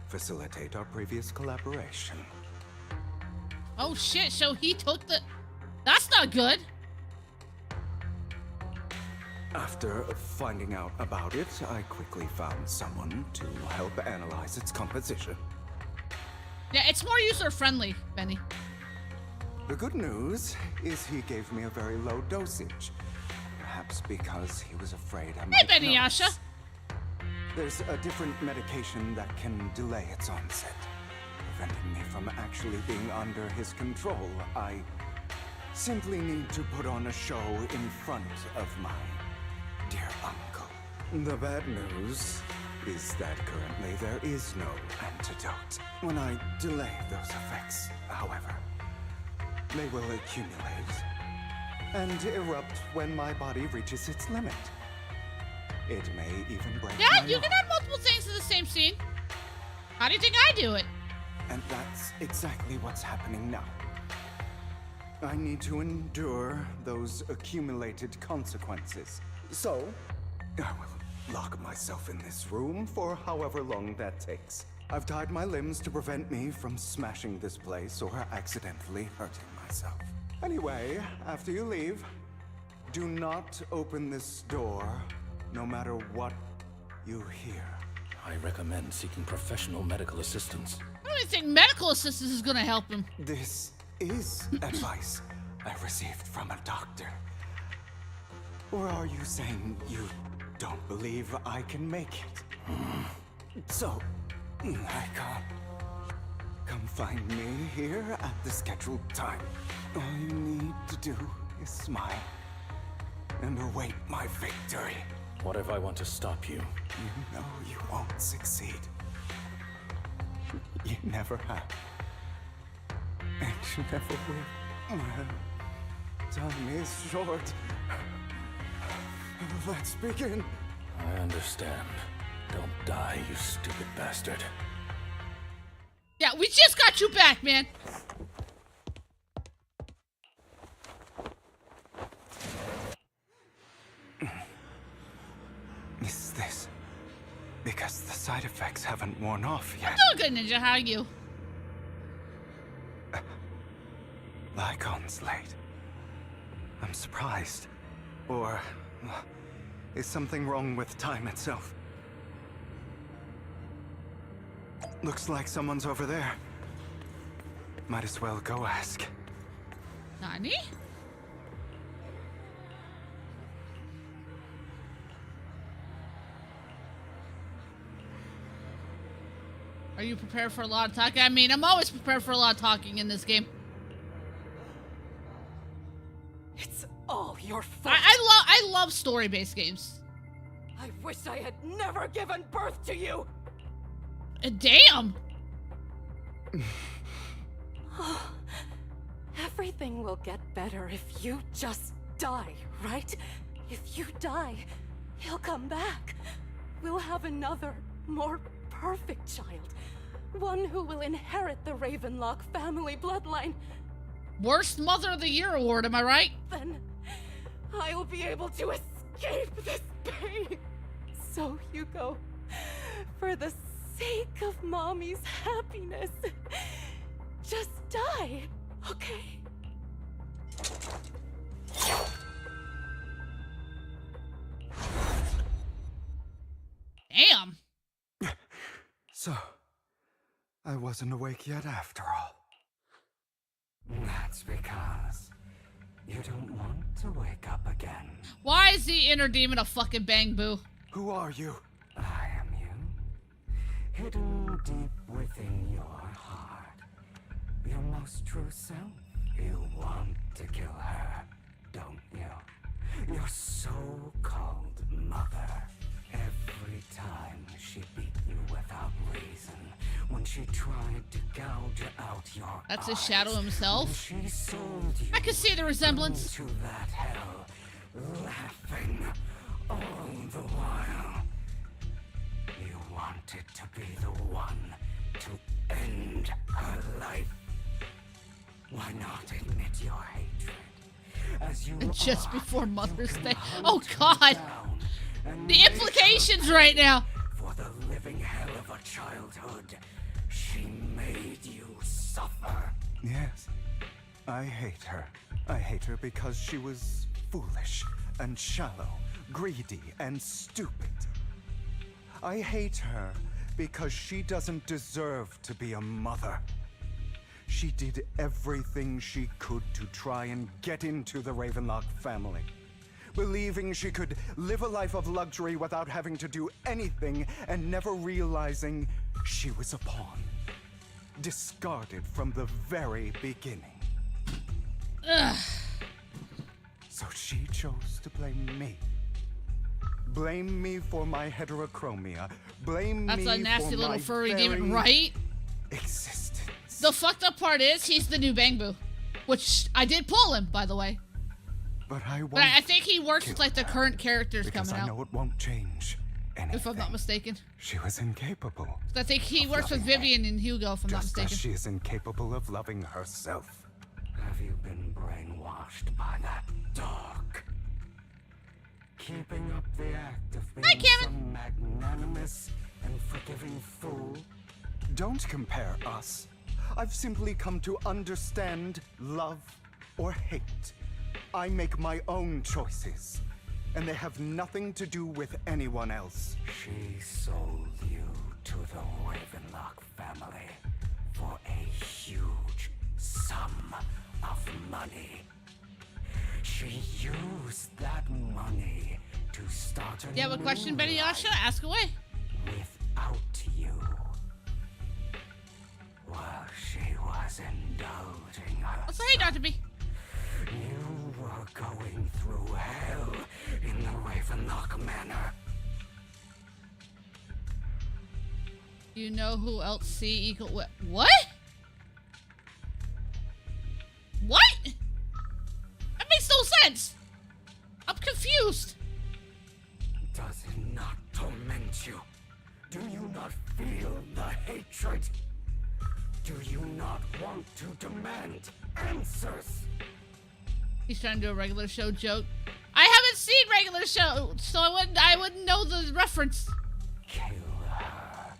facilitate our previous collaboration. Oh shit, so he took the... That's not good. After finding out about it, I quickly found someone to help analyze its composition. Yeah, it's more user-friendly, Benny. The good news is he gave me a very low dosage. Perhaps because he was afraid I might Hey, Benny notice. Yasha. There's a different medication that can delay its onset, preventing me from actually being under his control. I simply need to put on a show in front of my dear uncle. The bad news is that currently there is no antidote. When I delay those effects, however, they will accumulate and erupt when my body reaches its limit. It may even break my Yeah, you arm. can have multiple things in the same scene. How do you think I do it? And that's exactly what's happening now. I need to endure those accumulated consequences. So, I will lock myself in this room for however long that takes. I've tied my limbs to prevent me from smashing this place or accidentally hurting myself. Anyway, after you leave, do not open this door, no matter what you hear. I recommend seeking professional medical assistance. I don't even think medical assistance is gonna help him. This is advice I received from a doctor. Or are you saying you don't believe I can make it? So, I can't. Come find me here at the scheduled time. All you need to do is smile and await my victory. What if I want to stop you? You know you won't succeed. You never have. And you never will. Time is short. Let's begin. I understand. Don't die, you stupid bastard. Yeah, we just got you back, man. Is this because the side effects haven't worn off yet? I'm doing good, Ninja. How are you? Lycon's late. I'm surprised. Or is something wrong with time itself? Looks like someone's over there. Might as well go ask. Nani? Are you prepared for a lot of talking? I mean, I'm always prepared for a lot of talking in this game. It's all your fault. I love story-based games. I wish I had never given birth to you. Damn. Everything will get better if you just die, right? If you die, he'll come back. We'll have another, more perfect child. One who will inherit the Ravenlock family bloodline. Worst Mother of the Year award, am I right? Then I'll be able to escape this pain. So, Hugo, for the sake of Mommy's happiness, just die, okay? Damn. So, I wasn't awake yet after all. That's because you don't want to wake up again. Why is the inner demon a fucking bang boo? Who are you? I am you. Hidden deep within your heart. Your most true self. You want to kill her, don't you? Your so-called mother. Every time she beat you without reason. When she tried to gouge out your That's eyes, his shadow himself. when she sold you I can see the resemblance. into that hell, laughing all the while. You wanted to be the one to end her life. Why not admit your hatred? As you Just are, before Mother's you Day. can Oh hunt her God. down and The make implications her right now. for the living hell of a childhood. She made you suffer. Yes. I hate her. I hate her because she was foolish and shallow, greedy and stupid. I hate her because she doesn't deserve to be a mother. She did everything she could to try and get into the Ravenlock family, believing she could live a life of luxury without having to do anything and never realizing she was a pawn, discarded from the very beginning. Ugh. chose to blame me. Blame me for my heterochromia. Blame me for That's a nasty little furry demon, right? Existence. The fucked up part is he's the new Bang Boo, which I did pull him, by the way. But I think he works with like the current characters coming I out. know it won't change anything. If I'm not mistaken. She was incapable. I think he works with Vivian and Hugo, if I'm not Just mistaken. as she is incapable of loving herself. Have you been brainwashed by that dog? Keeping up the act of being some magnanimous and forgiving fool? Don't compare us. I've simply come to understand love or hate. I make my own choices, and they have nothing to do with anyone else. She sold you to the Ravenlock family for a huge sum of money. She used that money to start a You have a question, Betty Yasha? Ask away. Without you. While she was indulging her. Oh, so hey, Dr. B. You were going through hell in the Ravenlock Manor. You know who else C equal what? What? What? That makes no sense. I'm confused. Does it not torment you? Do you not feel the hatred? Do you not want to demand answers? He's trying to do a regular show joke. I haven't seen regular show, so I wouldn't know the reference. Kill her.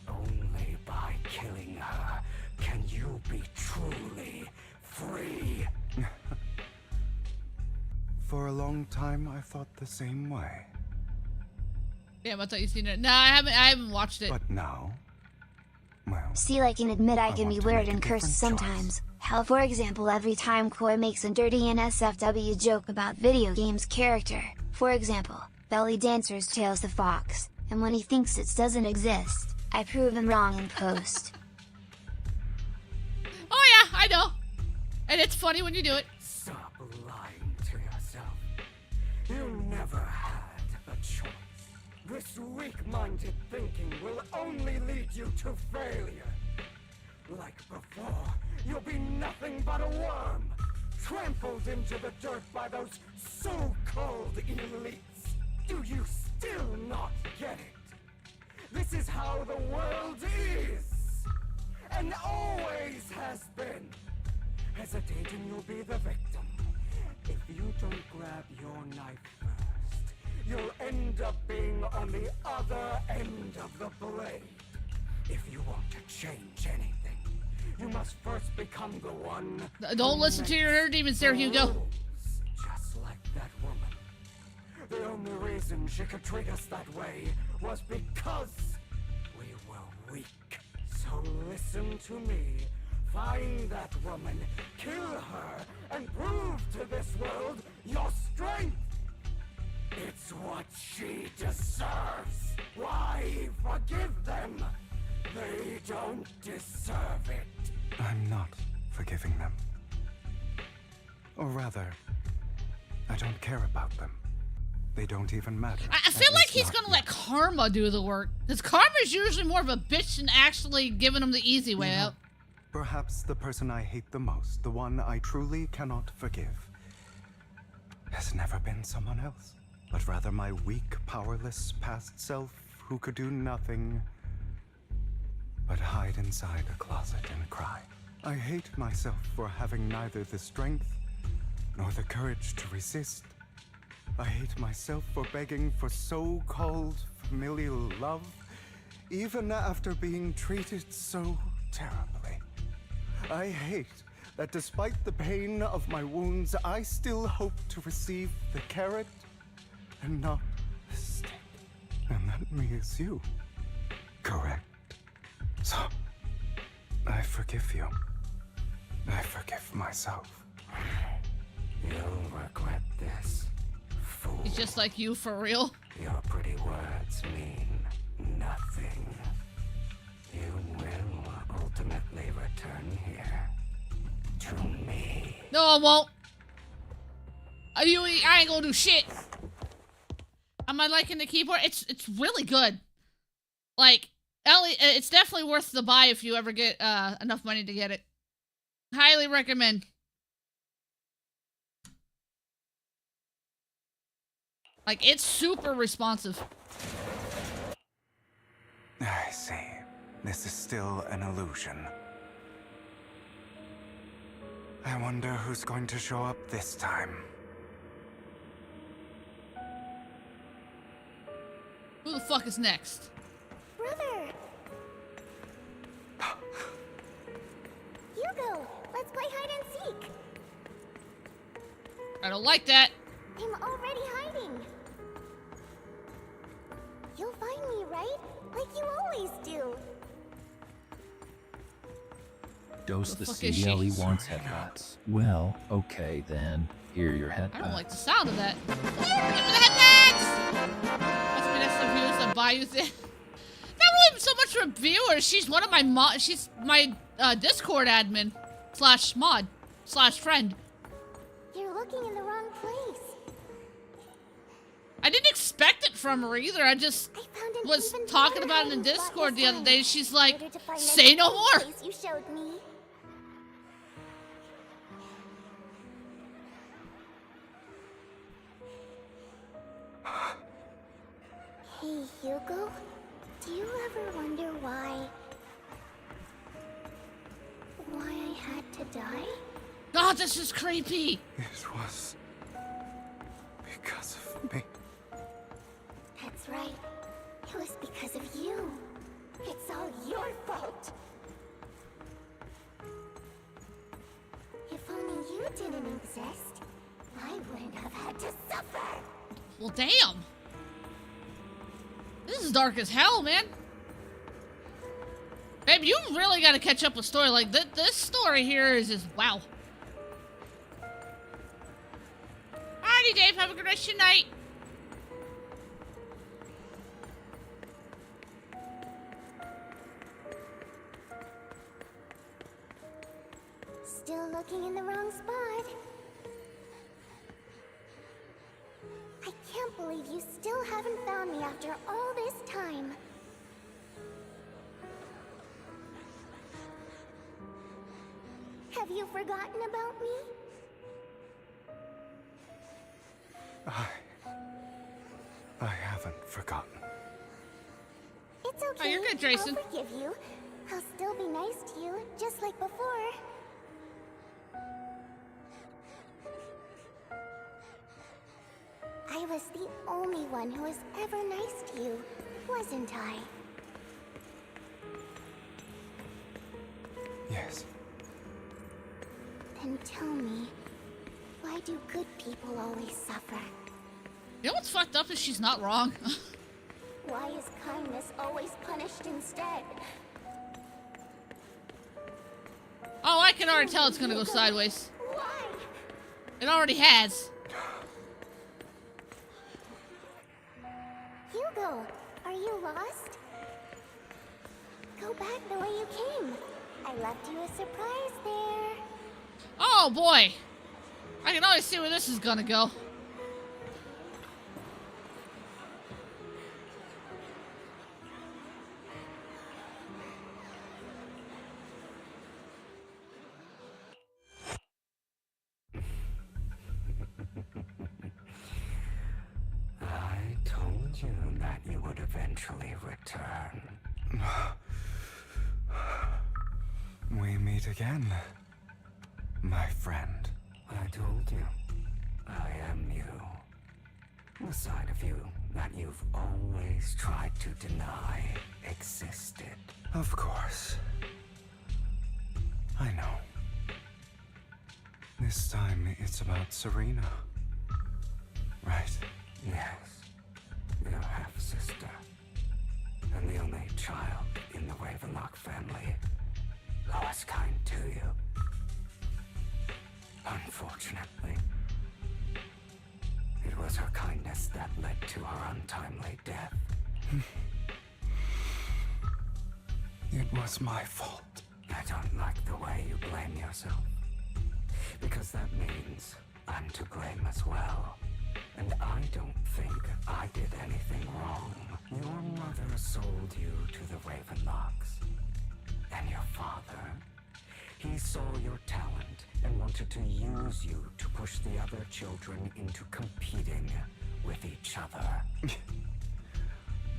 Only by killing her can you be truly free. For a long time, I thought the same way. Damn, I thought you'd seen it. No, I haven't watched it. But now, well... See, I can admit I can be weird and cursed sometimes. How, for example, every time Koi makes a dirty NSFW joke about video games character, for example, Belly Dancer's Tails the Fox, and when he thinks it doesn't exist, I prove him wrong in post. Oh yeah, I know. And it's funny when you do it. Stop lying to yourself. You never had a choice. This weak-minded thinking will only lead you to failure. Like before, you'll be nothing but a worm, trampled into the dirt by those so-called elites. Do you still not get it? This is how the world is, and always has been. Hesitating, you'll be the victim. If you don't grab your knife first, you'll end up being on the other end of the blade. If you want to change anything, you must first become the one. Don't listen to your inner demons there, Hugo. Just like that woman. The only reason she could treat us that way was because we were weak. So listen to me. Find that woman, kill her, and prove to this world your strength. It's what she deserves. Why forgive them? They don't deserve it. I'm not forgiving them. Or rather, I don't care about them. They don't even matter. I feel like he's gonna let karma do the work. Because karma's usually more of a bitch than actually giving him the easy way out. Perhaps the person I hate the most, the one I truly cannot forgive, has never been someone else, but rather my weak, powerless past self who could do nothing but hide inside a closet and cry. I hate myself for having neither the strength nor the courage to resist. I hate myself for begging for so-called familial love, even after being treated so terribly. I hate that despite the pain of my wounds, I still hope to receive the carrot and not the stick. And that means you. Correct. So, I forgive you. I forgive myself. You'll regret this, fool. He's just like you, for real. Your pretty words mean nothing. You will ultimately return here to me. No, I won't. I ain't gonna do shit. Am I liking the keyboard? It's really good. Like, Ellie, it's definitely worth the buy if you ever get enough money to get it. Highly recommend. Like, it's super responsive. I see. This is still an illusion. I wonder who's going to show up this time. Who the fuck is next? Brother! Hugo, let's play hide and seek. I don't like that. I'm already hiding. You'll find me, right? Like you always do. Dose the fuck is Ciel she? wants headlights. Well, okay then. Here are your I headlights. don't like the sound of that. Give me the headpacks! Must be that's the viewers that buy you things. Not really so much reviewers. She's one of my she's my Discord admin / mod / friend. You're looking in the wrong place. I didn't expect it from her either. I just was talking about it in Discord the other day. She's like, say no more. You showed me. Hey, Hugo, do you ever wonder why I had to die? God, this is creepy. It was because of me. That's right. It was because of you. It's all your fault. If only you didn't exist, I wouldn't have had to suffer. Well, damn. This is dark as hell, man. Babe, you really got to catch up with story. Like, this story here is just, wow. Alrighty, Dave. Have a good rest of your night. Still looking in the wrong spot. I can't believe you still haven't found me after all this time. Have you forgotten about me? I haven't forgotten. It's okay. Oh, you're good, Jason. I'll forgive you. I'll still be nice to you, just like before. I was the only one who was ever nice to you, wasn't I? Yes. Then tell me, why do good people always suffer? You know what's fucked up is she's not wrong. Why is kindness always punished instead? Oh, I can already tell it's gonna go sideways. Why? It already has. Hugo, are you lost? Go back the way you came. I left you a surprise there. Oh boy. I can always see where this is gonna go. I told you that you would eventually return. We meet again, my friend. I told you, I am you. The side of you that you've always tried to deny existed. Of course. I know. This time it's about Serena. Right? Yes, your half-sister. And the only child in the Ravenlock family who was kind to you. Unfortunately, it was her kindness that led to her untimely death. It was my fault. I don't like the way you blame yourself. Because that means I'm to blame as well. And I don't think I did anything wrong. Your mother sold you to the Ravenlocks. And your father? He saw your talent and wanted to use you to push the other children into competing with each other.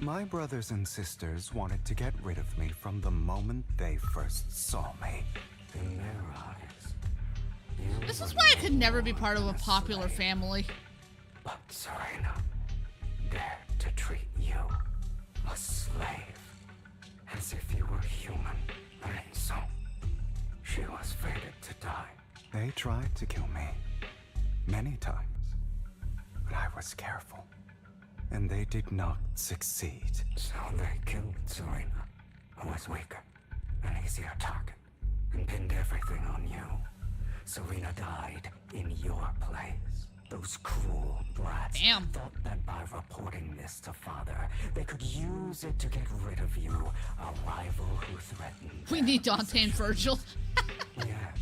My brothers and sisters wanted to get rid of me from the moment they first saw me. In their eyes, This is why I could never be part of a popular family. but Serena dared to treat you, a slave, as if you were human. And so, she was fated to die. They tried to kill me many times, but I was careful, and they did not succeed. So they killed Serena, who was weaker, an easier target, and pinned everything on you. Serena died in your place. Those cruel brats thought that by reporting this to Father, they could use it to get rid of you, a rival who threatened. We need Dante and Virgil. Yet,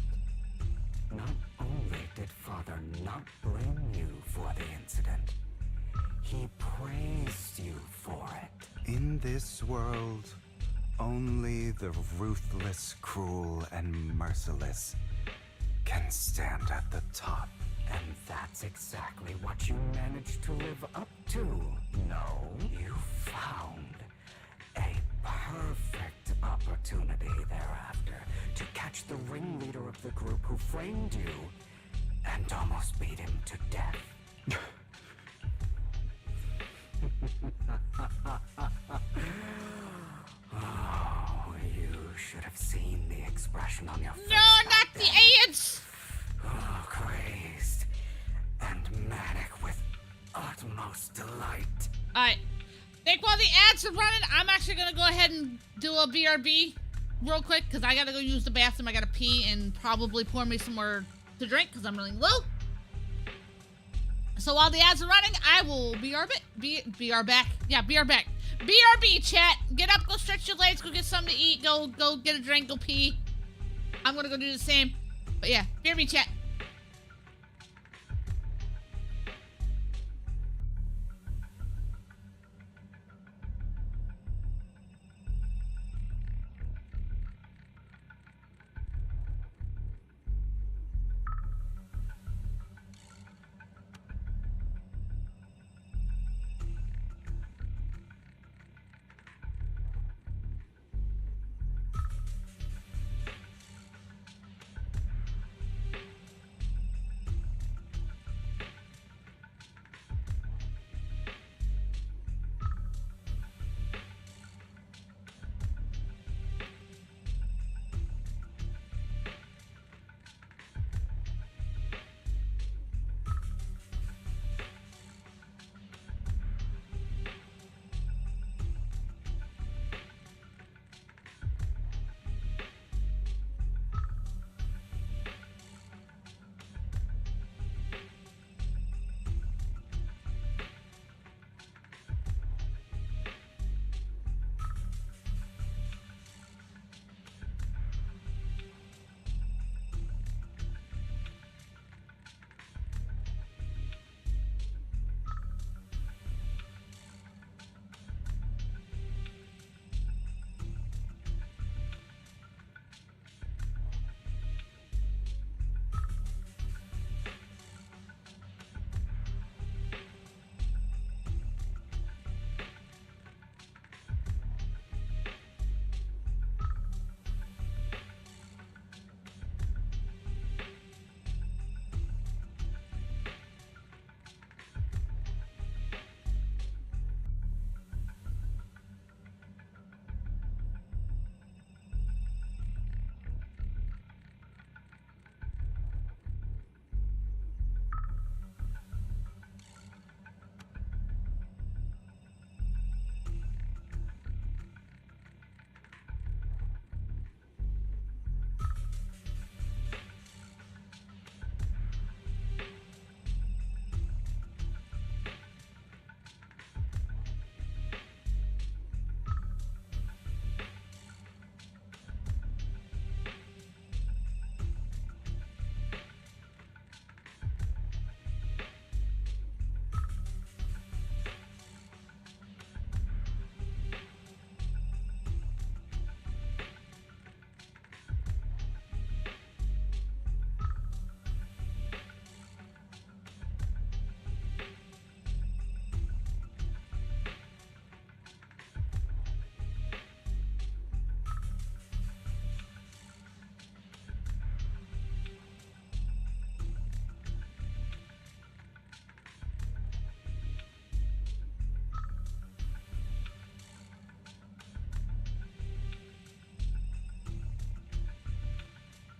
not only did Father not blame you for the incident, he praised you for it. In this world, only the ruthless, cruel, and merciless can stand at the top. And that's exactly what you managed to live up to. No, you found a perfect opportunity thereafter to catch the ringleader of the group who framed you and almost beat him to death. Oh, you should have seen the expression on your face. No, not the ants! Oh, crazed and manic with utmost delight. Alright. Think while the ads are running, I'm actually gonna go ahead and do a BRB real quick, because I gotta go use the bathroom. I gotta pee and probably pour me some more to drink, because I'm running low. So while the ads are running, I will BR back. Yeah, BR back. BRB, chat. Get up, go stretch your legs, go get something to eat, go get a drink, go pee. I'm gonna go do the same. But yeah, BRB, chat.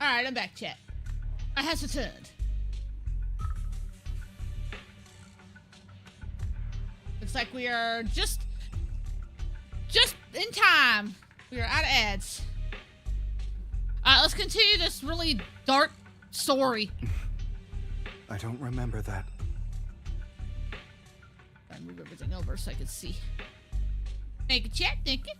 Alright, I'm back, chat. I has returned. Looks like we are just in time. We are out of ads. Alright, let's continue this really dark story. I don't remember that. I move everything over so I can see. Thank you, chat. Thank you.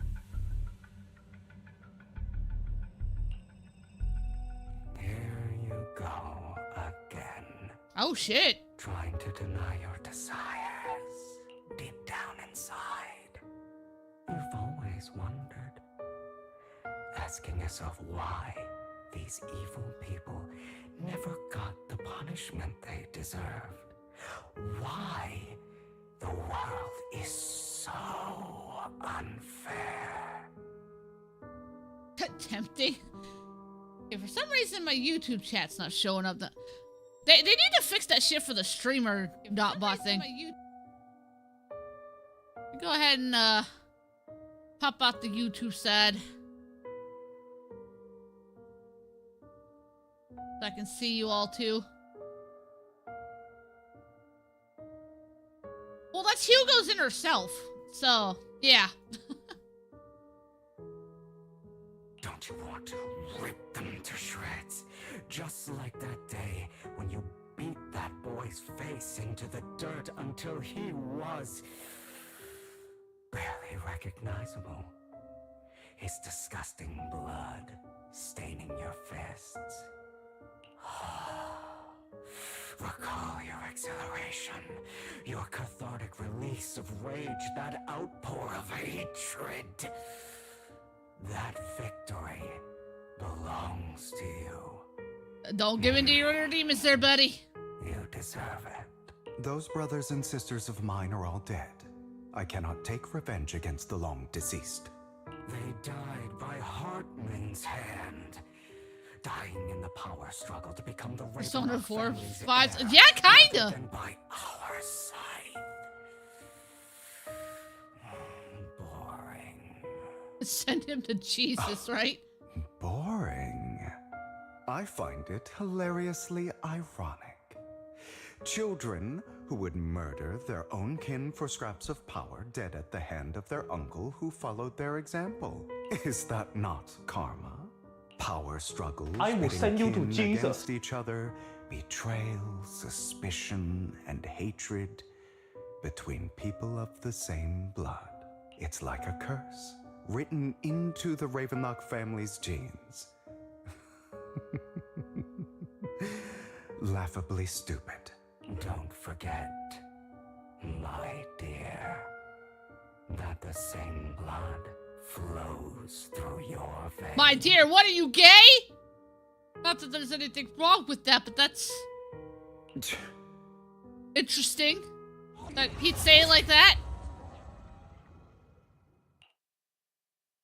Here you go again. Oh shit. Trying to deny your desires deep down inside. You've always wondered, asking yourself why these evil people never got the punishment they deserved. Why the world is so unfair. Tempting. Okay, for some reason my YouTube chat's not showing up. They need to fix that shit for the streamer bot thing. Go ahead and pop out the YouTube side. So I can see you all too. Well, that's Hugo's inner self. So, yeah. Don't you want to rip them to shreds? Just like that day when you beat that boy's face into the dirt until he was barely recognizable. His disgusting blood staining your fists. Recall your exhilaration, your cathartic release of rage, that outpour of hatred. That victory belongs to you. Don't give in to your inner demons there, buddy. You deserve it. Those brothers and sisters of mine are all dead. I cannot take revenge against the long deceased. They died by Hartman's hand. Dying in the power struggle to become the Persona Ravenlock 4, family's 5. heir, Yeah, kinda. rather than by our side. Boring. Send him to Jesus, right? Boring. I find it hilariously ironic. Children who would murder their own kin for scraps of power dead at the hand of their uncle who followed their example. Is that not karma? Power struggles, I will send you to pitting kin Jesus. against each other, betrayal, suspicion, and hatred between people of the same blood. It's like a curse, written into the Ravenlock family's genes. Laughably stupid. Don't forget, my dear, that the same blood flows through your veins. My dear, what are you, gay? Not that there's anything wrong with that, but that's interesting that he'd say it like that.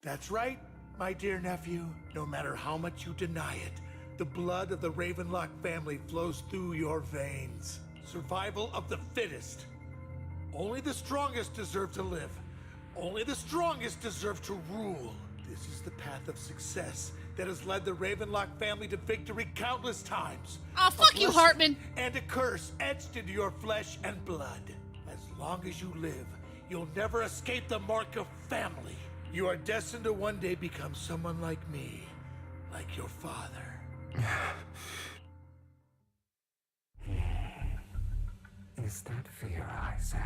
That's right, my dear nephew. No matter how much you deny it, the blood of the Ravenlock family flows through your veins. Survival of the fittest. Only the strongest deserve to live. Only the strongest deserve to rule. This is the path of success that has led the Ravenlock family to victory countless times. Oh, fuck you, Hartman. And a curse etched into your flesh and blood. As long as you live, you'll never escape the mark of family. You are destined to one day become someone like me, like your father. Is that fear I sense?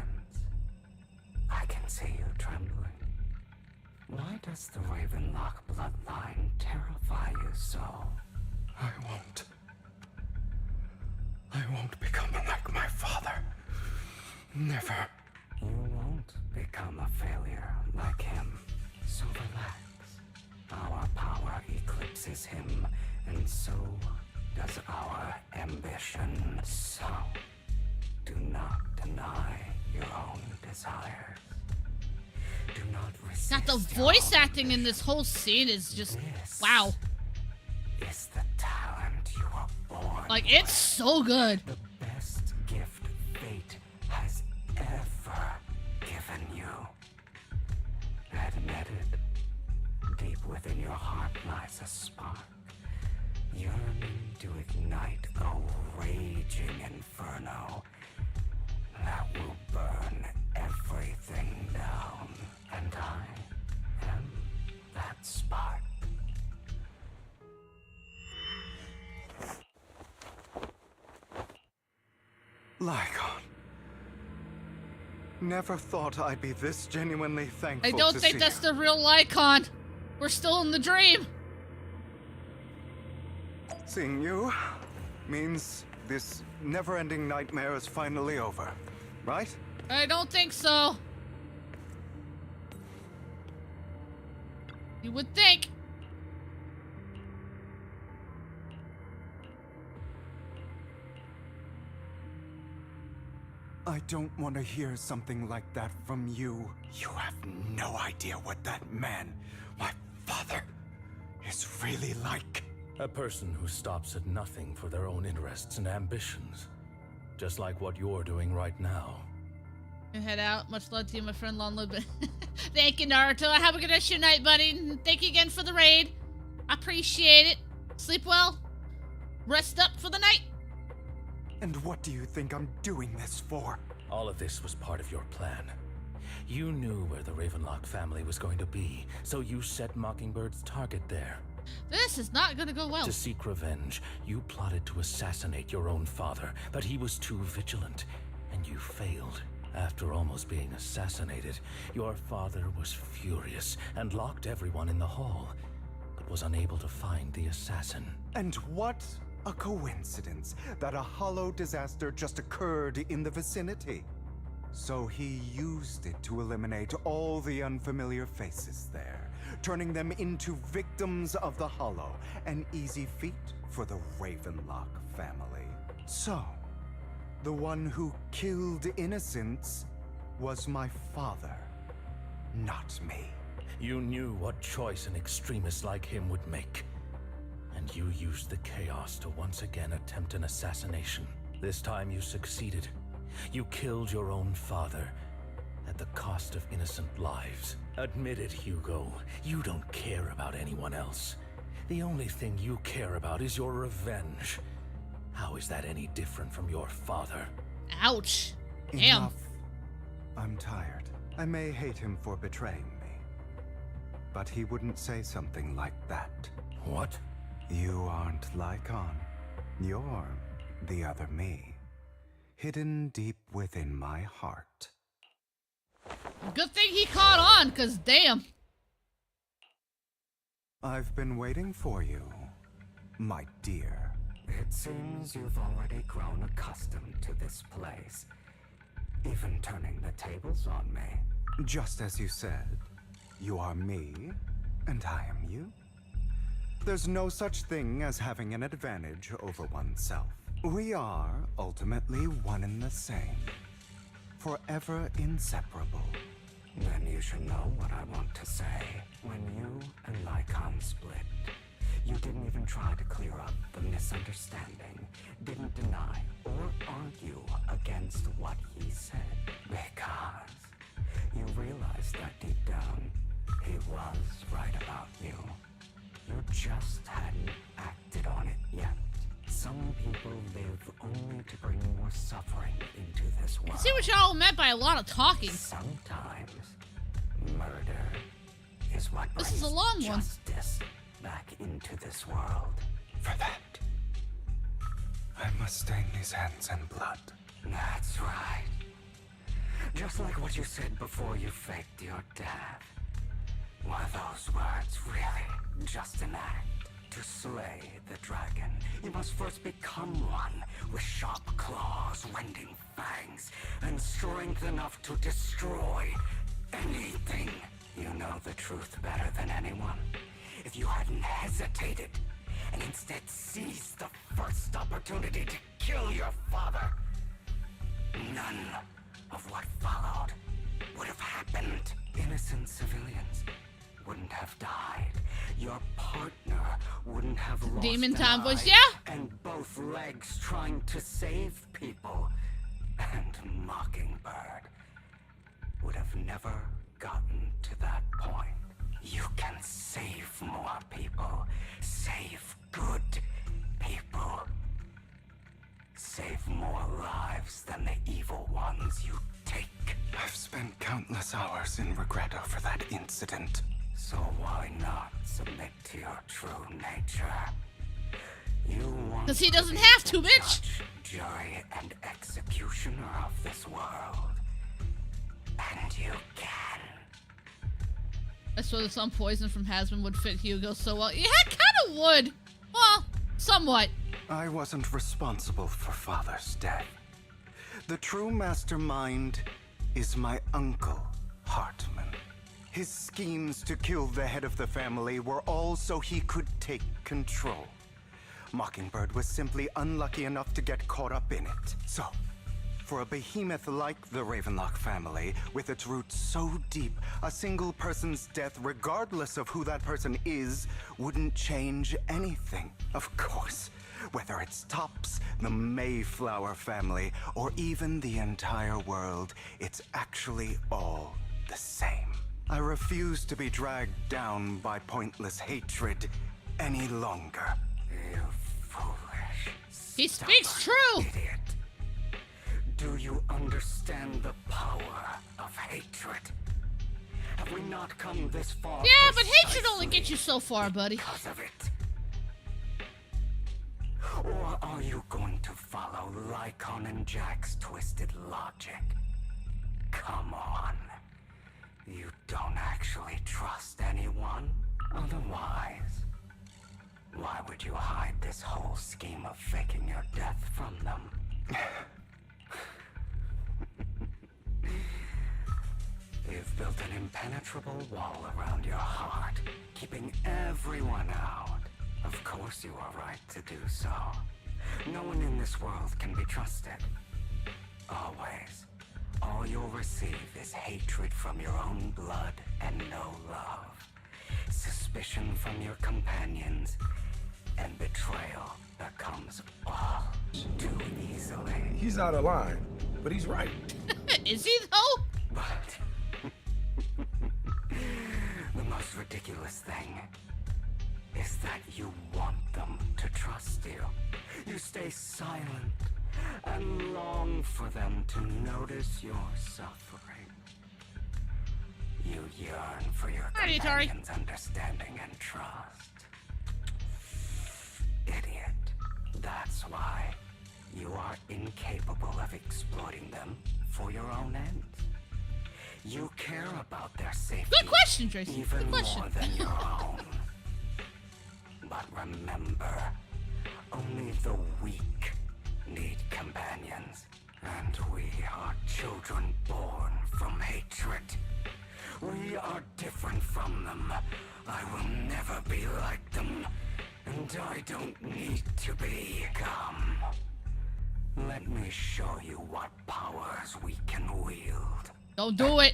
I can see you trembling. Why does the Ravenlock bloodline terrify you so? I won't become like my father. Never. You won't become a failure like him. So relax. Our power eclipses him, and so does our ambition. So, do not deny your own desires. Do not resist. Not the voice acting in this whole scene is just wow. It's the talent you were born Like, it's so good. The best gift fate has ever given you. Admit it. Deep within your heart lies a spark, yearning to ignite a raging inferno that will burn everything down. And I am that spark. Lycon. Never thought I'd be this genuinely thankful. I don't think that's the real Lycon. We're still in the dream. Seeing you means this never-ending nightmare is finally over, right? I don't think so. You would think. I don't want to hear something like that from you. You have no idea what that man, my father, is really like. A person who stops at nothing for their own interests and ambitions. Just like what you're doing right now. And head out. Much love to you, my friend Long Live. Thank you, Naruto. Have a good rest of your night, buddy. Thank you again for the raid. I appreciate it. Sleep well. Rest up for the night. And what do you think I'm doing this for? All of this was part of your plan. You knew where the Ravenlock family was going to be, so you set Mockingbird's target there. This is not gonna go well. To seek revenge, you plotted to assassinate your own father, but he was too vigilant, and you failed. After almost being assassinated, your father was furious and locked everyone in the hall, but was unable to find the assassin. And what a coincidence that a hollow disaster just occurred in the vicinity. So he used it to eliminate all the unfamiliar faces there, turning them into victims of the hollow, an easy feat for the Ravenlock family. So, the one who killed innocents was my father, not me. You knew what choice an extremist like him would make. And you used the chaos to once again attempt an assassination. This time you succeeded. You killed your own father at the cost of innocent lives. Admit it, Hugo. You don't care about anyone else. The only thing you care about is your revenge. How is that any different from your father? Ouch. Damn. Enough. I'm tired. I may hate him for betraying me, but he wouldn't say something like that. What? You aren't Lycon. You're the other me, hidden deep within my heart. Good thing he caught on, cause damn. I've been waiting for you, my dear. It seems you've already grown accustomed to this place, even turning the tables on me. Just as you said, you are me, and I am you. There's no such thing as having an advantage over oneself. We are ultimately one and the same, forever inseparable. Then you should know what I want to say. When you and Lycon split, you didn't even try to clear up the misunderstanding, didn't deny or argue against what he said, because you realized that deep down, he was right about you. You just hadn't acted on it yet. Some people live only to bring more suffering into this world. I see what y'all meant by a lot of talking. Sometimes murder is what brings this is a long justice back into this world. For that, I must stain these hands in blood. That's right. Just like what you said before you faked your death. Were those words really just an act? To slay the dragon, you must first become one with sharp claws, rending fangs, and strength enough to destroy anything. You know the truth better than anyone. If you hadn't hesitated and instead seized the first opportunity to kill your father, none of what followed would have happened. Innocent civilians wouldn't have died. Your partner wouldn't have lost Demon an Tomboys, eye yeah? and both legs trying to save people. And Mockingbird would have never gotten to that point. You can save more people. Save good people. I've spent countless hours in regret over that incident. So why not submit to your true nature? You want Because he doesn't have to, bitch! Jury and executioner of this world. And you can. I swear that some poison from Hasbin would fit Hugo so well. Yeah, it kind of would. Well, somewhat. I wasn't responsible for Father's death. The true mastermind is my uncle, Hartman. His schemes to kill the head of the family were all so he could take control. Mockingbird was simply unlucky enough to get caught up in it. So, for a behemoth like the Ravenlock family, with its roots so deep, a single person's death, regardless of who that person is, wouldn't change anything. Of course, whether it's Tops, the Mayflower family, or even the entire world, it's actually all the same. I refuse to be dragged down by pointless hatred any longer. You foolish. He speaks true! Idiot. Do you understand the power of hatred? Have we not come this far? Yeah, but hatred only gets you so far, buddy. Because of it. Or are you going to follow Lycon and Jack's twisted logic? Come on. You don't actually trust anyone? Otherwise, why would you hide this whole scheme of faking your death from them? You've built an impenetrable wall around your heart, keeping everyone out. Of course you are right to do so. No one in this world can be trusted. Always. All you'll receive is hatred from your own blood and no love. Suspicion from your companions, and betrayal that comes all too easily. He's out of line, but he's right. Is he though? But the most ridiculous thing is that you want them to trust you. You stay silent and long for them to notice your suffering. You yearn for your companion's understanding and trust. Idiot. That's why you are incapable of exploiting them for your own ends. You care about their safety. Good question, Tracy. Even Good question. more than your own. But remember, only the weak need companions. And we are children born from hatred. We are different from them. I will never be like them. And I don't need to be. Come. Let me show you what powers we can wield. Don't do it.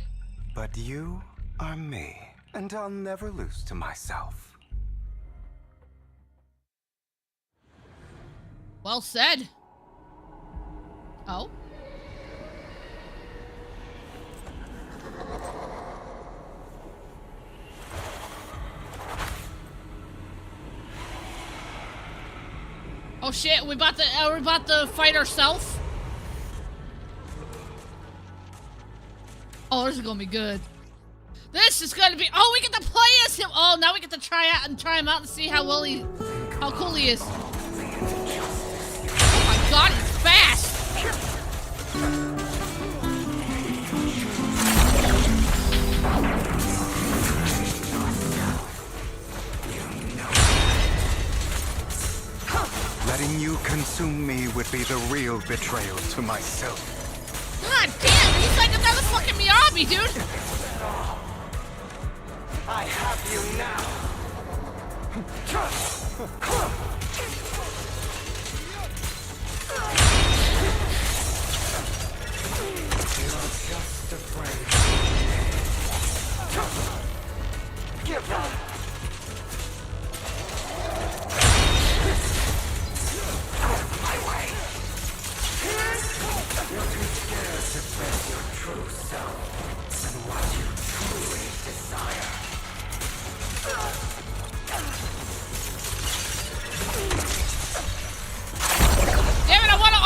But you are me, and I'll never lose to myself. Well said. Oh? Oh shit, we're about to fight ourselves? Oh, this is gonna be good. This is gonna be. Oh, we get to play as him. Oh, now we get to try him out and see how cool he is. Oh my god, he's fast. Letting you consume me would be the real betrayal to myself. God damn, he's like another fucking Miyabi, dude. I have you now. You're just afraid. Give up. My way. You're too scared to face your true self and what you truly desire. Damn it, I wanna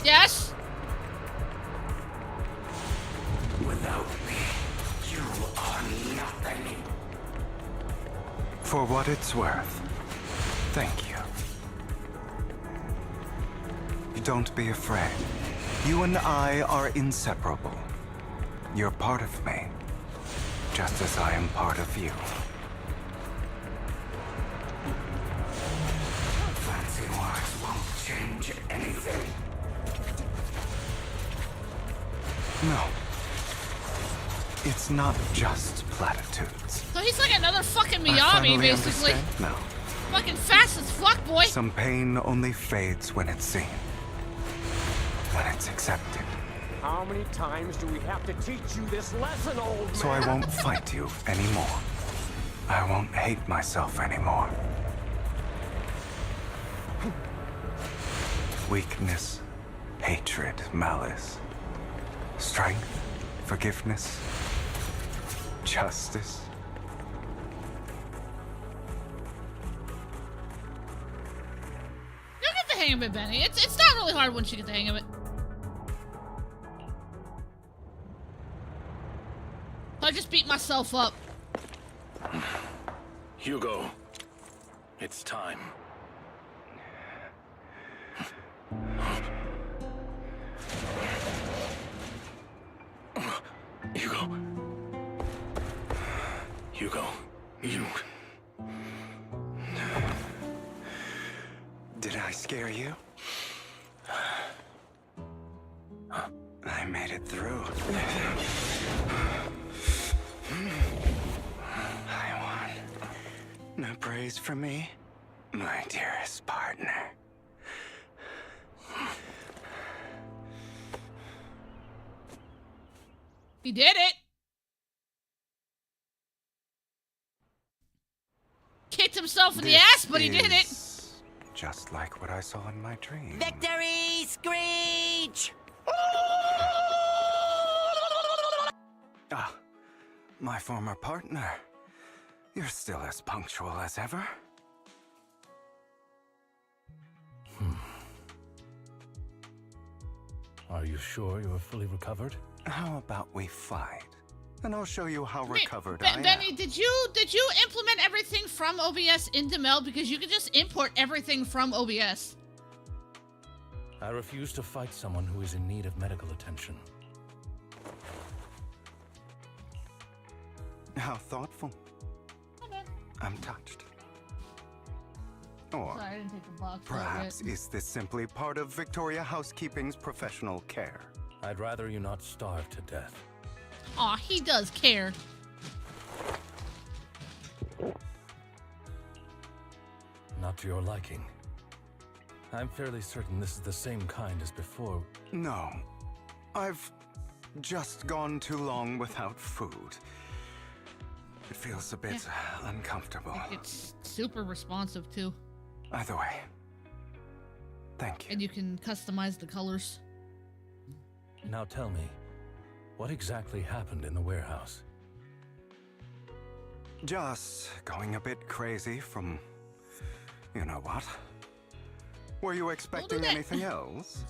Yes? Without me, you are nothing. For what it's worth, thank you. Don't be afraid. You and I are inseparable. You're part of me, just as I am part of you. Fancy words won't change anything. No. It's not just platitudes. So he's like another fucking I Miami, finally basically. understand now. Fucking fast as fuck, boy. Some pain only fades when it's seen. When it's accepted. How many times do we have to teach you this lesson, old man? So I won't fight you anymore. I won't hate myself anymore. Weakness, hatred, malice, strength, forgiveness, justice. You'll get the hang of it, Benny. It's not really hard once you get the hang of it. I just beat myself up. Hugo, it's time. Hugo. Hugo, you... Did I scare you? I made it through. I won. No praise for me, my dearest partner. He did it. Kicked himself in the ass, but he did it. Just like what I saw in my dream. Victory screech! Ah, my former partner. You're still as punctual as ever. Are you sure you're fully recovered? How about we fight? And I'll show you how recovered I am. Benny, did you implement everything from OBS into Meld? Because you can just import everything from OBS. I refuse to fight someone who is in need of medical attention. How thoughtful. I'm touched. Or Sorry, I didn't take the box. perhaps is this simply part of Victoria Housekeeping's professional care? I'd rather you not starve to death. Aw, he does care. Not to your liking. I'm fairly certain this is the same kind as before. No. I've just gone too long without food. It feels a bit uncomfortable. It's super responsive, too. Either way. Thank you. And you can customize the colors. Now tell me, what exactly happened in the warehouse? Just going a bit crazy from... you know what? Were you expecting anything else?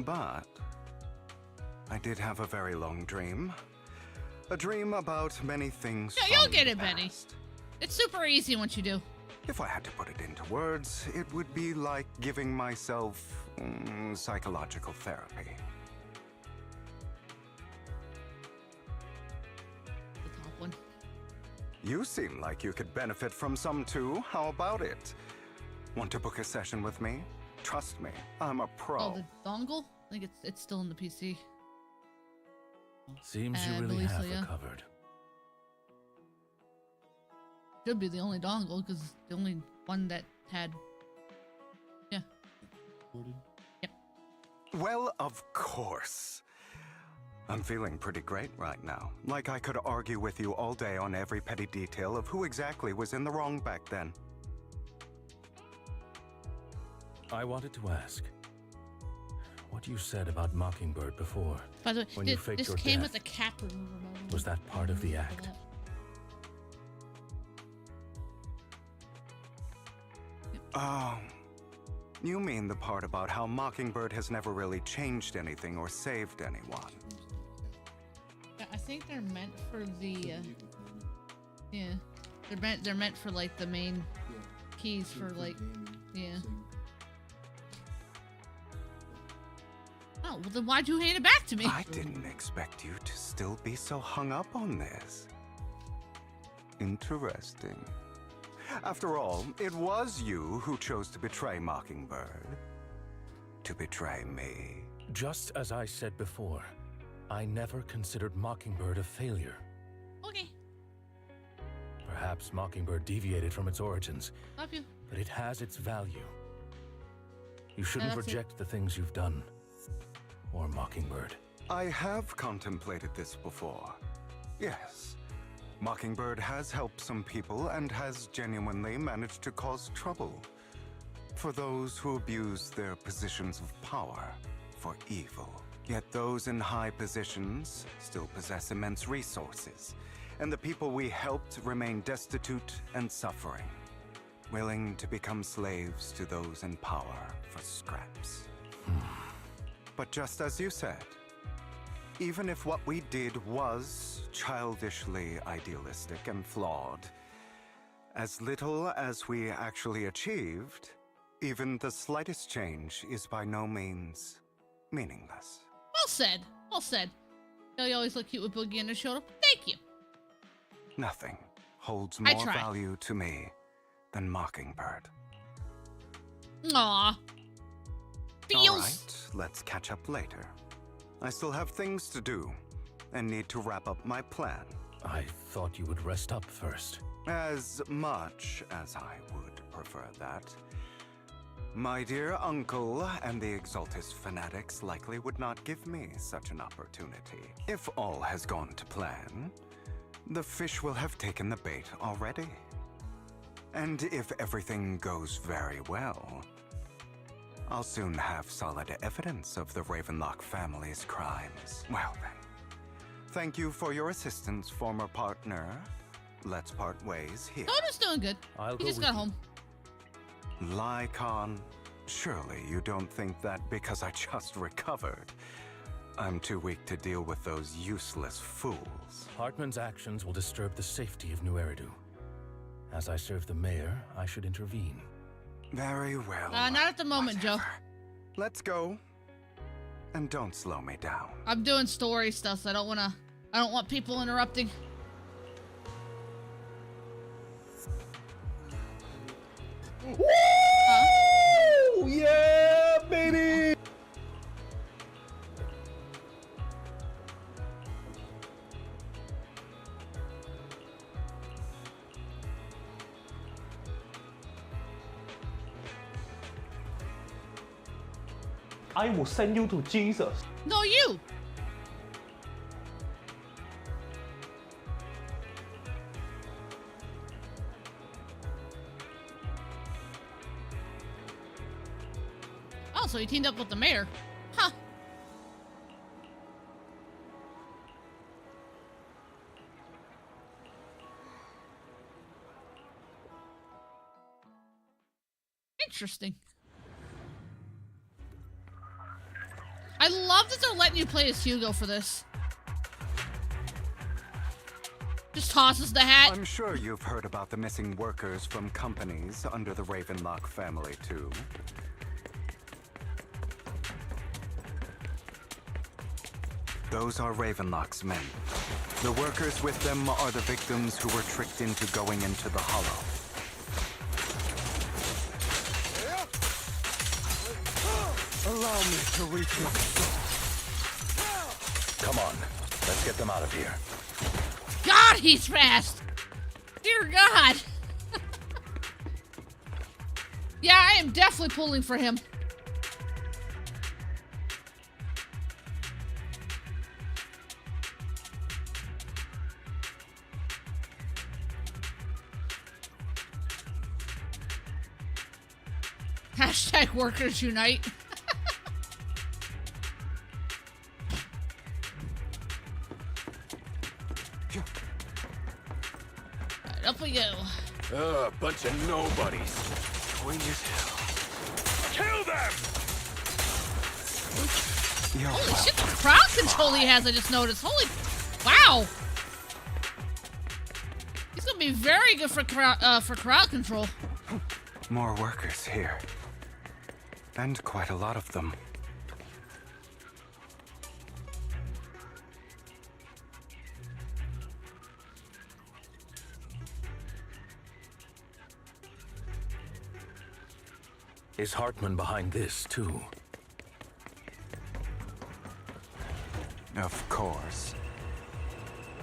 But... I did have a very long dream. A dream about many things. Yeah, you'll get it, Benny. It's super easy once you do. If I had to put it into words, it would be like giving myself psychological therapy. The top one. You seem like you could benefit from some too. How about it? Want to book a session with me? Trust me, I'm a pro. Oh, the dongle? I think it's still in the PC. Seems you really have recovered. Should be the only dongle, because the only one that had... Yeah. Yep. Well, of course. I'm feeling pretty great right now. Like I could argue with you all day on every petty detail of who exactly was in the wrong back then. I wanted to ask, what you said about Mockingbird before, By the way, when you faked this your came death, with a cap remover. was that part of the act? You mean the part about how Mockingbird has never really changed anything or saved anyone? Yeah, I think they're meant for the, yeah. They're meant for, like, the main keys for, like, yeah. Oh, well then why'd you hand it back to me? I didn't expect you to still be so hung up on this. Interesting. After all, it was you who chose to betray Mockingbird. To betray me. Just as I said before, I never considered Mockingbird a failure. Okay. Perhaps Mockingbird deviated from its origins. Love you. But it has its value. You shouldn't reject the things you've done. Or Mockingbird. I have contemplated this before. Yes. Mockingbird has helped some people and has genuinely managed to cause trouble for those who abuse their positions of power for evil. Yet those in high positions still possess immense resources, and the people we helped remain destitute and suffering, willing to become slaves to those in power for scraps. But just as you said, even if what we did was childishly idealistic and flawed, as little as we actually achieved, even the slightest change is by no means meaningless. Well said. Well said. You always look cute with Boogie on her shoulder. Thank you. Nothing holds more value to me than Mockingbird. Aw. Feels. All right, let's catch up later. I still have things to do, and need to wrap up my plan. I thought you would rest up first. As much as I would prefer that. My dear uncle and the Exaltus fanatics likely would not give me such an opportunity. If all has gone to plan, the fish will have taken the bait already. And if everything goes very well, I'll soon have solid evidence of the Ravenlock family's crimes. Well then, thank you for your assistance, former partner. Let's part ways here. Soda's doing good. He just got home. Lycon, surely you don't think that because I just recovered, I'm too weak to deal with those useless fools. Hartman's actions will disturb the safety of New Eridu. As I serve the mayor, I should intervene. Very well. Not at the moment, Joe. Let's go. And don't slow me down. I'm doing story stuff, so I don't want people interrupting. Woo! Yeah, baby! I will send you to Jesus. No, you! Oh, so he teamed up with the mayor. Huh. Interesting. I love that they're letting you play as Hugo for this. Just tosses the hat. I'm sure you've heard about the missing workers from companies under the Ravenlock family, too. Those are Ravenlock's men. The workers with them are the victims who were tricked into going into the Hollow. Allow me to reach my soul. Come on, let's get them out of here. God, he's fast! Dear God! Yeah, I am definitely pulling for him. Hashtag workers unite. Right, up we go. Bunch of nobodies. Annoying as hell. Kill them! Holy shit, the crowd control he has, I just noticed. Holy, wow. He's gonna be very good for crowd control. More workers here. And quite a lot of them. Is Hartman behind this, too? Of course.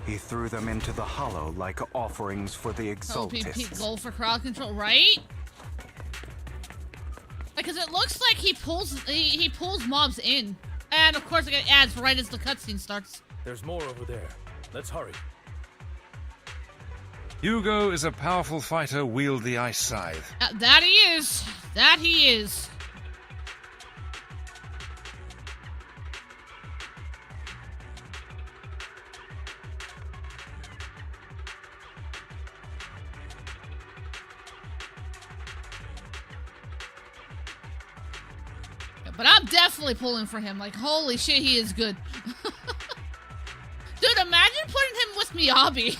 He threw them into the hollow like offerings for the exaltists. Goal for crowd control, right? Because it looks like he pulls mobs in. And of course it adds right as the cutscene starts. There's more over there. Let's hurry. Hugo is a powerful fighter, wield the ice scythe. That he is. That he is. But I'm definitely pulling for him. Like, holy shit, he is good. Dude, imagine putting him with Miyabi.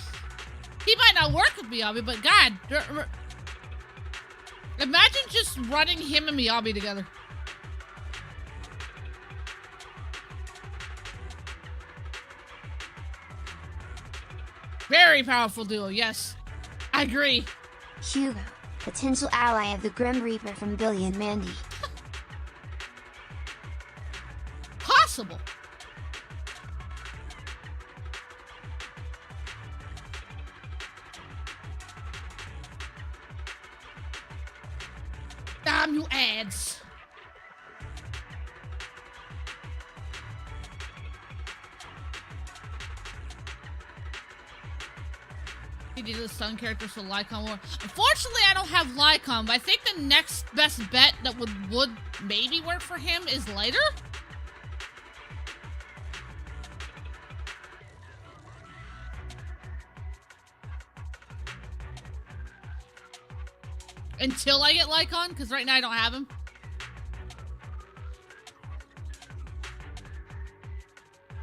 He might not work with Miyabi, but God. Imagine just running him and Miyabi together. Very powerful duo, yes. I agree. Hugo, potential ally of the Grim Reaper from Billy and Mandy. Possible. Damn you ads. He did the stun characters for Lycon War. Unfortunately, I don't have Lycon, but I think the next best bet that would maybe work for him is Lighter. Until I get Lycon, because right now I don't have him.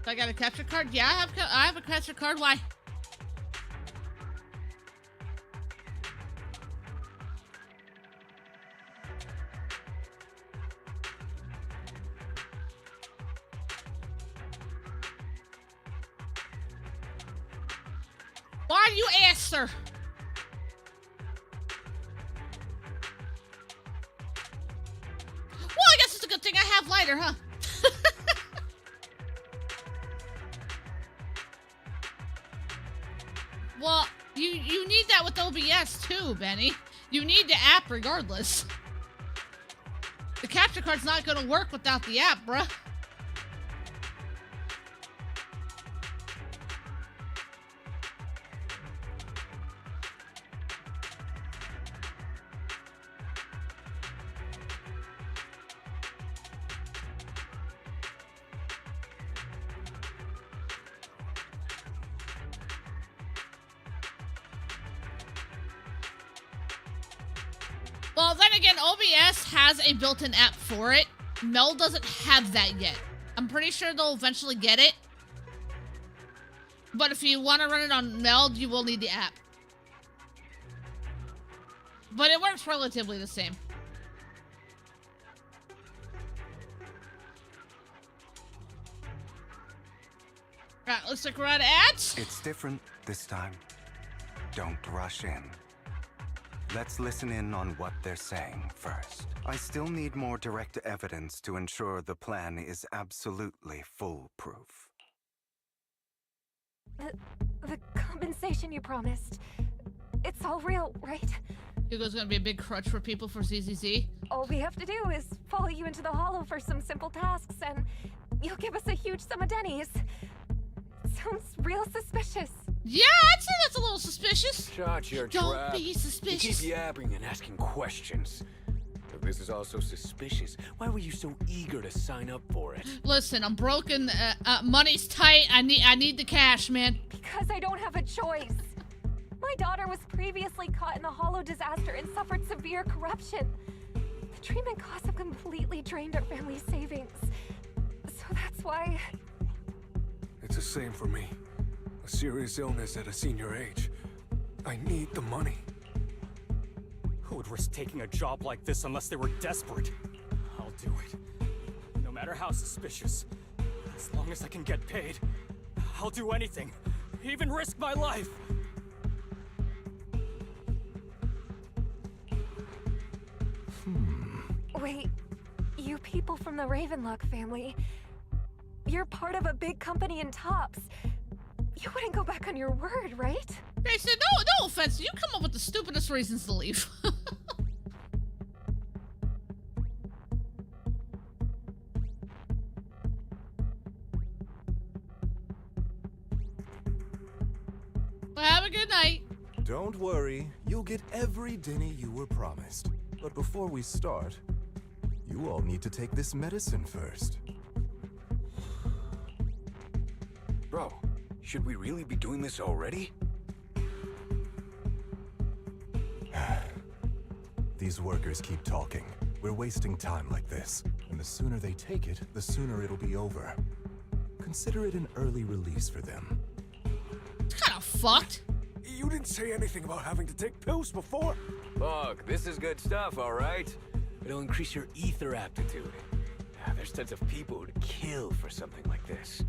So I got a capture card? Yeah, I have a capture card. Why? Why do you ask, sir? Well, I guess it's a good thing I have Lighter, huh? Well, you need that with OBS too, Benny. You need the app regardless. The capture card's not gonna work without the app, bruh. Well, then again, OBS has a built-in app for it. Meld doesn't have that yet. I'm pretty sure they'll eventually get it. But if you want to run it on Meld, you will need the app. But it works relatively the same. Alright, looks like we're out of ads. It's different this time. Don't rush in. Let's listen in on what they're saying first. I still need more direct evidence to ensure the plan is absolutely foolproof. The compensation you promised, it's all real, right? Hugo's gonna be a big crutch for people for ZZZ. All we have to do is follow you into the hollow for some simple tasks, and you'll give us a huge sum of dennies. Sounds real suspicious. Yeah, I'd say that's a little suspicious. Shut your Don't trap. be suspicious. You keep yabbering and asking questions. If this is also suspicious, why were you so eager to sign up for it? Listen, I'm broken. Money's tight. I need the cash, man. Because I don't have a choice. My daughter was previously caught in the hollow disaster and suffered severe corruption. The treatment costs have completely drained our family's savings. So that's why... It's the same for me. A serious illness at a senior age. I need the money. Who would risk taking a job like this unless they were desperate? I'll do it. No matter how suspicious. As long as I can get paid, I'll do anything. Even risk my life. Wait, you people from the Ravenlock family, you're part of a big company in Tops. You wouldn't go back on your word, right? They said, no offense, you come up with the stupidest reasons to leave. Well, have a good night. Don't worry, you'll get every dinny you were promised. But before we start, you all need to take this medicine first. Bro, should we really be doing this already? These workers keep talking. We're wasting time like this. And the sooner they take it, the sooner it'll be over. Consider it an early release for them. It's kind of fucked. You didn't say anything about having to take pills before. Look, this is good stuff, all right? It'll increase your ether aptitude. There's tons of people who'd kill for something like this.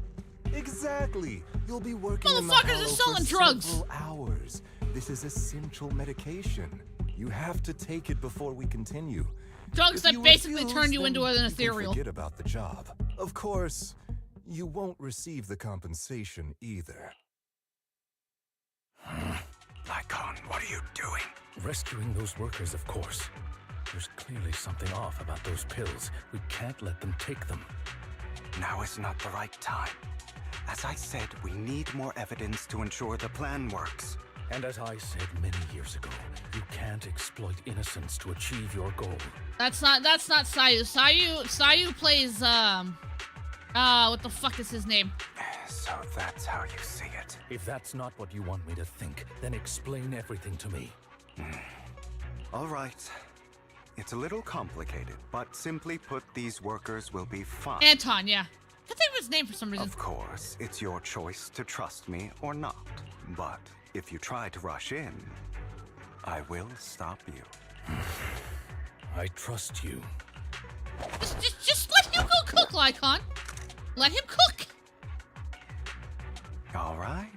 Exactly. You'll be working in the Motherfuckers hollow are selling for drugs. several hours. This is essential medication. You have to take it before we continue. Drugs If that you basically refuse, turn you then into an you can ethereal. Forget about the job. Of course, you won't receive the compensation either. Lycon, what are you doing? Rescuing those workers, of course. There's clearly something off about those pills. We can't let them take them. Now is not the right time. As I said, we need more evidence to ensure the plan works. And as I said many years ago, you can't exploit innocence to achieve your goal. That's not Sayu. Sayu plays what the fuck is his name? So that's how you see it. If that's not what you want me to think, then explain everything to me. All right. It's a little complicated, but simply put, these workers will be fine. Anton, yeah. I can't think of his name for some reason. Of course, it's your choice to trust me or not. But if you try to rush in, I will stop you. I trust you. Just let him go cook, Lycon. Let him cook. All right.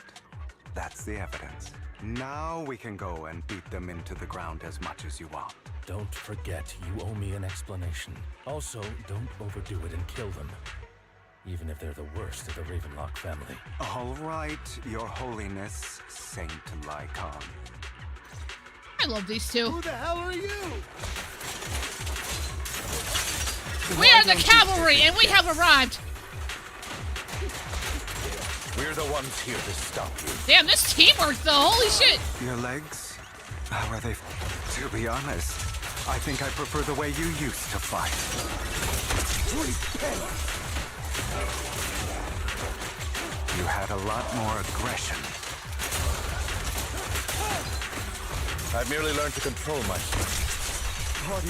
That's the evidence. Now we can go and beat them into the ground as much as you want. Don't forget, you owe me an explanation. Also, don't overdo it and kill them. Even if they're the worst of the Ravenlock family. All right, Your Holiness, Saint Lycon. I love these two. Who the hell are you? We are the cavalry, and we have arrived. We're the ones here to stop you. Damn, this teamwork, though. Holy shit. Your legs? How are they? To be honest, I think I prefer the way you used to fight. You had a lot more aggression. I've merely learned to control myself. Party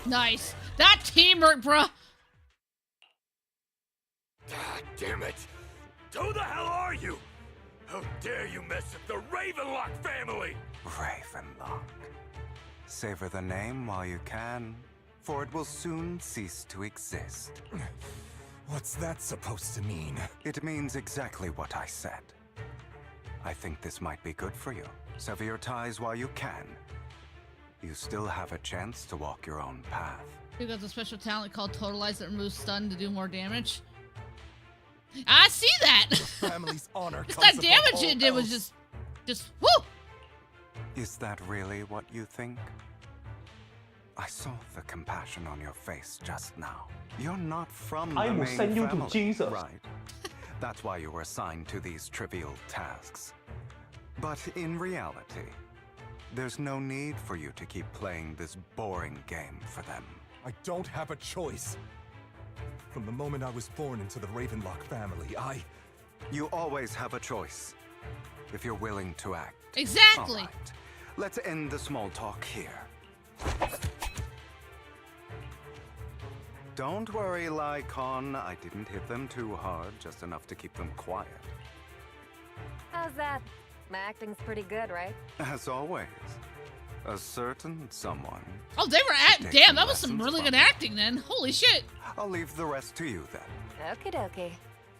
begin. Nice. That teamwork, bruh. God damn it. Who the hell are you? How dare you mess with the Ravenlock family? Ravenlock. Savor the name while you can, for it will soon cease to exist. What's that supposed to mean? It means exactly what I said. I think this might be good for you. Sever your ties while you can. You still have a chance to walk your own path. You got a special talent called Totalize that removes stun to do more damage. I see that. Family's honor. That damage it did was just whoo. Is that really what you think? I saw the compassion on your face just now. You're not from the I will main send you family, to Jesus. right? That's why you were assigned to these trivial tasks. But in reality, there's no need for you to keep playing this boring game for them. I don't have a choice. From the moment I was born into the Ravenlock family, You always have a choice, if you're willing to act. Exactly. All right. Let's end the small talk here. don't worry, Lycon. I didn't hit them too hard, just enough to keep them quiet. How's that? My acting's pretty good, right? As always. A certain someone. Oh, they were at. Damn, that was some really good acting then. Holy shit. I'll leave the rest to you then. Okie dokie.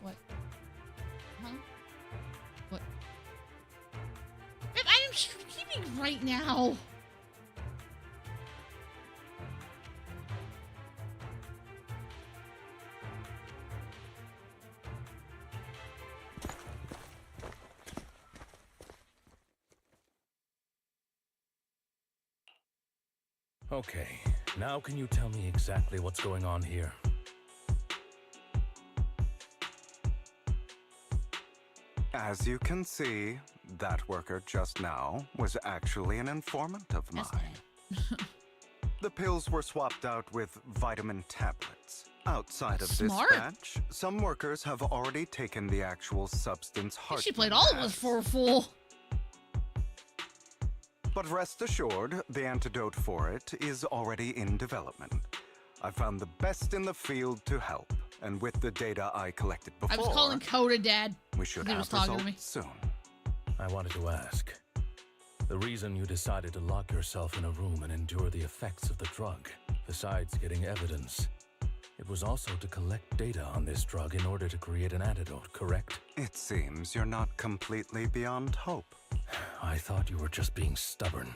What? Huh? What? I am streaming right now. Okay, now can you tell me exactly what's going on here? As you can see, that worker just now was actually an informant of mine. The pills were swapped out with vitamin tablets. Outside of this batch, some workers have already taken the actual substance Hartman She played all of us for a fool. But rest assured, the antidote for it is already in development. I found the best in the field to help, and with the data I collected before, I was calling Coda Dad. we should He have was talking to me. results soon. I wanted to ask. The reason you decided to lock yourself in a room and endure the effects of the drug, besides getting evidence, it was also to collect data on this drug in order to create an antidote, correct? It seems you're not completely beyond hope. I thought you were just being stubborn.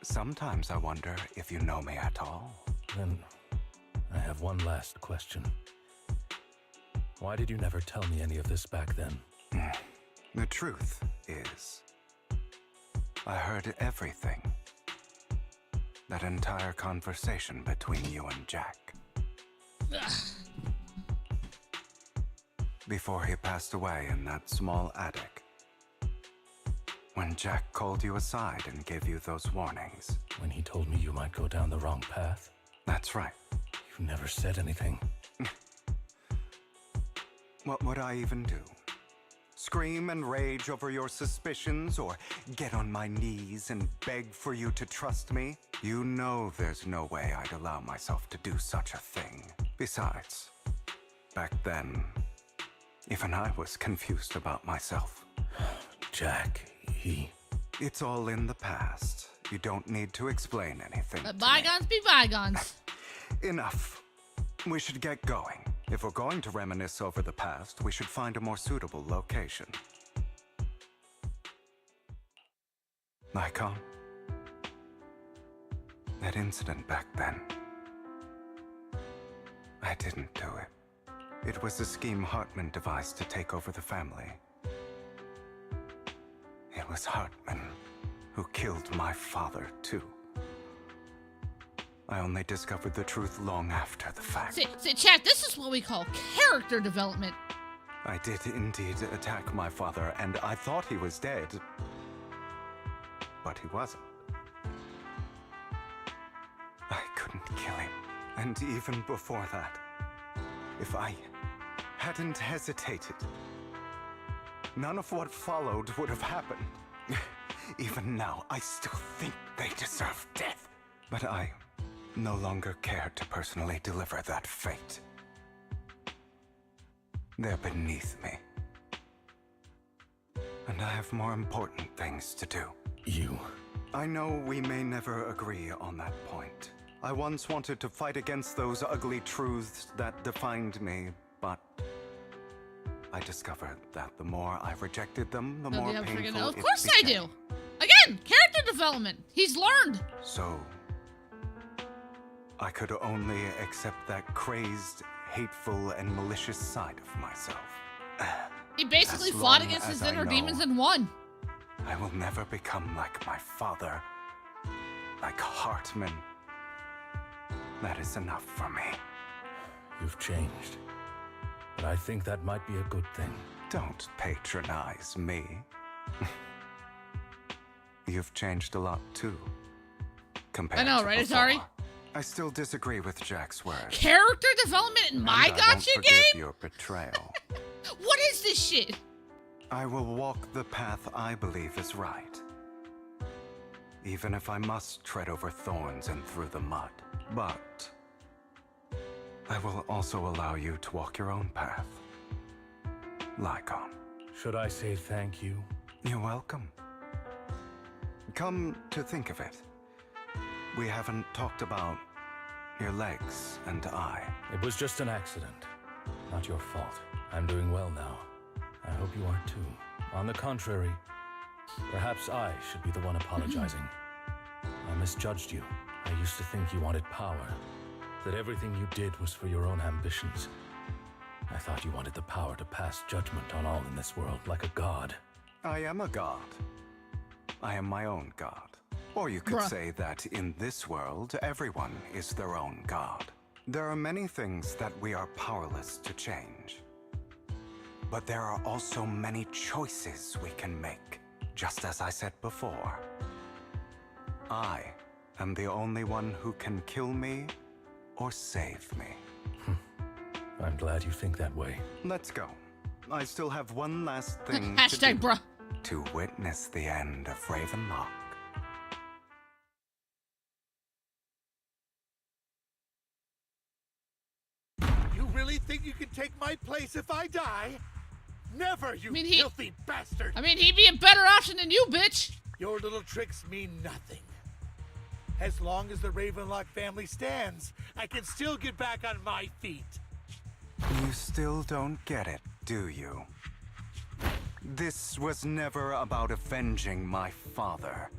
Sometimes I wonder if you know me at all. Then I have one last question. Why did you never tell me any of this back then? The truth is, I heard everything. That entire conversation between you and Jack. Before he passed away in that small attic. When Jack called you aside and gave you those warnings. When he told me you might go down the wrong path? That's right. You never said anything. What would I even do? Scream and rage over your suspicions, or get on my knees and beg for you to trust me? You know there's no way I'd allow myself to do such a thing. Besides, back then, even I was confused about myself. Jack, he... It's all in the past. You don't need to explain anything. Let bygones be bygones. Enough. We should get going. If we're going to reminisce over the past, we should find a more suitable location. Nikon? That incident back then. I didn't do it. It was a scheme Hartman devised to take over the family. It was Hartman who killed my father, too. I only discovered the truth long after the fact. See, chat, this is what we call character development. I did indeed attack my father, and I thought he was dead. But he wasn't. I couldn't kill him. And even before that, if I hadn't hesitated, none of what followed would have happened. Even now, I still think they deserve death. But I no longer care to personally deliver that fate. They're beneath me. And I have more important things to do. You? I know we may never agree on that point. I once wanted to fight against those ugly truths that defined me, but I discovered that the more I rejected them, the more painful Of course I do. Again, character development. He's learned. So, I could only accept that crazed, hateful, and malicious side of myself. He basically fought against his inner demons and won. I will never become like my father, like Hartman. That is enough for me. You've changed. But I think that might be a good thing. Don't patronize me. You've changed a lot too. Compared I know, to right, before. Atari? I still disagree with Jack's words. Character development in my And I won't gotcha forgive game? your betrayal. What is this shit? I will walk the path I believe is right. Even if I must tread over thorns and through the mud. But I will also allow you to walk your own path. Lycon. Should I say thank you? You're welcome. Come to think of it, we haven't talked about your legs and eye. It was just an accident. Not your fault. I'm doing well now. I hope you are too. On the contrary, perhaps I should be the one apologizing. I misjudged you. I used to think you wanted power, that everything you did was for your own ambitions. I thought you wanted the power to pass judgment on all in this world, like a god. I am a god. I am my own god. Or you could say that in this world, everyone is their own god. There are many things that we are powerless to change. But there are also many choices we can make, just as I said before. I am the only one who can kill me or save me. I'm glad you think that way. Let's go. I still have one last thing Hashtag bruh. To witness the end of Ravenlock. You really think you can take my place if I die? Never, you filthy bastard! I mean, he'd be a better option than you, bitch! Your little tricks mean nothing. As long as the Ravenlock family stands, I can still get back on my feet. You still don't get it, do you? This was never about avenging my father.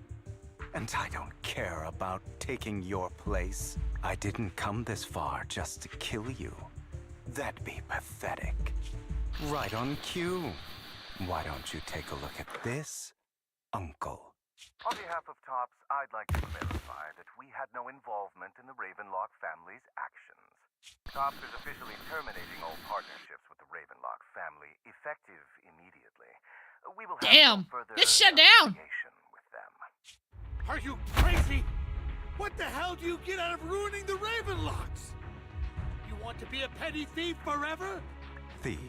And I don't care about taking your place. I didn't come this far just to kill you. That'd be pathetic. Right on cue. Why don't you take a look at this, Uncle? On behalf of TOPS, I'd like to clarify that we had no involvement in the Ravenlock family's actions. TOPS is officially terminating all partnerships with the Ravenlock family, effective immediately. We will have no further association with them. Are you crazy? What the hell do you get out of ruining the Ravenlocks? You want to be a petty thief forever? Thief?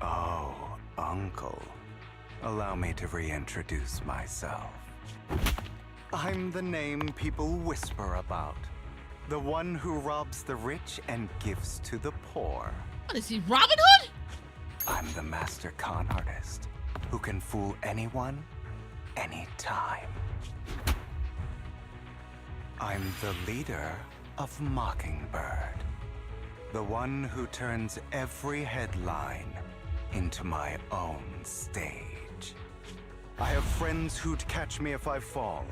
Oh, Uncle. Allow me to reintroduce myself. I'm the name people whisper about. The one who robs the rich and gives to the poor. What is he, Robin Hood? I'm the master con artist who can fool anyone, anytime. I'm the leader of Mockingbird. The one who turns every headline into my own stage. I have friends who'd catch me if I fall,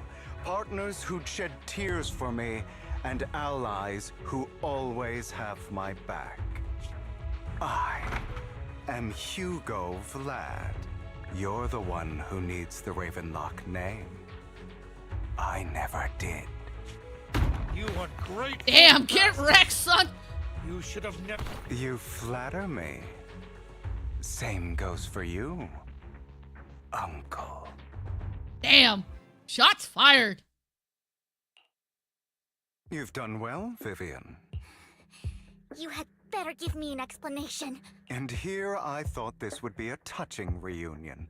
partners who'd shed tears for me, and allies who always have my back. I am Hugo Vlad. You're the one who needs the Ravenlock name. I never did. You ungrateful. Damn, get wrecked, son! You should have never. You flatter me. Same goes for you, Uncle. Damn, shots fired. You've done well, Vivian. You had better give me an explanation. And here I thought this would be a touching reunion.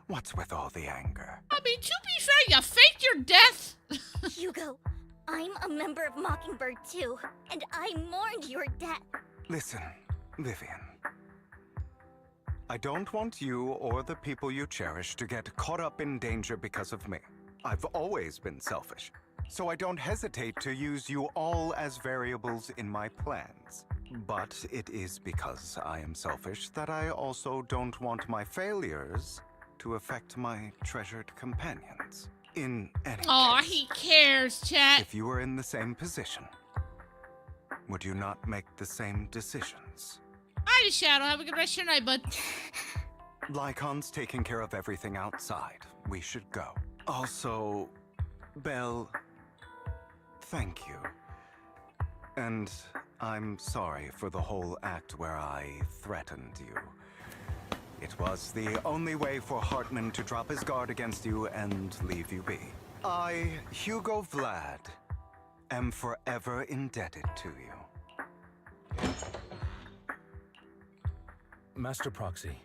What's with all the anger? I mean, to be fair, you faked your death. Hugo, I'm a member of Mockingbird too, and I mourned your death. Listen, Vivian. I don't want you or the people you cherish to get caught up in danger because of me. I've always been selfish, so I don't hesitate to use you all as variables in my plans. But it is because I am selfish that I also don't want my failures to affect my treasured companions. In any Aw, case, he cares, chat. if you were in the same position, would you not make the same decisions? Hi, Shadow. Have a good rest of your night, bud. Lycon's taking care of everything outside. We should go. Also, Belle, thank you. And I'm sorry for the whole act where I threatened you. It was the only way for Hartman to drop his guard against you and leave you be. I, Hugo Vlad, am forever indebted to you. Master Proxy,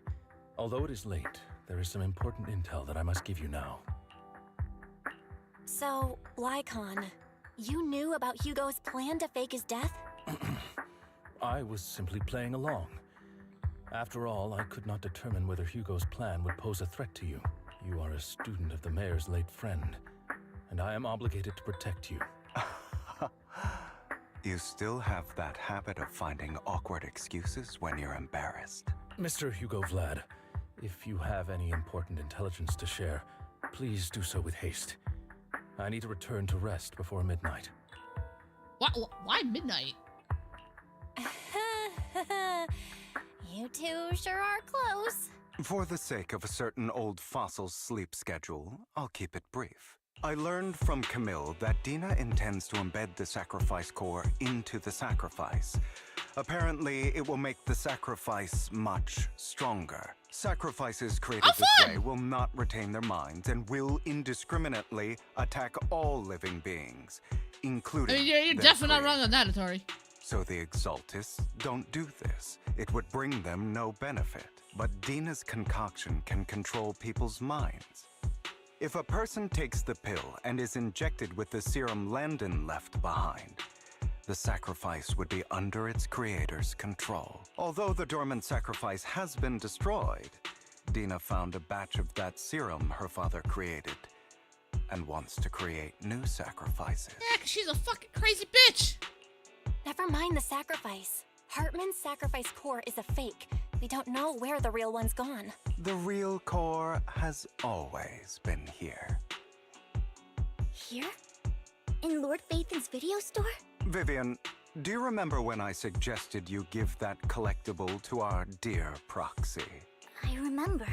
although it is late, there is some important intel that I must give you now. So, Lycon, you knew about Hugo's plan to fake his death? I was simply playing along. After all, I could not determine whether Hugo's plan would pose a threat to you. You are a student of the mayor's late friend, and I am obligated to protect you. You still have that habit of finding awkward excuses when you're embarrassed. Mr. Hugo Vlad, if you have any important intelligence to share, please do so with haste. I need to return to rest before midnight. Why midnight? You two sure are close. For the sake of a certain old fossil's sleep schedule, I'll keep it brief. I learned from Camille that Dina intends to embed the sacrifice core into the sacrifice. Apparently, it will make the sacrifice much stronger. Sacrifices created this way will not retain their minds and will indiscriminately attack all living beings, including you're definitely not wrong on that, Atari. So the Exaltists don't do this. It would bring them no benefit. But Dina's concoction can control people's minds. If a person takes the pill and is injected with the serum Landon left behind, the sacrifice would be under its creator's control. Although the dormant sacrifice has been destroyed, Dina found a batch of that serum her father created and wants to create new sacrifices. Yeah, 'cause she's a fucking crazy bitch. Never mind the sacrifice. Hartman's sacrifice core is a fake. We don't know where the real one's gone. The real core has always been here. Here? In Lord Phaethon's video store? Vivian, do you remember when I suggested you give that collectible to our dear proxy? I remember.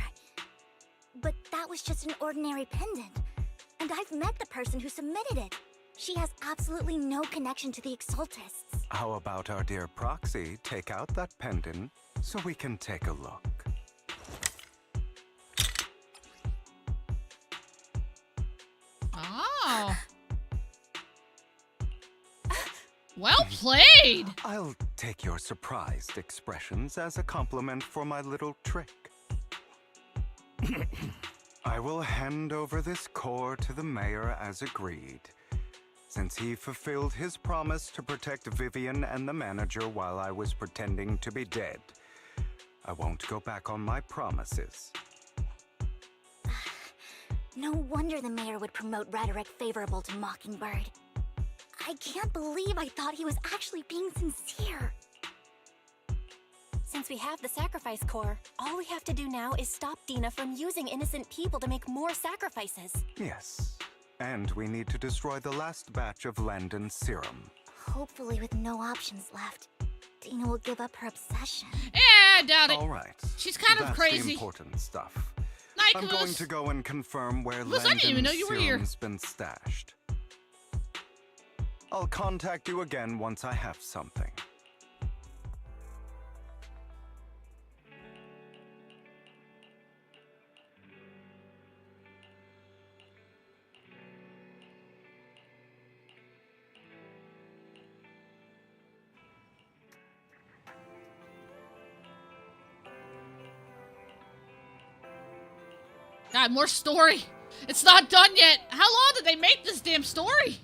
But that was just an ordinary pendant. And I've met the person who submitted it. She has absolutely no connection to the Exaltists. How about our dear proxy take out that pendant so we can take a look? Oh. Well played! I'll take your surprised expressions as a compliment for my little trick. I will hand over this core to the mayor as agreed, since he fulfilled his promise to protect Vivian and the manager while I was pretending to be dead. I won't go back on my promises. No wonder the mayor would promote rhetoric favorable to Mockingbird. I can't believe I thought he was actually being sincere. Since we have the sacrifice core, all we have to do now is stop Dina from using innocent people to make more sacrifices. Yes. And we need to destroy the last batch of Landon's serum. Hopefully with no options left, Dina will give up her obsession. Yeah, I doubt it. All right. She's kind of That's crazy. The important stuff. Nicholas. I'm going to go and confirm where Nicholas, I didn't even know you were here. Landon's serum's been stashed. I'll contact you again once I have something. God, more story. It's not done yet. How long did they make this damn story?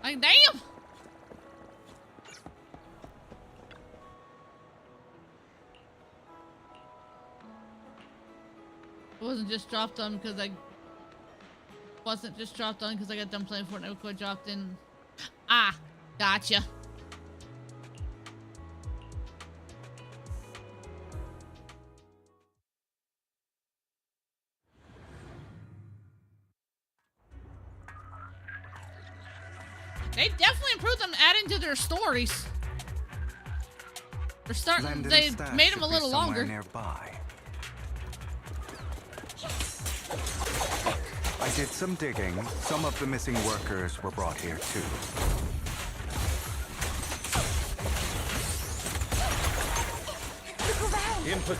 Like, damn. It wasn't just dropped on because I got done playing Fortnite. It dropped in. Ah, gotcha. They definitely improved them adding to their stories. They're starting. They made them a little longer. Nearby. I did some digging. Some of the missing workers were brought here too.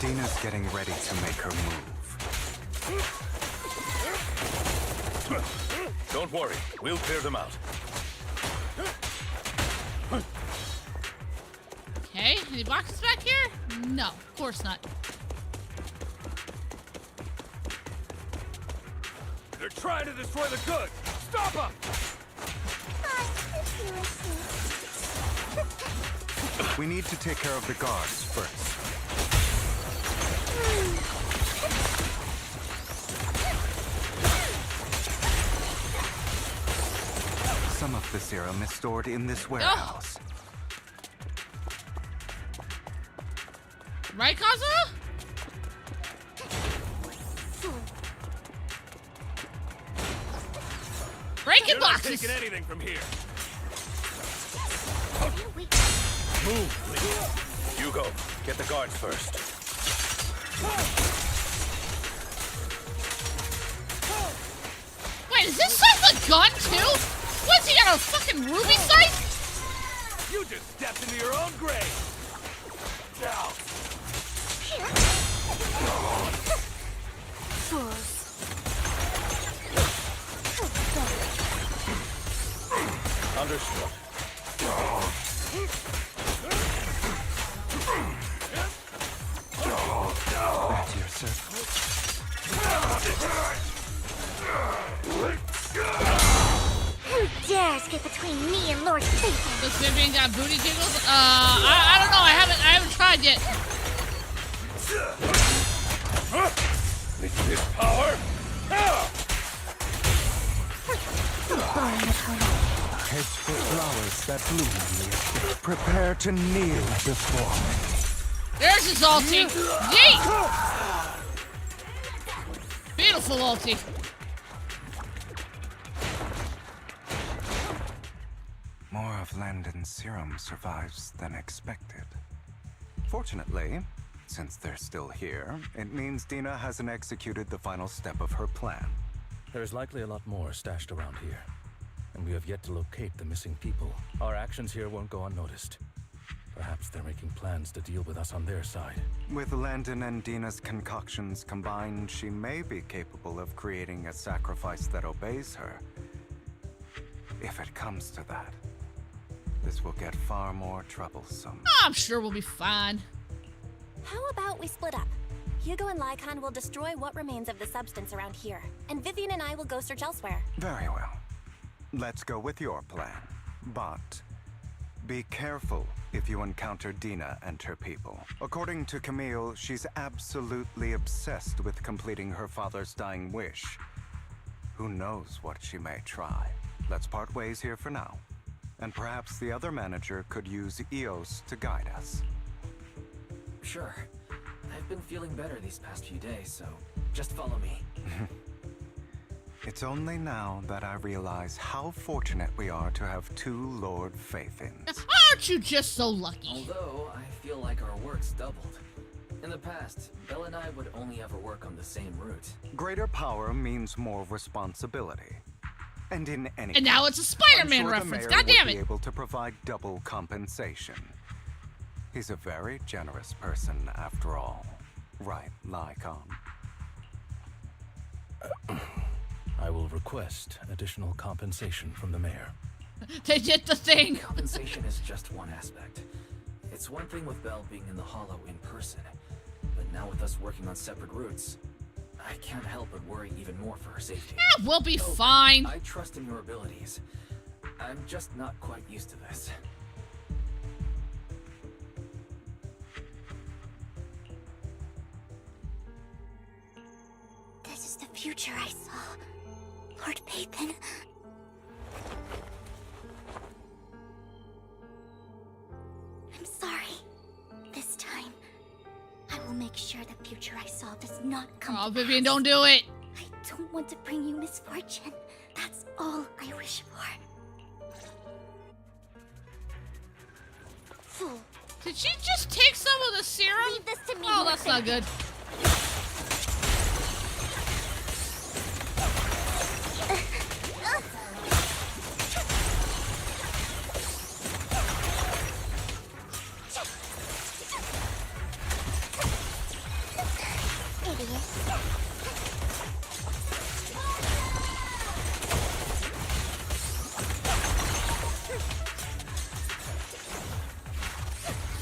Dina's getting ready to make her move. Don't worry, we'll clear them out. Okay, any boxes back here? No, of course not. They're trying to destroy the goods! Stop them! We need to take care of the guards first. Some of the serum is stored in this warehouse. Right, Kazuha? Breaking boxes! Taking anything from here. Move, please. Hugo, get the guards first. Wait, is this stuff a gun too? What's he got, a fucking ruby sight? You just stepped into your own grave. Down. Understood. Back to your circle. Who dares get between me and Lord Satan? Does Vivian got booty jiggles? I don't know. I haven't tried yet. This power. Heads for flowers that bloom on the earth. Prepare to kneel before me. There's his ulti. Yeet! Beautiful ulti. More of Landon's serum survives than expected. Fortunately, since they're still here, it means Dina hasn't executed the final step of her plan. There's likely a lot more stashed around here, and we have yet to locate the missing people. Our actions here won't go unnoticed. Perhaps they're making plans to deal with us on their side. With Landon and Dina's concoctions combined, she may be capable of creating a sacrifice that obeys her. If it comes to that, this will get far more troublesome. I'm sure we'll be fine. How about we split up? Hugo and Lycon will destroy what remains of the substance around here, and Vivian and I will go search elsewhere. Very well. Let's go with your plan. But be careful if you encounter Dina and her people. According to Camille, she's absolutely obsessed with completing her father's dying wish. Who knows what she may try? Let's part ways here for now. And perhaps the other manager could use EOS to guide us. Sure. I've been feeling better these past few days, so just follow me. It's only now that I realize how fortunate we are to have two Lord Faithins. Aren't you just so lucky? Although, I feel like our work's doubled. In the past, Belle and I would only ever work on the same route. Greater power means more responsibility. And in any And now it's a Spider-Man reference. God damn it! Be able to provide double compensation. He's a very generous person, after all. Right, Lycon? I will request additional compensation from the mayor. They did the thing! Compensation is just one aspect. It's one thing with Belle being in the Hollow in person, but now with us working on separate routes, I can't help but worry even more for her safety. We'll be fine. I trust in your abilities. I'm just not quite used to this. This is the future I saw, Lord Pathan. I'm sorry. This time, I will make sure the future I saw does not come Oh, to Vivian, pass. don't do it. I don't want to bring you misfortune. That's all I wish for. Fool. Did she just take some of the serum? Leave this to me, Oh, Lord that's not good.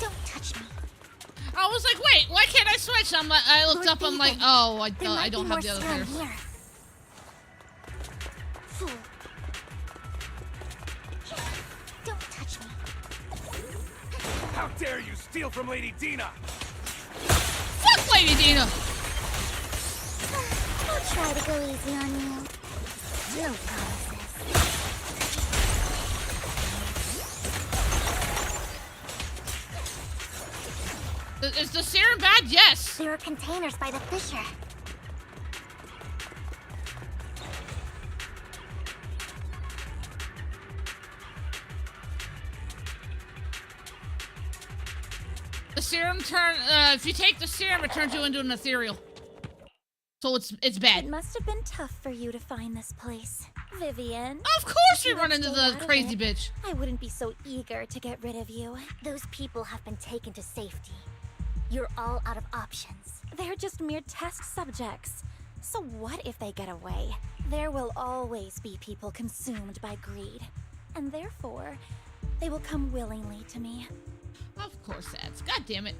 Don't touch me. I was like, wait, why can't I switch? I looked up, I'm like, oh, I don't have the other pairs. How dare you steal from Lady Dina? Fuck Lady Dina! I'll try to go easy on you. No promises. Is the serum bad? Yes. There are containers by the fissure. The serum if you take the serum, it turns you into an ethereal. So it's bad. It must have been tough for you to find this place, Vivian. Of course we run into the crazy bitch. I wouldn't be so eager to get rid of you. Those people have been taken to safety. You're all out of options. They're just mere test subjects. So what if they get away? There will always be people consumed by greed. And therefore, they will come willingly to me. Of course, that's. God damn it.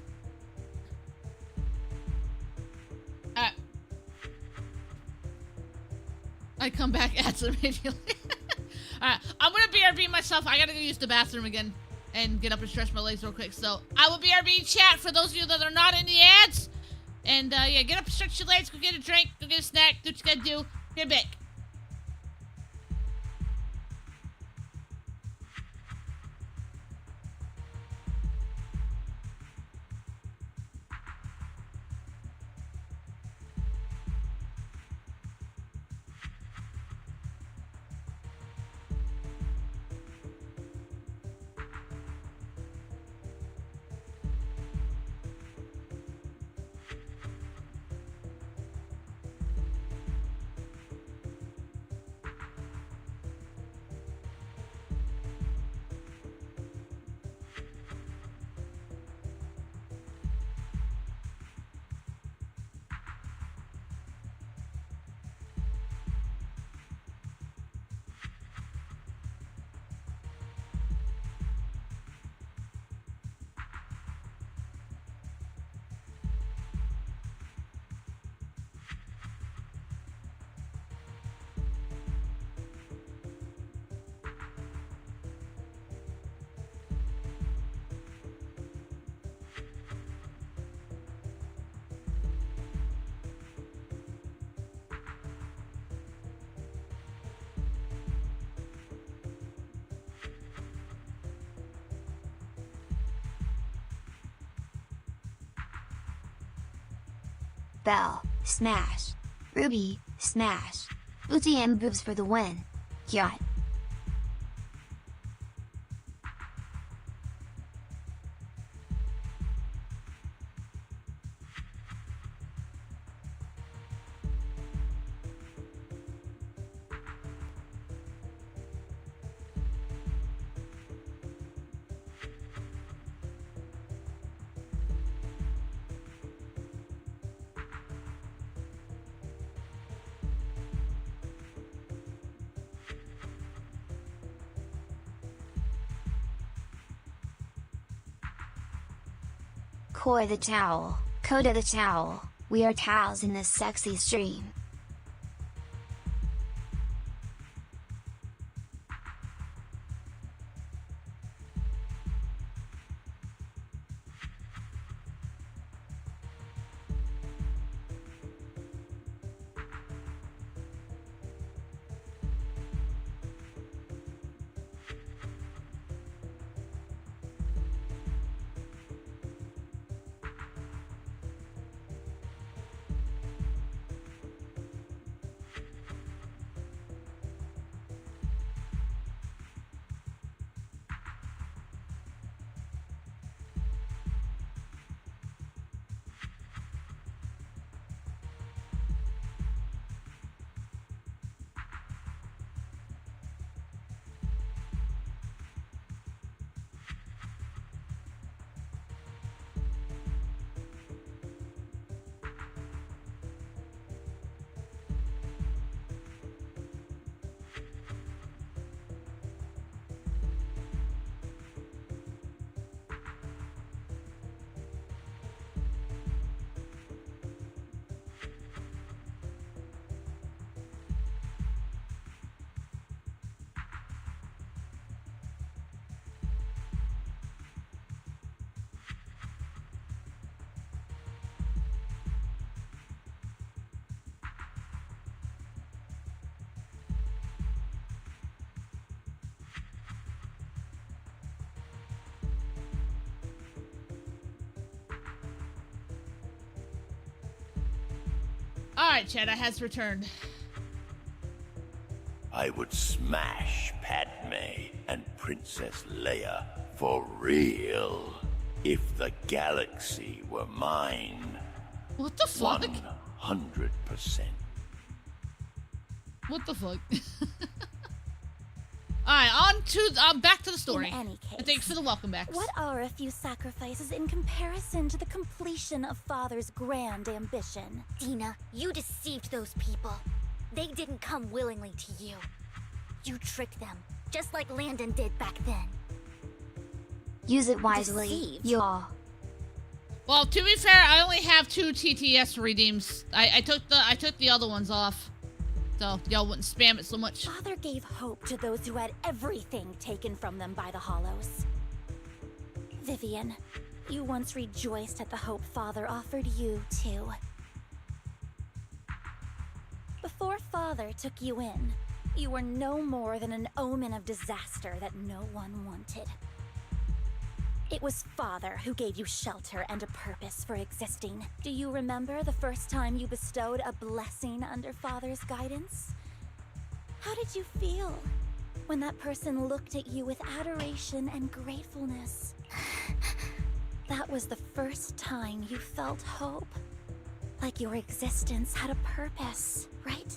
I come back ads immediately. Alright, I'm gonna BRB myself. I gotta go use the bathroom again and get up and stretch my legs real quick. So I will BRB chat for those of you that are not in the ads. And yeah, get up and stretch your legs, go get a drink, go get a snack, do what you gotta do. Get back. Bell, smash. Ruby, smash. Booty and boobs for the win. Yacht. Koi the towel, Coda the towel, we are towels in this sexy stream. Alright, Chad, has returned. I would smash Padme and Princess Leia for real if the galaxy were mine. What the fuck? 100%. What the fuck? Alright, back to the story. In any case, and thanks for the welcome backs. What are a few sacrifices in comparison to the completion of Father's grand ambition? Dina, you deceived those people. They didn't come willingly to you. You tricked them, just like Landon did back then. Use it wisely, Deceived? y'all. Well, to be fair, I only have 2 TTS redeems. I took the other ones off, so y'all wouldn't spam it so much. Father gave hope to those who had everything taken from them by the Hollows. Vivian, you once rejoiced at the hope Father offered you, too. Before Father took you in, you were no more than an omen of disaster that no one wanted. It was Father who gave you shelter and a purpose for existing. Do you remember the first time you bestowed a blessing under Father's guidance? How did you feel when that person looked at you with adoration and gratefulness? That was the first time you felt hope. Like your existence had a purpose, right?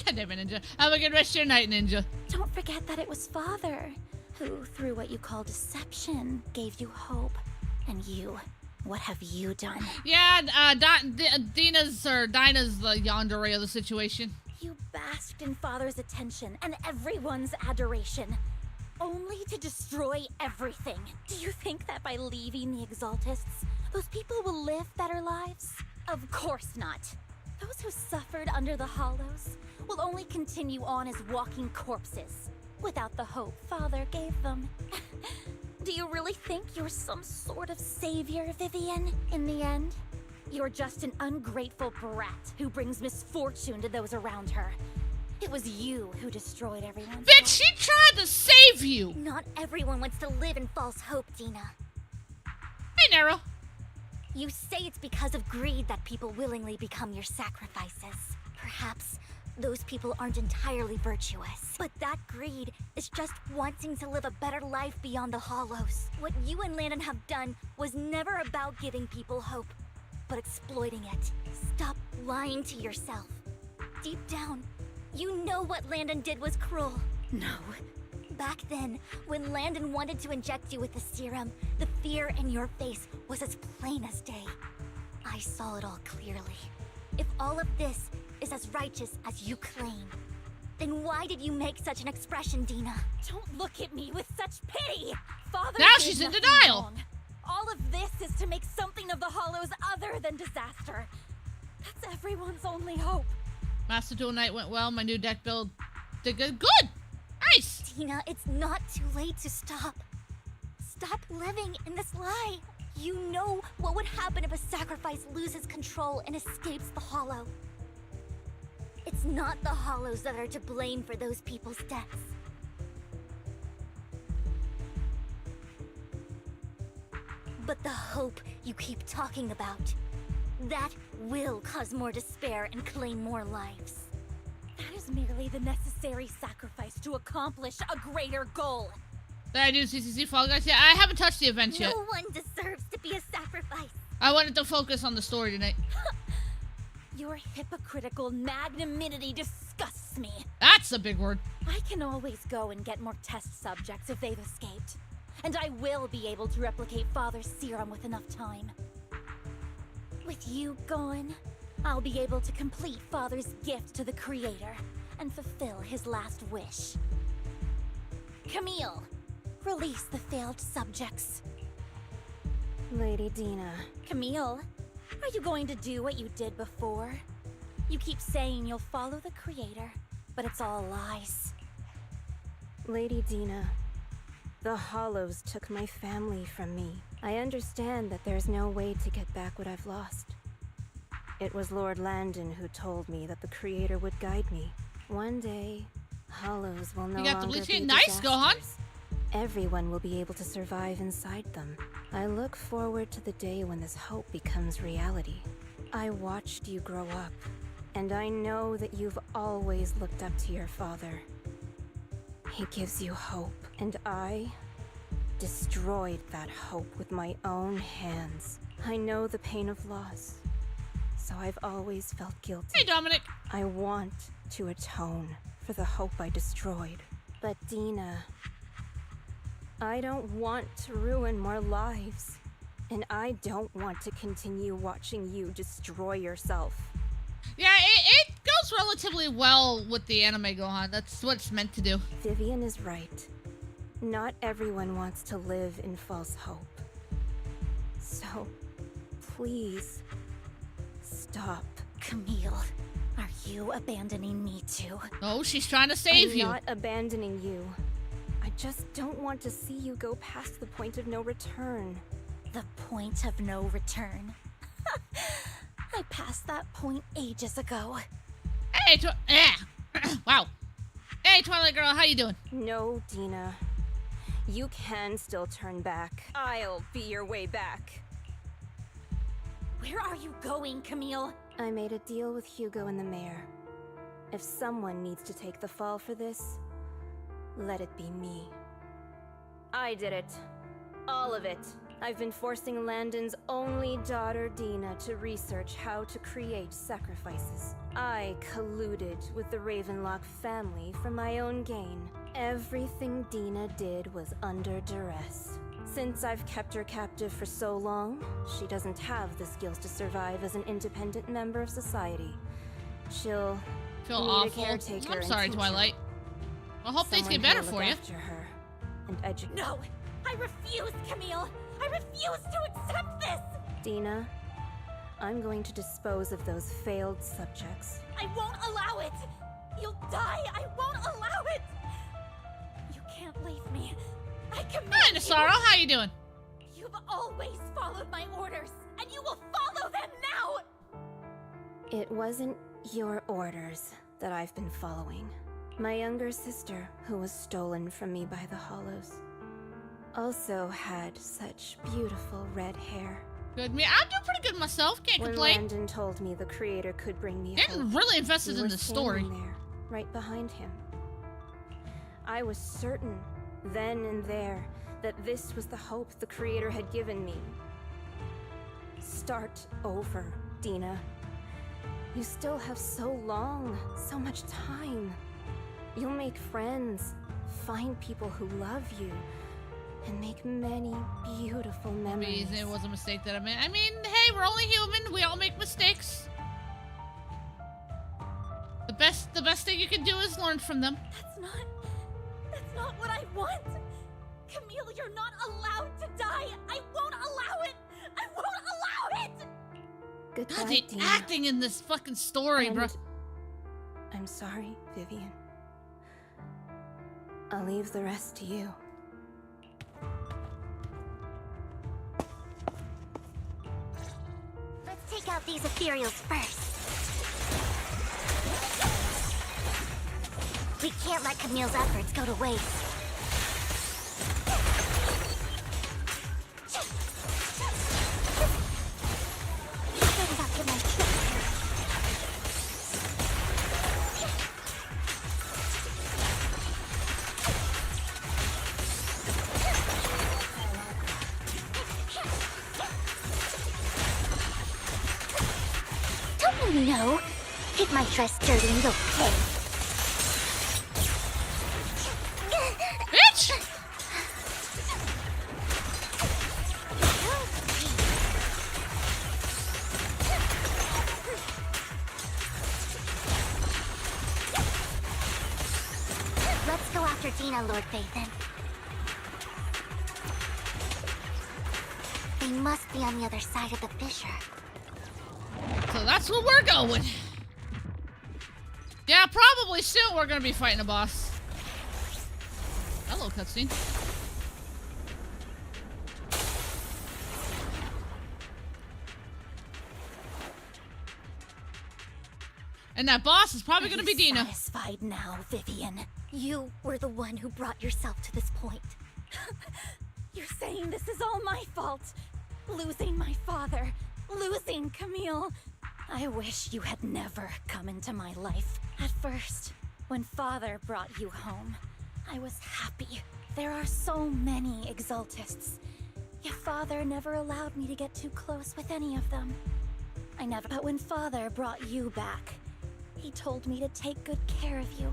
Goddamn it, Ninja. Have a good rest of your night, Ninja. Don't forget that it was Father who, through what you call deception, gave you hope. And you, what have you done? Yeah, Dinah's the yandere of the situation. You basked in Father's attention and everyone's adoration, only to destroy everything. Do you think that by leaving the Exaltists, those people will live better lives? Of course not. Those who suffered under the Hollows will only continue on as walking corpses, without the hope Father gave them. Do you really think you're some sort of savior, Vivian? In the end, you're just an ungrateful brat who brings misfortune to those around her. It was you who destroyed everyone. Bitch, she tried to save you! Not everyone wants to live in false hope, Dina. Hey, Nero. You say it's because of greed that people willingly become your sacrifices. Perhaps those people aren't entirely virtuous. But that greed is just wanting to live a better life beyond the Hollows. What you and Landon have done was never about giving people hope, but exploiting it. Stop lying to yourself. Deep down, you know what Landon did was cruel. No. Back then, when Landon wanted to inject you with the serum, the fear in your face was as plain as day. I saw it all clearly. If all of this is as righteous as you claim, then why did you make such an expression, Dina? Don't look at me with such pity! Father now did she's in nothing denial! wrong. All of this is to make something of the Hollows other than disaster. That's everyone's only hope. Master Duel night went well. My new deck build did good. Good! Nice! Tina, it's not too late to stop. Stop living in this lie. You know what would happen if a sacrifice loses control and escapes the Hollow. It's not the Hollows that are to blame for those people's deaths. But the hope you keep talking about, that will cause more despair and claim more lives. That is merely the necessary sacrifice to accomplish a greater goal. Did I do CCC Fall Guys? Yeah, I haven't touched the event yet. No one deserves to be a sacrifice. I wanted to focus on the story tonight. Your hypocritical magnanimity disgusts me. That's a big word. I can always go and get more test subjects if they've escaped. And I will be able to replicate Father's serum with enough time. With you gone, I'll be able to complete Father's gift to the Creator and fulfill his last wish. Camille, release the failed subjects. Lady Dina. Camille, are you going to do what you did before? You keep saying you'll follow the Creator, but it's all lies. Lady Dina, the Hollows took my family from me. I understand that there's no way to get back what I've lost. It was Lord Landon who told me that the Creator would guide me. One day, Hollows will no longer be nice, Gohan. Everyone will be able to survive inside them. I look forward to the day when this hope becomes reality. I watched you grow up, and I know that you've always looked up to your father. He gives you hope, and I destroyed that hope with my own hands. I know the pain of loss, so I've always felt guilty. Hey, Dominic! I want to atone for the hope I destroyed. But Dina, I don't want to ruin more lives. And I don't want to continue watching you destroy yourself. Yeah, it goes relatively well with the anime Gohan. That's what it's meant to do. Vivian is right. Not everyone wants to live in false hope. So, please, stop. Camille, are you abandoning me too? Oh, she's trying to save you. I'm not abandoning you. I just don't want to see you go past the point of no return. The point of no return. I passed that point ages ago. Hey, wow. Hey, Twilight Girl, how you doing? No, Dina. You can still turn back. I'll be your way back. Where are you going, Camille? I made a deal with Hugo and the mayor. If someone needs to take the fall for this, let it be me. I did it. All of it. I've been forcing Landon's only daughter, Dina, to research how to create sacrifices. I colluded with the Ravenlock family for my own gain. Everything Dina did was under duress. Since I've kept her captive for so long, she doesn't have the skills to survive as an independent member of society. She'll feel need awful. a caretaker. I'm sorry, Twilight. I hope things get better for you. Her and educate. No, I refuse, Camille. I refuse to accept this! Dina, I'm going to dispose of those failed subjects. I won't allow it! You'll die! I won't allow it! You can't leave me. I commit. Hi, Nasaro. How you doing? You've always followed my orders, and you will follow them now! It wasn't your orders that I've been following. My younger sister, who was stolen from me by the Hollows, also had such beautiful red hair. Good. Me, I'm doing pretty good myself. Can't when complain. Landon told me the creator could bring me Getting hope, really invested in the story. There, right behind him. I was certain, then and there, that this was the hope the creator had given me. Start over, Dina. You still have so long, so much time. You'll make friends, find people who love you, and make many beautiful memories. It was a mistake that I made. I mean, hey, we're only human. We all make mistakes. The best thing you can do is learn from them. That's not what I want. Camille, you're not allowed to die. I won't allow it. I won't allow it. Goodbye, God, the Dina. acting in this fucking story, bro. I'm sorry, Vivian. I'll leave the rest to you. Let's take out these ethereals first. We can't let Camille's efforts go to waste. No, get my dress dirty and you'll pay. Bitch! Let's go after Dina, Lord Phaethon. They must be on the other side of the fissure. So that's where we're going. Yeah, probably soon we're gonna be fighting a boss. Hello, cutscene. And that boss is probably gonna be Dina. Satisfied now, Vivian. You were the one who brought yourself to this point. You're saying this is all my fault. Losing my father. Losing Camille. I wish you had never come into my life. At first, when Father brought you home, I was happy. There are so many Exaltists, yet Father never allowed me to get too close with any of them. But when Father brought you back, he told me to take good care of you,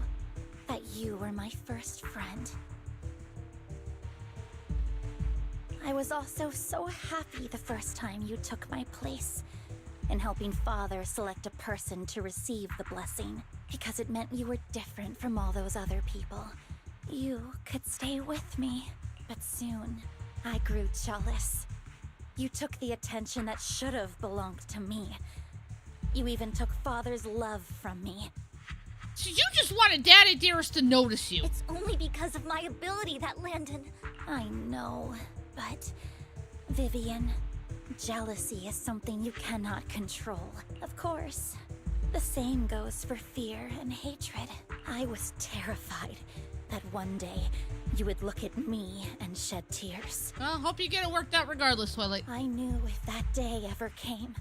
that you were my first friend. I was also so happy the first time you took my place in helping Father select a person to receive the blessing, because it meant you were different from all those other people. You could stay with me, but soon I grew jealous. You took the attention that should have belonged to me. You even took Father's love from me. So you just wanted Daddy Dearest to notice you. It's only because of my ability that Landon... I know, but... Vivian, jealousy is something you cannot control. Of course, the same goes for fear and hatred. I was terrified that one day you would look at me and shed tears. Well, hope you get it worked out regardless, Twilight. I knew if that day ever came,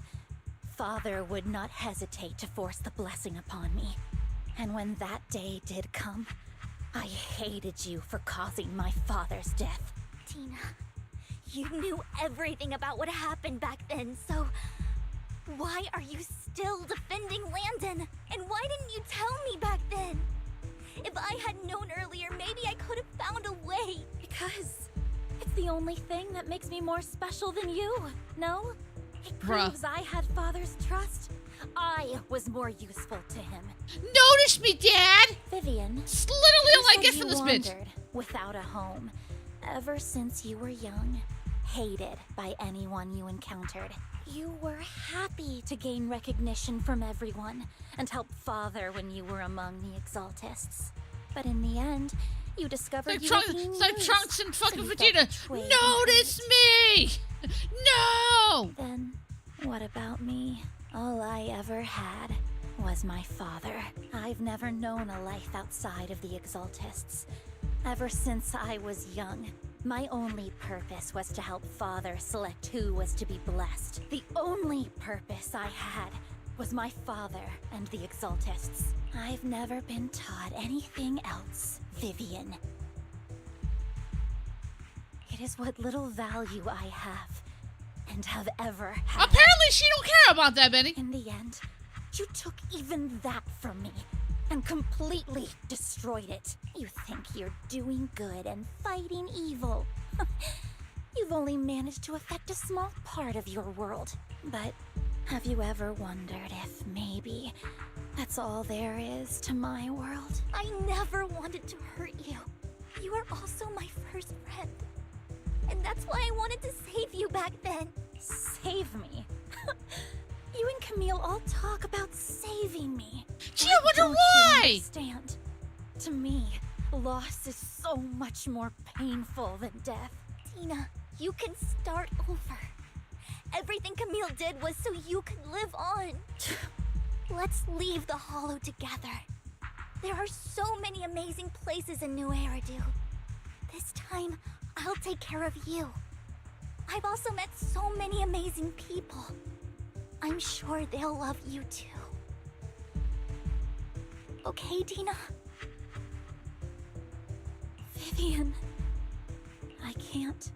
Father would not hesitate to force the blessing upon me. And when that day did come, I hated you for causing my father's death. Tina, you knew everything about what happened back then, so why are you still defending Landon? And why didn't you tell me back then? If I had known earlier, maybe I could have found a way. Because it's the only thing that makes me more special than you, no? It proves I had Father's trust. I was more useful to him. Notice me, Dad! Vivian, it's literally all I get from this bitch. Without a home, ever since you were young, hated by anyone you encountered. You were happy to gain recognition from everyone and help Father when you were among the Exaltists. But in the end, you discovered you were being used, like Trunks and fucking so you Vegeta. felt betrayed Notice me! No! Then, what about me? All I ever had was my father. I've never known a life outside of the Exaltists. Ever since I was young, my only purpose was to help Father select who was to be blessed. The only purpose I had was my father and the Exaltists. I've never been taught anything else, Vivian. It is what little value I have, and have ever had. Apparently she don't care about that, Benny. In the end, you took even that from me, and completely destroyed it. You think you're doing good and fighting evil. You've only managed to affect a small part of your world. But have you ever wondered if maybe that's all there is to my world? I never wanted to hurt you. You were also my first friend. And that's why I wanted to save you back then. Save me? You and Camille all talk about saving me. Gee, I wonder why! You understand? To me, loss is so much more painful than death. Tina, you can start over. Everything Camille did was so you could live on. Let's leave the Hollow together. There are so many amazing places in New Eridu. This time, I'll take care of you. I've also met so many amazing people. I'm sure they'll love you too. Okay, Tina? Vivian, I can't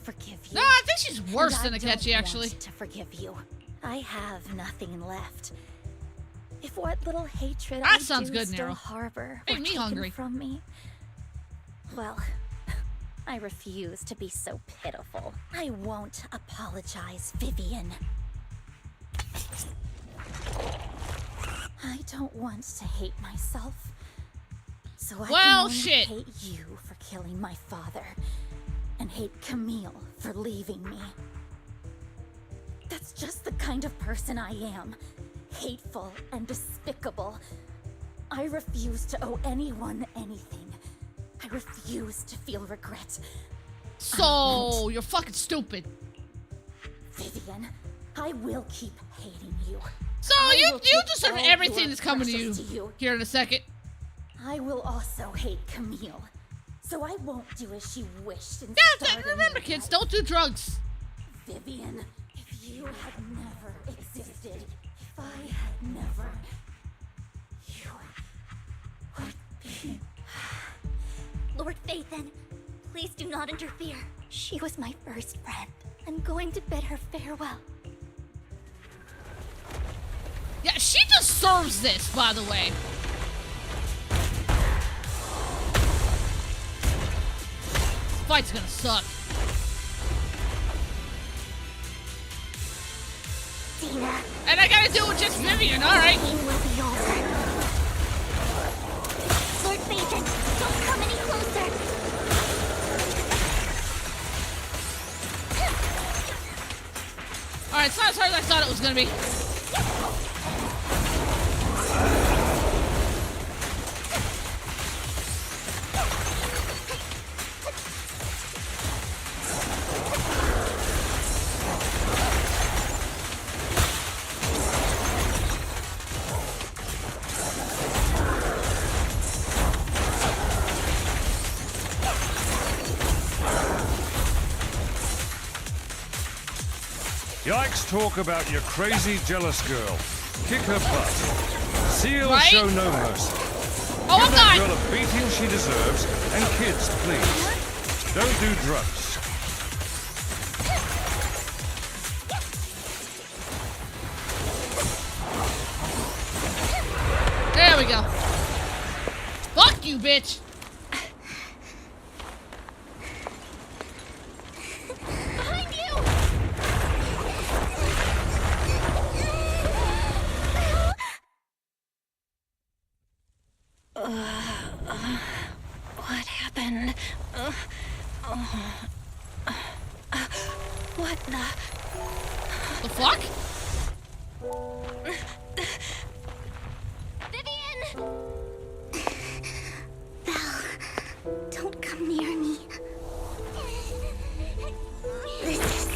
forgive you. No, I think she's worse than Akechi, actually. I don't want to forgive you. I have nothing left. If what little hatred I sounds do good, still Nero. harbor Make were me taken hungry. from me, well, I refuse to be so pitiful. I won't apologize, Vivian. I don't want to hate myself. So I can only hate you for killing my father, and hate Camille for leaving me. That's just the kind of person I am. Hateful and despicable. I refuse to owe anything. I refuse to feel regret. So, you're fucking stupid. Vivian, I will keep hating you. So, you deserve everything that's coming to you here in a second. I will also hate Camille. So I won't do as she wished and Yeah, remember kids, don't do drugs. Vivian, if You had never existed. If I had never... You would be... Lord Phaethon, please do not interfere. She was my first friend. I'm going to bid her farewell. Yeah, she deserves this, by the way. This fight's gonna suck. Dina. And I gotta do it with just Vivian, alright. Will be over. Lord Phaethon, don't come any closer. Alright, it's not as hard as I thought it was gonna be. Yikes talk about your crazy jealous girl. Kick her butt. Ciel Right? show no mercy. Oh, Give I'm that not! girl a beating she deserves, and kids, please, don't do drugs. There we go. Fuck you, bitch! Behind you! What happened? What the? The fuck? Vivian! Belle, don't come near me. This is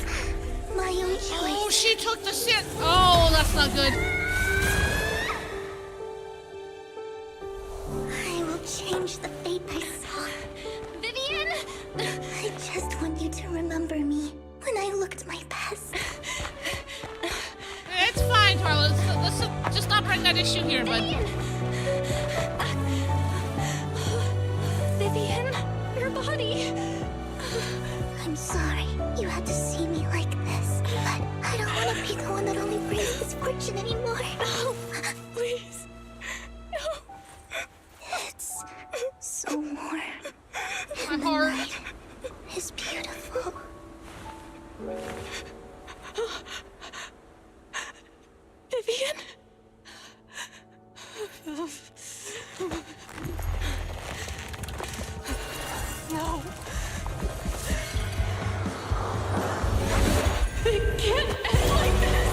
my own choice. Oh, she took the shit. Oh, that's not good. I will change the fate I saw. Vivian! I just want you to remember me when I looked my best. It's fine, Tarla. Let's just not bring that issue here, bud. Vivian, your body. I'm sorry you had to see me like this, but I don't want to be the one that only brings misfortune anymore. No, please. No. It's so warm. My heart is beautiful. Vivian? No. It can't end like this.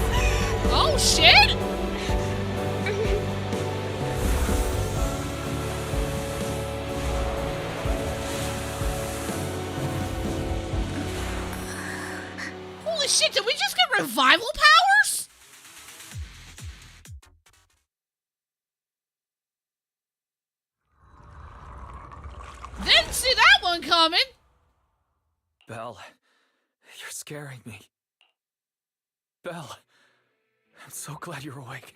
Oh, shit! Holy shit, did we just get revival powers? Didn't see that one coming. Belle, you're scaring me. Belle, I'm so glad you're awake.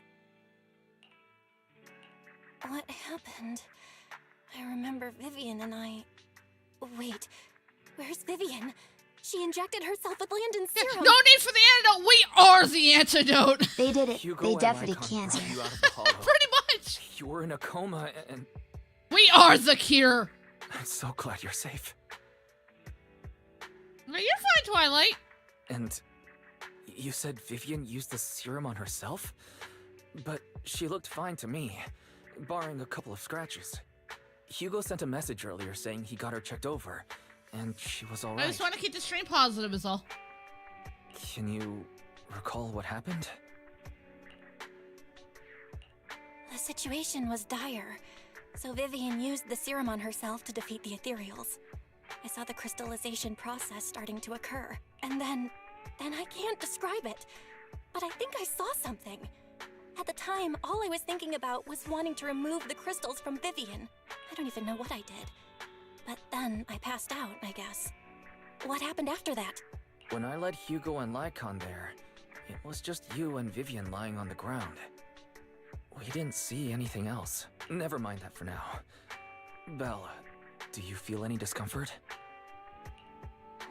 What happened? I remember Vivian and I... Wait, where's Vivian? She injected herself with Landon's serum. No need for the antidote. We are the antidote. They did it. Hugo They and definitely Lycon can't. brought you out of the hollow. Pretty much. You were in a coma and... We are the cure. I'm so glad you're safe. Well, you're fine, Twilight. And you said Vivian used the serum on herself? But she looked fine to me, barring a couple of scratches. Hugo sent a message earlier saying he got her checked over, and she was alright. I just want to keep the stream positive is all. Can you recall what happened? The situation was dire, so Vivian used the serum on herself to defeat the ethereals. I saw the crystallization process starting to occur, and then I can't describe it, but I think I saw something. At the time, all I was thinking about was wanting to remove the crystals from Vivian. I don't even know what I did. But then I passed out, I guess. What happened after that? When I led Hugo and Lycon there, It was just you and Vivian lying on the ground. We didn't see anything else. Never mind that for now. Belle, do you feel any discomfort?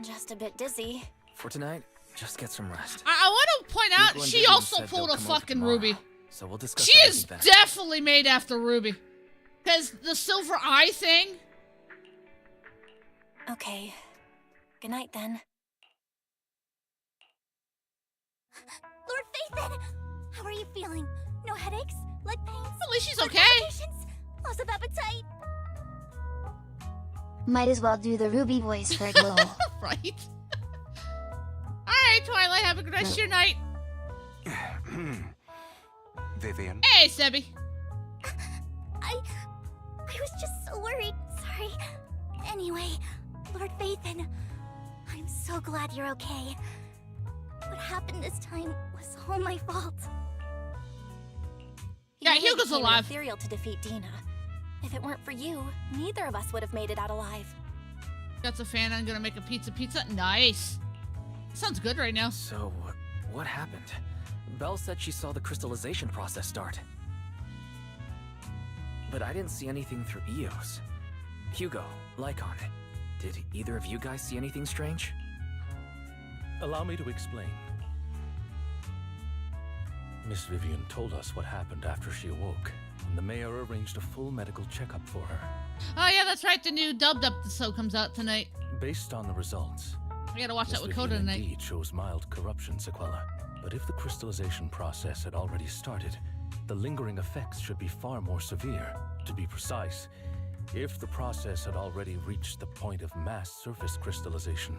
Just a bit dizzy. For tonight, just get some rest. I want to point out, Hugo and she Vivian also said pulled they'll a come over fucking tomorrow, Ruby. So we'll discuss She is everything then. definitely made after Ruby. Because the silver eye thing. Okay. Good night then. Lord Phaethon! How are you feeling? No headaches? Leg pains? At least she's Blood okay. palpitations? Loss of appetite? Might as well do the Ruby voice for a little. Right. Alright, Twilight, have a good rest of your night. Vivian? Hey, Sebby. I was just so worried. Sorry. Anyway, Lord Phaethon, I'm so glad you're okay. What happened this time was all my fault. Yeah, You Hugo's became alive. ethereal to defeat Dina. If it weren't for you, neither of us would have made it out alive. That's a fan. I'm gonna make a pizza. Nice. Sounds good right now. So, what happened? Belle said she saw the crystallization process start. But I didn't see anything through Eos. Hugo, Lycon, did either of you guys see anything strange? Allow me to explain. Miss Vivian told us what happened after she awoke, and the mayor arranged a full medical checkup for her. Oh yeah, that's right. The new dubbed episode comes out tonight. Based on the results, I gotta watch Miss that with Vivian Coda tonight. indeed shows mild corruption sequela. But if the crystallization process had already started, the lingering effects should be far more severe. To be precise, if the process had already reached the point of mass surface crystallization,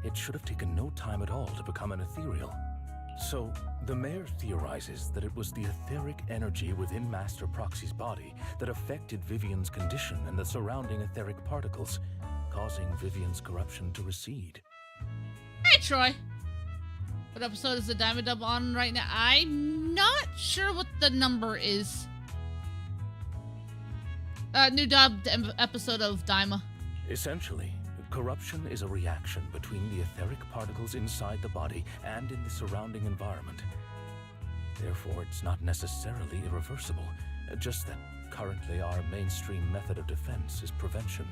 it should have taken no time at all to become an ethereal. So, the mayor theorizes that it was the etheric energy within Master Proxy's body that affected Vivian's condition and the surrounding etheric particles, causing Vivian's corruption to recede. Hey, Troy. What episode is the Diamond Dub on right now? I'm not sure what the number is. New dubbed episode of Daima. Essentially, corruption is a reaction between the etheric particles inside the body and in the surrounding environment. Therefore, it's not necessarily irreversible, just that currently our mainstream method of defense is prevention.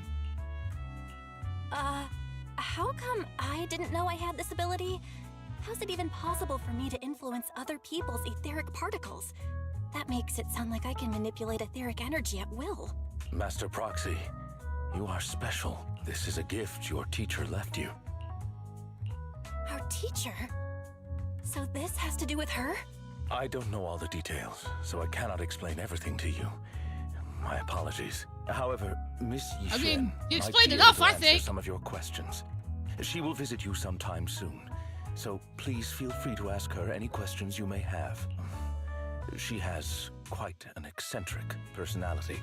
How come I didn't know I had this ability? How's it even possible for me to influence other people's etheric particles? That makes it sound like I can manipulate etheric energy at will. Master Proxy, you are special. This is a gift your teacher left you. Our teacher? So this has to do with her? I don't know all the details, so I cannot explain everything to you. My apologies. However, Miss Yishen, I mean, you might explained be enough, able to I answer think. some of your questions. She will visit you sometime soon, so please feel free to ask her any questions you may have. She has quite an eccentric personality.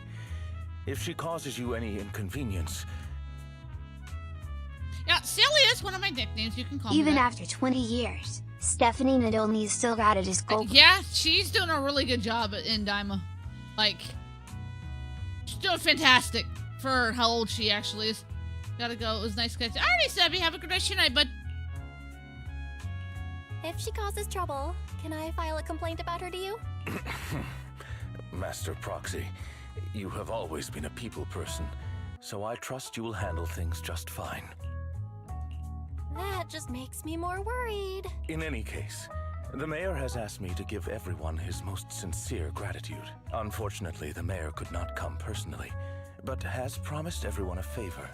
If she causes you any inconvenience... Yeah, Silly is one of my nicknames. You can call me Even that. after 20 years, Stephanie Nadolny's still got it as gold. Yeah, she's doing a really good job in Daima. Like, she's doing fantastic for how old she actually is. Gotta go. It was nice catching. Alrighty, Sebby. Have a good rest of your night, bud. If she causes trouble, can I file a complaint about her to you? Master Proxy, you have always been a people person, so I trust you will handle things just fine. That just makes me more worried. In any case, the mayor has asked me to give everyone his most sincere gratitude. Unfortunately, the mayor could not come personally, but has promised everyone a favor.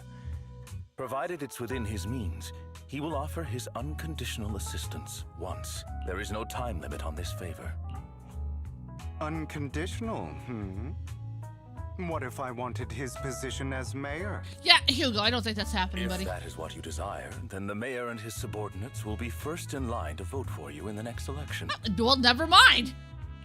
Provided it's within his means, he will offer his unconditional assistance once. There is no time limit on this favor. Unconditional, What if I wanted his position as mayor? Yeah, Hugo, I don't think that's happening, If buddy. that is what you desire, then the mayor and his subordinates will be first in line to vote for you in the next election. Well, never mind.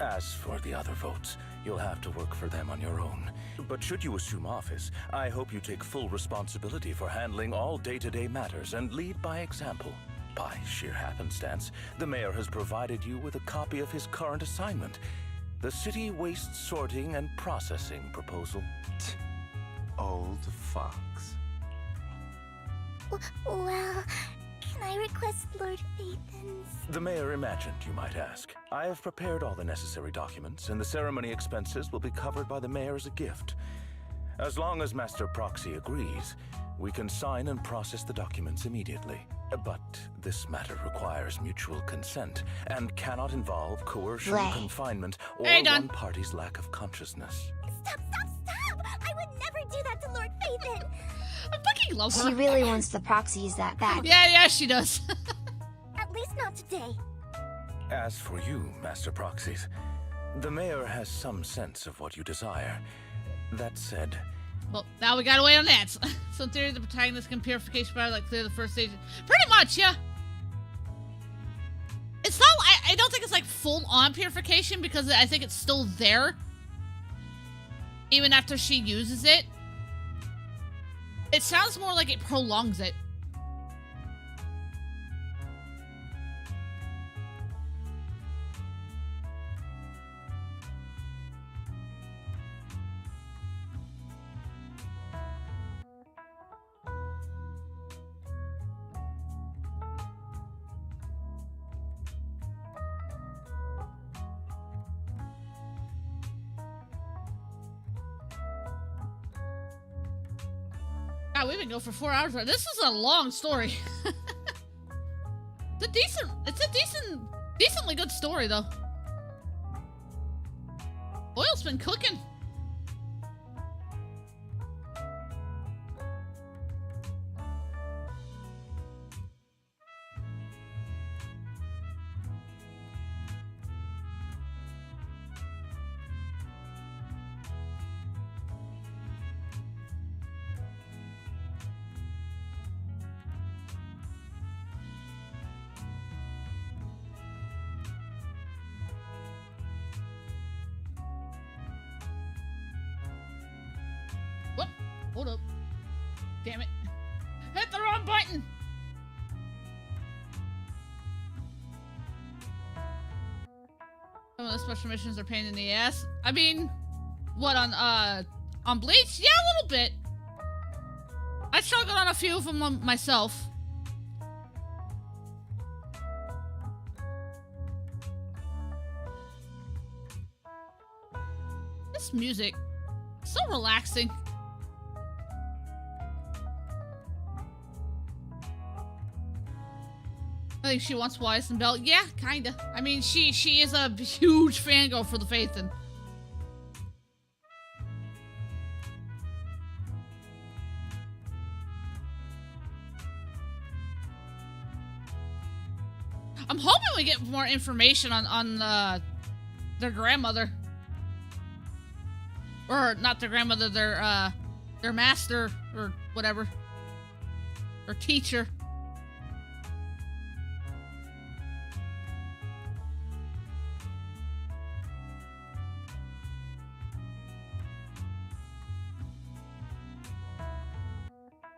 As for the other votes, you'll have to work for them on your own. But should you assume office, I hope you take full responsibility for handling all day-to-day matters and lead by example. By sheer happenstance, the mayor has provided you with a copy of his current assignment, the City Waste Sorting and Processing proposal. Old fox. Well, Can I request Lord Phaethon's? The mayor imagined, you might ask. I have prepared all the necessary documents, and the ceremony expenses will be covered by the mayor as a gift. As long as Master Proxy agrees, we can sign and process the documents immediately. But this matter requires mutual consent and cannot involve coercion, confinement, or one party's lack of consciousness. Stop! I would never do that to Lord Phaethon! I fucking love her. She really wants the proxies that bad. Yeah, she does. At least not today. As for you, Master Proxies, the mayor has some sense of what you desire. That said... Well, now we gotta wait on that. So in theory, the protagonist can purification power like clear the first stage. Pretty much, yeah. It's not... I don't think it's like full-on purification because I think it's still there. Even after she uses it. It sounds more like it prolongs it. God, we've been going for 4 hours. This is a long story. It's a decently good story though. Oil's been cooking. Hold up. Damn it. Hit the wrong button! Some of the special missions are pain in the ass. I mean, what, on Bleach? Yeah, a little bit. I struggled on a few of them myself. This music, so relaxing. I think she wants Weiss and Bell. Yeah, kinda. I mean, she is a huge fangirl for the Phaethon. I'm hoping we get more information on their grandmother. Or not their grandmother, their master or whatever. Or teacher.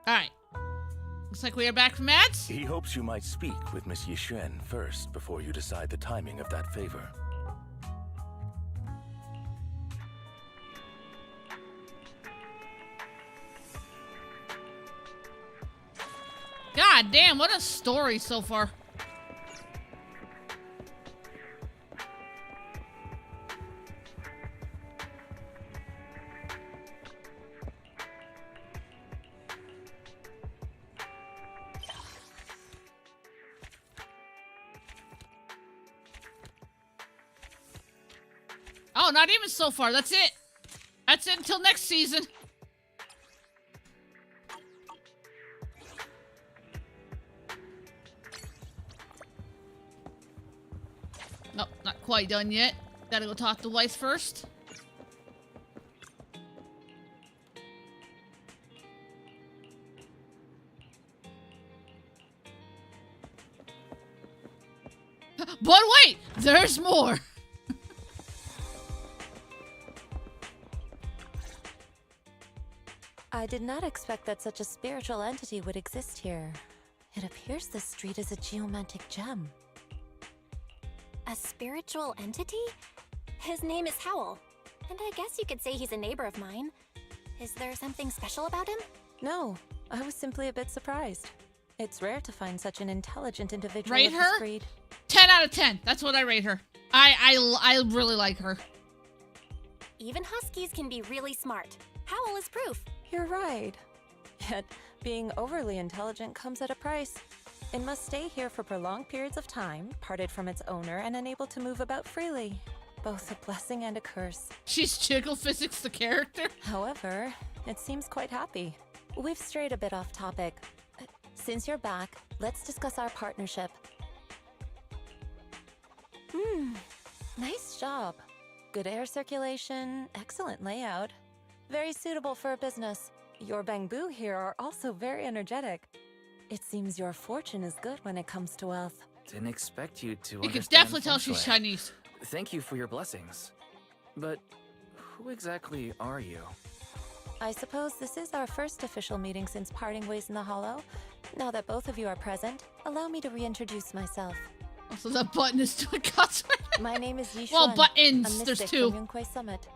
Alright. Looks like we are back from ads. He hopes you might speak with Miss Yixuan first before you decide the timing of that favor. God damn, what a story so far. Oh, not even so far. That's it. That's it until next season. Nope, not quite done yet. Gotta go talk to Weiss first. But wait, there's more. I did not expect that such a spiritual entity would exist here. It appears this street is a geomantic gem. A spiritual entity? His name is Howl, and I guess you could say he's a neighbor of mine. Is there something special about him? No, I was simply a bit surprised. It's rare to find such an intelligent individual Rate of this her? breed. 10 out of 10. That's what I rate her. I really like her. Even huskies can be really smart. Howl is proof. You're right. Yet, being overly intelligent comes at a price. It must stay here for prolonged periods of time, parted from its owner, and unable to move about freely. Both a blessing and a curse. She's Jiggle Physics the character. However, it seems quite happy. We've strayed a bit off topic. Since you're back, let's discuss our partnership. Nice job. Good air circulation, excellent layout. Very suitable for a business. Your bamboo here are also very energetic. It seems your fortune is good when it comes to wealth. Didn't expect you to. You can definitely tell she's Chinese. Thank you for your blessings. But who exactly are you? I suppose this is our first official meeting since parting ways in the Hollow. Now that both of you are present, allow me to reintroduce myself. So that button is doing cuts right now. My name is Yishuan. Well, buttons. A There's mystic two. from Yunquay Summit.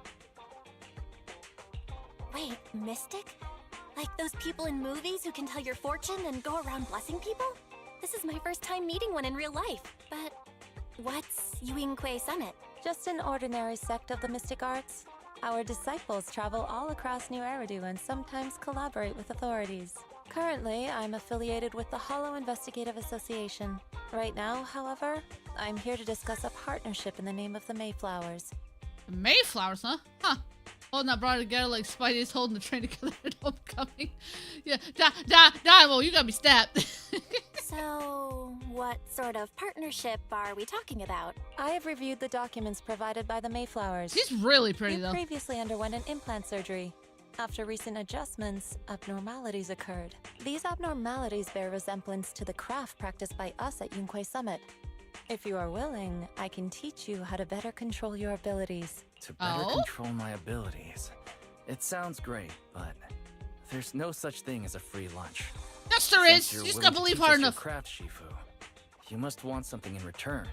Wait, mystic? Like those people in movies who can tell your fortune and go around blessing people? This is my first time meeting one in real life. But what's Yunquay Summit? Just an ordinary sect of the mystic arts. Our disciples travel all across New Eridu and sometimes collaborate with authorities. Currently, I'm affiliated with the Hollow Investigative Association. Right now, however, I'm here to discuss a partnership in the name of the Mayflowers. Mayflowers, huh? Huh. Holding that brought together like Spidey's holding the train together at homecoming. Yeah, well, you gotta be stabbed. So, what sort of partnership are we talking about? I have reviewed the documents provided by the Mayflowers. She's really pretty, You though. previously underwent an implant surgery. After recent adjustments, abnormalities occurred. These abnormalities bear resemblance to the craft practiced by us at Yunquay Summit. If you are willing, I can teach you how to better control your abilities. To better control my abilities. It sounds great, but there's no such thing as a free lunch. Yes, there is. You just gotta believe hard enough. Craft, Shifu. You must want something in return.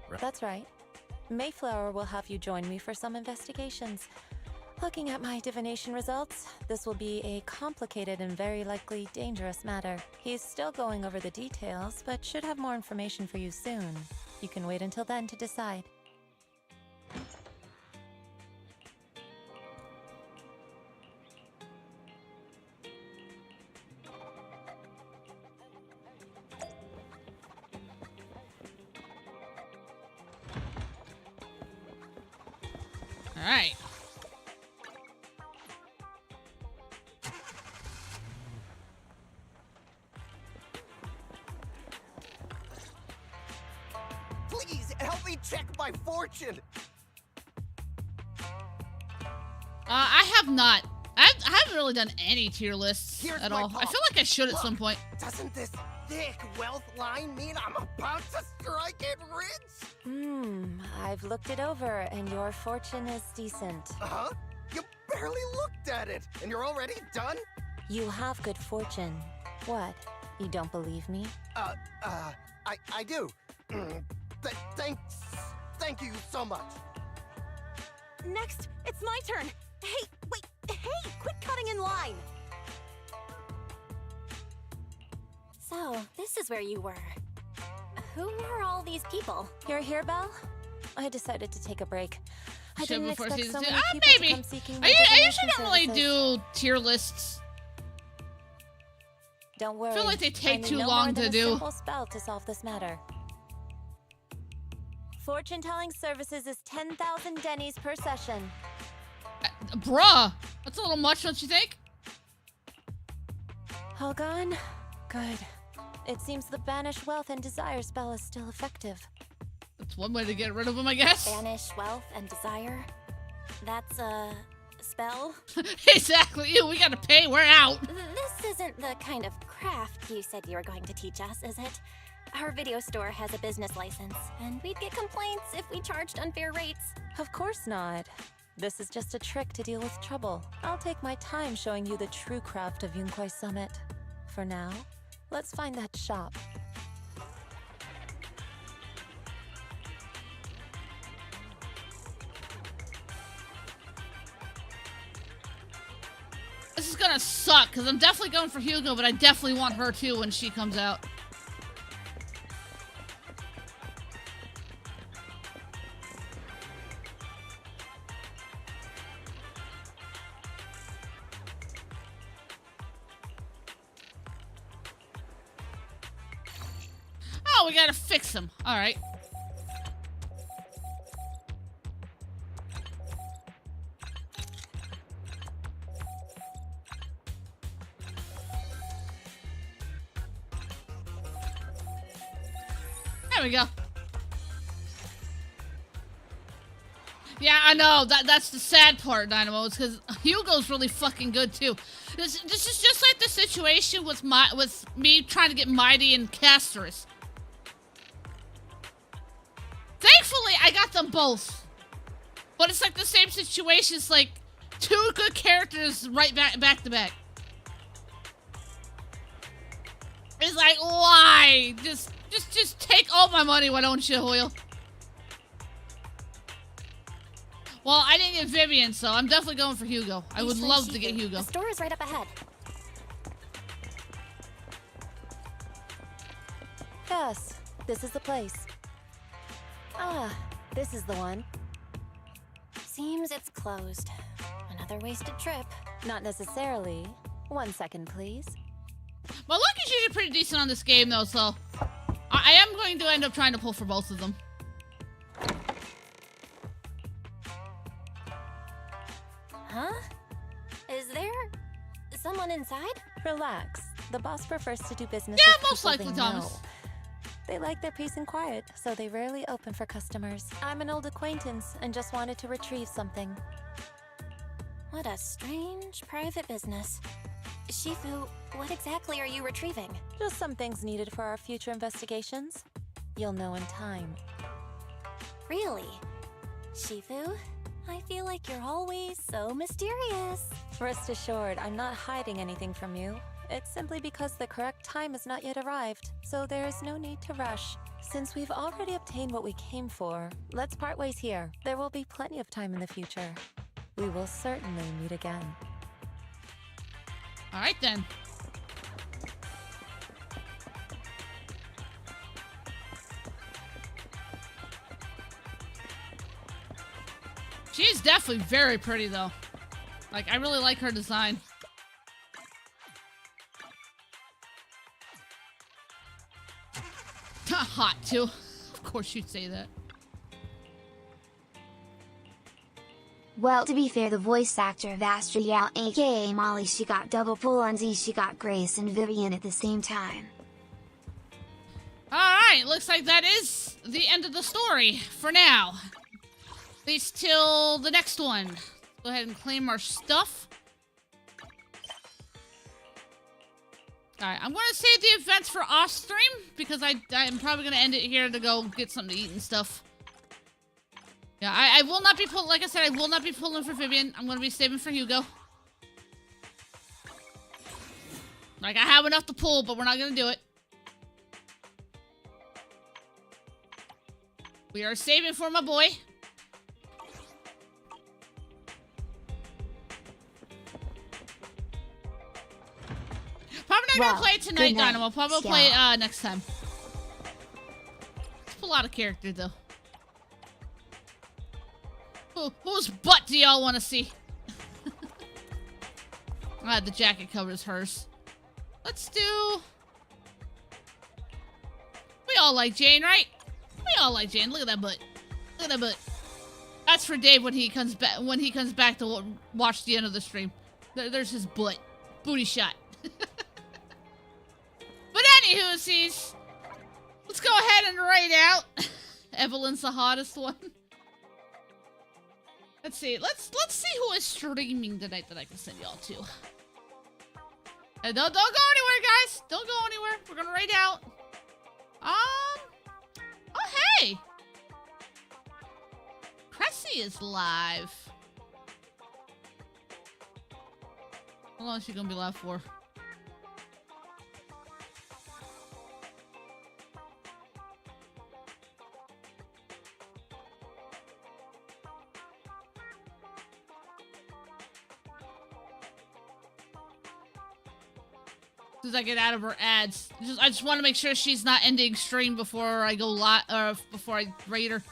Right? That's right. Mayflower will have you join me for some investigations. Looking at my divination results, this will be a complicated and very likely dangerous matter. He's still going over the details, but should have more information for you soon. You can wait until then to decide. All right. Please help me check my fortune. I have not. I haven't really done any tier lists Here's at my all. pop. I feel like I should at some point. Doesn't this thick wealth line mean I'm about to strike it rich? I've looked it over, and your fortune is decent. Huh? You barely looked at it, and you're already done? You have good fortune. What? You don't believe me? I do. Thank you so much. Next, it's my turn. Hey, wait, hey, quit cutting in line. So, this is where you were. Who are all these people? You're here, Belle? I decided to take a break. I Shit, didn't before expect season so two. many people Maybe. to come seeking my I usually divination don't really services. do tier lists. Don't worry. I feel like they I take need too no long more than to a do. simple spell to solve this matter. Fortune-telling services is 10,000 dennies per session. Bruh, that's a little much, don't you think? All gone? Good. It seems the banish wealth and desire spell is still effective. That's one way to get rid of them, I guess. Banish wealth and desire? That's a spell? Exactly. Ew, we gotta pay. We're out. This isn't the kind of craft you said you were going to teach us, is it? Our video store has a business license, and we'd get complaints if we charged unfair rates. Of course not. This is just a trick to deal with trouble. I'll take my time showing you the true craft of Yunquay Summit. For now, let's find that shop. This is gonna suck, because I'm definitely going for Hugo, but I definitely want her too when she comes out. Oh, we gotta fix him. Alright. There we go. Yeah, I know. That's the sad part, Dynamo, is because Hugo's really fucking good too. This is just like the situation with me trying to get Mighty and Castorus. Thankfully, I got them both. But it's like the same situation. It's like two good characters right back to back. It's like, why? Just take all my money, why don't you, Hoyle? Well, I didn't get Vivian, so I'm definitely going for Hugo. I would love to get Hugo. The store is right up ahead. Yes, this is the place. Ah, this is the one. Seems it's closed. Another wasted trip. Not necessarily. 1 second, please. My luck is usually pretty decent on this game, though, so I am going to end up trying to pull for both of them. Huh? Is there someone inside? Relax. The boss prefers to do business Yeah, with most people likely, they Thomas. know. They like their peace and quiet, so they rarely open for customers. I'm an old acquaintance and just wanted to retrieve something. What a strange private business. Shifu, what exactly are you retrieving? Just some things needed for our future investigations. You'll know in time. Really? Shifu, I feel like you're always so mysterious. Rest assured, I'm not hiding anything from you. It's simply because the correct time has not yet arrived, so there is no need to rush. Since we've already obtained what we came for, let's part ways here. There will be plenty of time in the future. We will certainly meet again. Alright then. She's definitely very pretty, though. Like, I really like her design. Hot, too. Of course you'd say that. Well, to be fair, the voice actor of Astriel, aka Molly, she got double pull on Z, she got Grace and Vivian at the same time. Alright, looks like that is the end of the story, for now. At least till the next one. Go ahead and claim our stuff. Alright, I'm gonna save the events for off-stream, because I'm probably gonna end it here to go get something to eat and stuff. Yeah, I will not be pulling, like I said, I will not be pulling for Vivian. I'm gonna be saving for Hugo. Like, I have enough to pull, but we're not gonna do it. We are saving for my boy. Probably not gonna play it tonight, Dynamo. Probably play it next time. It's a lot of character, though. Whose butt do y'all want to see? The jacket covers hers. Let's do... We all like Jane, right? We all like Jane. Look at that butt. Look at that butt. That's for Dave when he comes back. When he comes back to watch the end of the stream. There's his butt. Booty shot. But anywho, let's go ahead and rate out. Evelyn's the hottest one. Let's see. Let's see who is streaming tonight that I can send y'all to. Don't go anywhere, guys. Don't go anywhere. We're gonna rate out. Oh hey, Cressy is live. How long is she gonna be live for? as I get out of her ads. I just want to make sure she's not ending stream before I go live, or before I raid her.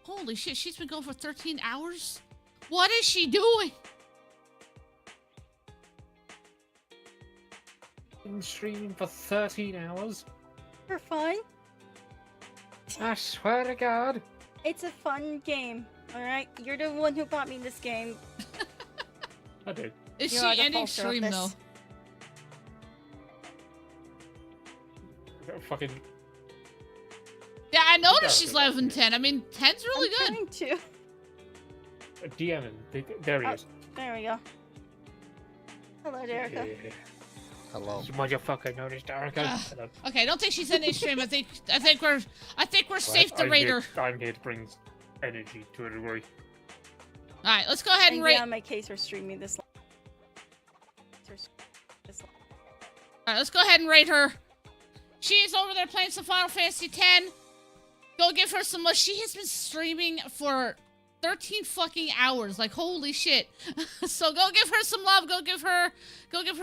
Holy shit, she's been going for 13 hours? What is she doing? Been streaming for 13 hours. For fun. I swear to God. It's a fun game, alright? You're the one who bought me this game. I do. Is You she are the ending faulter of stream this. though? Fucking. Yeah, I noticed she's live in 10. I mean, 10's really good. I'm trying to. DMing. There he is. There we go. Hello, Derica. Yeah. Hello. You motherfucker noticed Darko. Hello. Okay, I don't think she's ending stream. I think we're safe to rate her. I'm here to bring energy to a degree. All right, let's go ahead and And rate. yeah, my case for streaming this. All right, let's go ahead and rate her. She's over there playing some Final Fantasy X. Go give her some love. She has been streaming for 13 fucking hours. Like, holy shit. So go give her some love. Go give her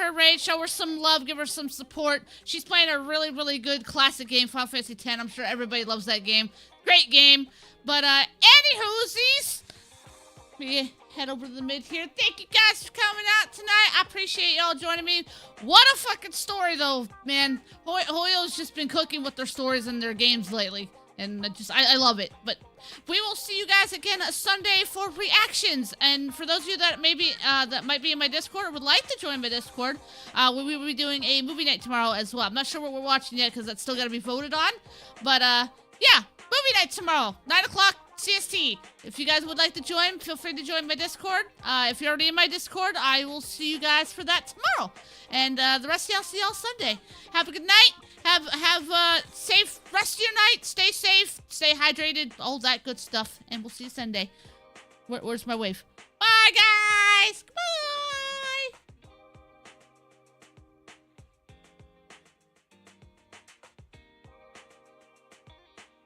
a raid. Show her some love. Give her some support. She's playing a really, really good classic game, Final Fantasy X. I'm sure everybody loves that game. Great game. But, anywhoosies, we head over to the mid here. Thank you guys for coming out tonight. I appreciate y'all joining me. What a fucking story, though, man. Hoyo's just been cooking with their stories and their games lately. And I love it. But we will see you guys again Sunday for reactions. And for those of you that might be in my Discord or would like to join my Discord, we will be doing a movie night tomorrow as well. I'm not sure what we're watching yet because that's still got to be voted on. But yeah, movie night tomorrow, 9 o'clock CST. If you guys would like to join, feel free to join my Discord. If you're already in my Discord, I will see you guys for that tomorrow. And the rest of y'all see y'all Sunday. Have a good night. Have a safe rest of your night. Stay safe. Stay hydrated. All that good stuff. And we'll see you Sunday. Where's my wave? Bye, guys. Goodbye.